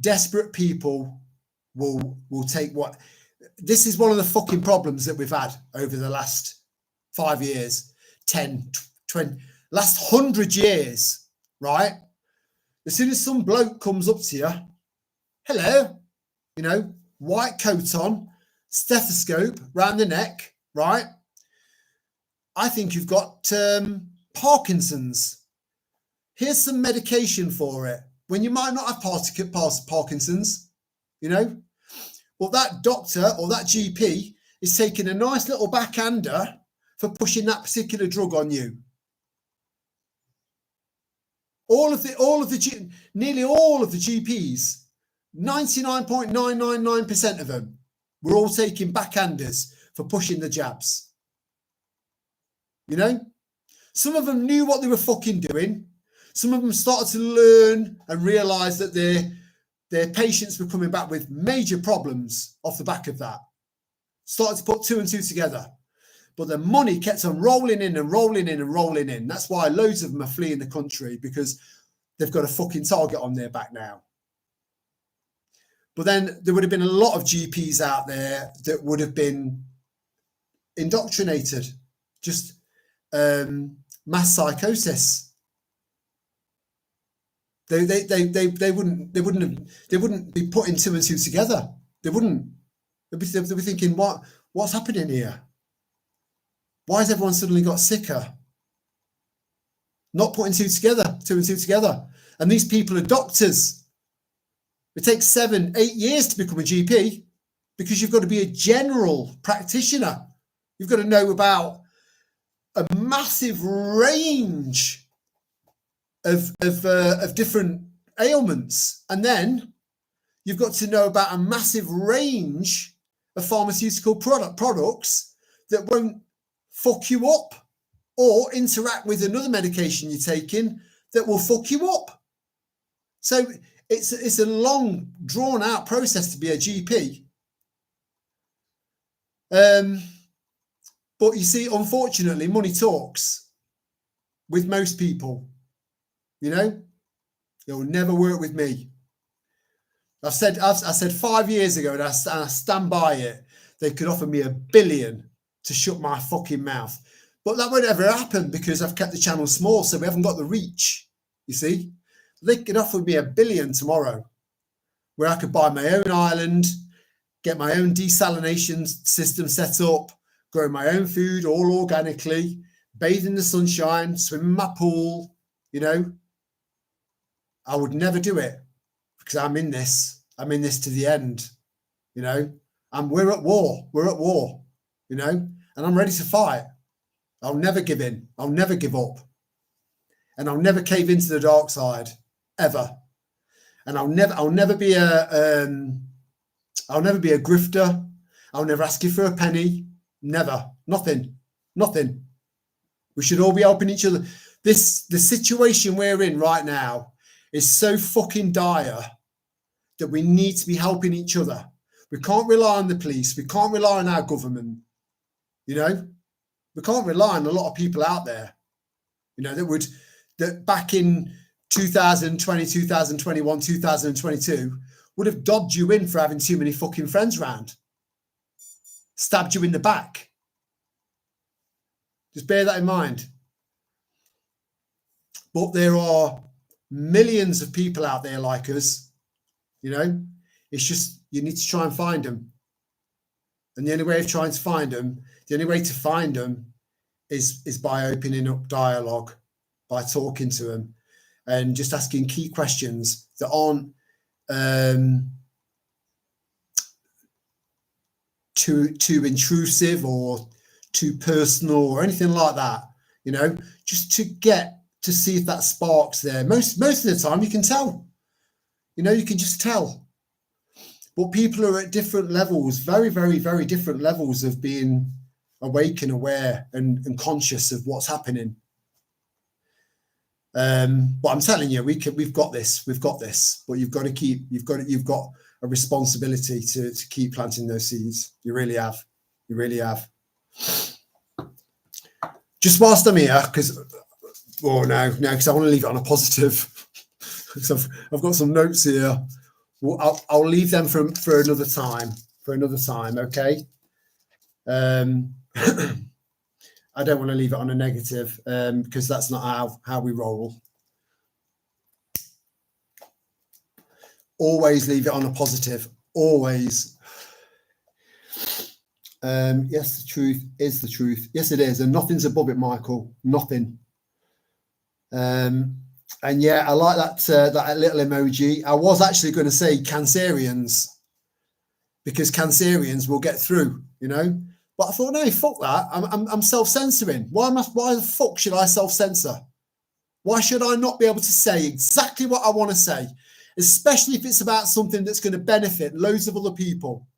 desperate people will take what. This is one of the fucking problems that we've had over the last 5 years, 10, 20, last 100 years, right? As soon as some bloke comes up to you, hello, white coat on, stethoscope round the neck, right? I think you've got Parkinson's. Here's some medication for it, when you might not have Parkinson's, Well, that doctor or that GP is taking a nice little backhander for pushing that particular drug on you. Nearly all of the GPs, 99.999% of them, were all taking backhanders for pushing the jabs. Some of them knew what they were fucking doing. Some of them started to learn and realize that their patients were coming back with major problems off the back of that. Started to put 2 and 2 together. But the money kept on rolling in and rolling in and rolling in. That's why loads of them are fleeing the country, because they've got a fucking target on their back now. But then there would have been a lot of GPs out there that would have been indoctrinated, just mass psychosis. They wouldn't be putting 2 and 2 together. They wouldn't. They'd be thinking, what's happening here? Why has everyone suddenly got sicker? Not putting 2 and 2 together. And these people are doctors. It takes 7, 8 years to become a GP, because you've got to be a general practitioner. You've got to know about a massive range of different ailments, and then you've got to know about a massive range of pharmaceutical products that won't fuck you up or interact with another medication you're taking that will fuck you up. So it's a long, drawn out process to be a GP. But you see, unfortunately, money talks with most people. It will never work with me. I said 5 years ago, and I stand by it, they could offer me $1 billion to shut my fucking mouth. But that won't ever happen, because I've kept the channel small, so we haven't got the reach, you see. They could offer me $1 billion tomorrow, where I could buy my own island, get my own desalination system set up, grow my own food all organically, bathe in the sunshine, swim in my pool, I would never do it, because I'm in this to the end, and we're at war, and I'm ready to fight. I'll never give in. I'll never give up, and I'll never cave into the dark side ever. And I'll never be a grifter. I'll never ask you for a penny. Never. Nothing. We should all be helping each other. The situation we're in right now is so fucking dire that we need to be helping each other. We can't rely on the police. We can't rely on our government. We can't rely on a lot of people out there, that back in 2020, 2021, 2022 would have dobbed you in for having too many fucking friends round. Stabbed you in the back. Just bear that in mind. But there are millions of people out there like us, you know. It's just you need to try and find them. And the only way of trying to find them, the only way to find them is by opening up dialogue, by talking to them and just asking key questions that aren't too intrusive or too personal or anything like that, you know, just to get to see if that spark's there. Most of the time you can tell, you know, you can just tell. But people are at different levels, very, very, very different levels of being awake and aware and conscious of what's happening. But I'm telling you, we've got this. But you've got a responsibility to keep planting those seeds. You really have. Just whilst I'm here, because I want to leave it on a positive. So I've got some notes here. Well, I'll leave them for another time. Okay. I don't want to leave it on a negative because that's not how we roll. Always leave it on a positive. Always. Yes, the truth is the truth. Yes, it is, and nothing's above it, Michael. Nothing. And yeah, I like that little emoji. I was actually going to say Cancerians, because Cancerians will get through, you know. But I thought, no, fuck that. I'm self-censoring. Why the fuck should I self-censor? Why should I not be able to say exactly what I want to say, especially if it's about something that's going to benefit loads of other people?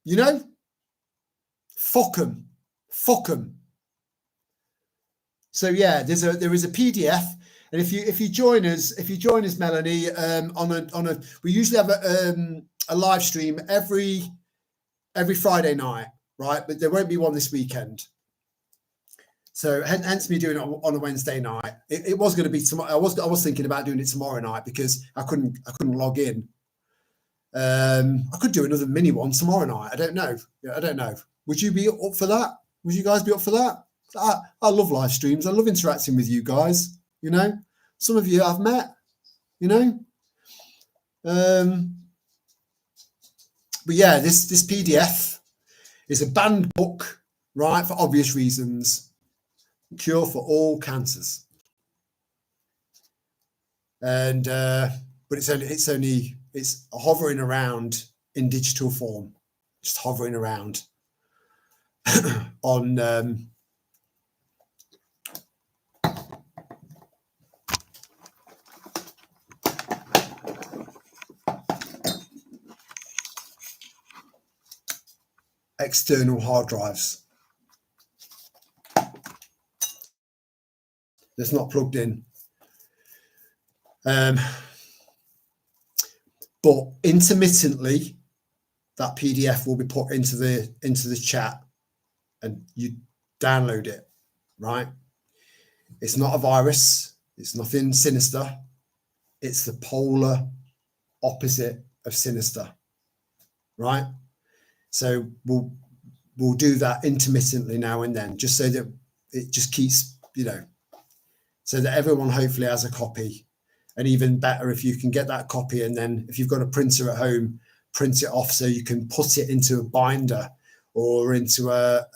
You know, fuck them. So yeah, there is a PDF, and if you join us, Melanie, we usually have a live stream every Friday night, right? But there won't be one this weekend. So hence me doing it on a Wednesday night. It was going to be tomorrow. I was thinking about doing it tomorrow night because I couldn't log in. I could do another mini one tomorrow night. I don't know. Would you be up for that? Would you guys be up for that? I love live streams. I love interacting with you guys. You know, some of you I've met. You know, but yeah, this PDF is a banned book, right? For obvious reasons. Cure for all cancers. And but it's hovering around in digital form, just hovering around on. External hard drives. That's not plugged in. But intermittently, that PDF will be put into the chat, and you download it. Right? It's not a virus. It's nothing sinister. It's the polar opposite of sinister. Right? So we'll do that intermittently now and then, just so that it just keeps, you know, so that everyone hopefully has a copy. And even better if you can get that copy, and then if you've got a printer at home, print it off so you can put it into a binder or into a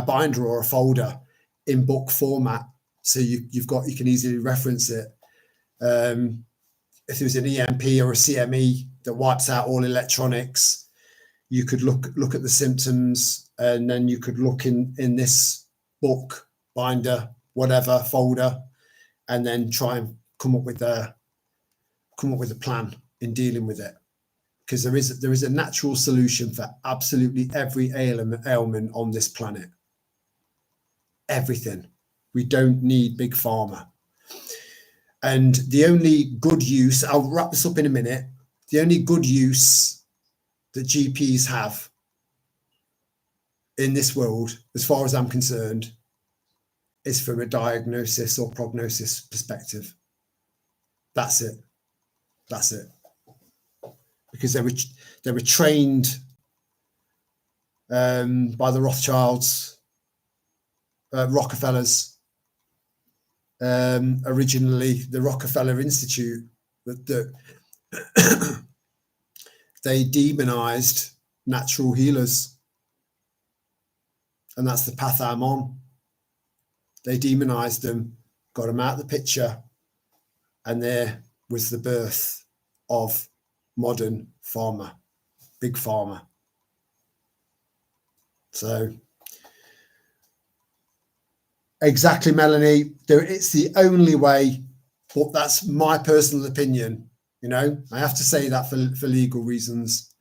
binder or a folder in book format, so you can easily reference it. If there's an EMP or a CME that wipes out all electronics, you could look at the symptoms, and then you could look in this book, binder, whatever folder, and then try and come up with a plan in dealing with it. Because there is a natural solution for absolutely every ailment on this planet. Everything. We don't need big pharma. And the only good use, I'll wrap this up in a minute, the only good use that GPs have in this world, as far as I'm concerned, is from a diagnosis or prognosis perspective. That's it. That's it. Because they were trained by the Rothschilds, Rockefellers, originally the Rockefeller Institute, that they demonized natural healers, and that's the path I'm on. They demonized them, got them out of the picture, and there was the birth of modern pharma, big pharma. So exactly, Melanie, it's the only way, but that's my personal opinion. You know, I have to say that for legal reasons,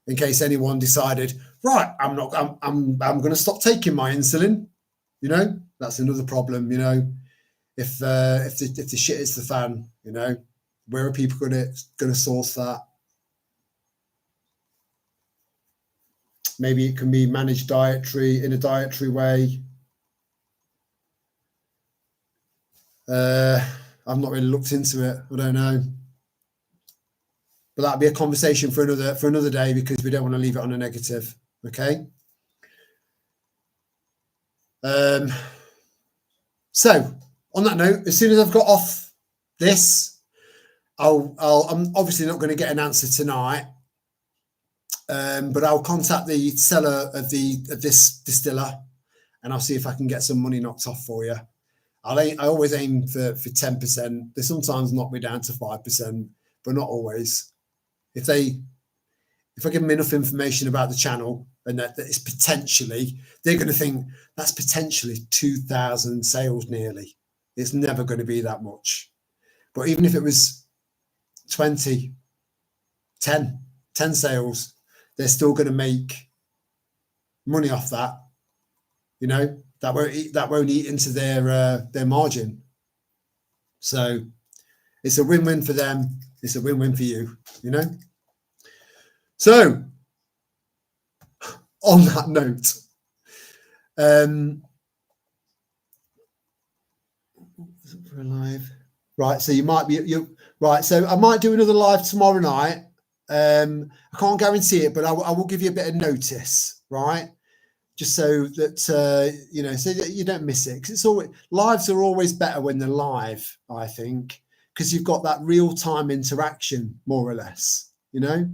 in case anyone decided, right, I'm going to stop taking my insulin. You know, that's another problem. You know, if the shit hits the fan, you know, where are people going to source that? Maybe it can be managed in a dietary way. I've not really looked into it. I don't know. But that'll be a conversation for another day, because we don't want to leave it on a negative. Okay. So on that note, as soon as I've got off this, I'm obviously not going to get an answer tonight, but I'll contact the seller of this distiller, and I'll see if I can get some money knocked off for you. I always aim for 10%. They sometimes knock me down to 5%, but not always. If I give them enough information about the channel, and that it's potentially, they're going to think that's potentially 2,000 sales nearly. It's never going to be that much. But even if it was 20, 10 sales, they're still going to make money off that. You know, that won't eat into their margin. So it's a win-win for them. It's a win-win for you, you know. So on that note, for a live, right? So you might be right. So I might do another live tomorrow night. I can't guarantee it, but I will give you a bit of notice, right? Just so that you know, so that you don't miss it. Because it's always, lives are always better when they're live, I think, because you've got that real-time interaction, more or less, you know.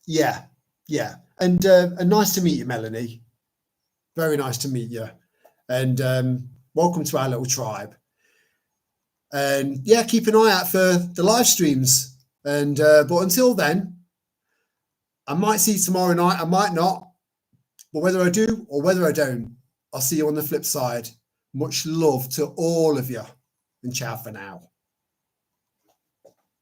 Yeah, and nice to meet you, Melanie. Very nice to meet you, and welcome to our little tribe. And yeah, keep an eye out for the live streams. And but until then, I might see you tomorrow night. I might not, but whether I do or whether I don't, I'll see you on the flip side. Much love to all of you, and ciao for now.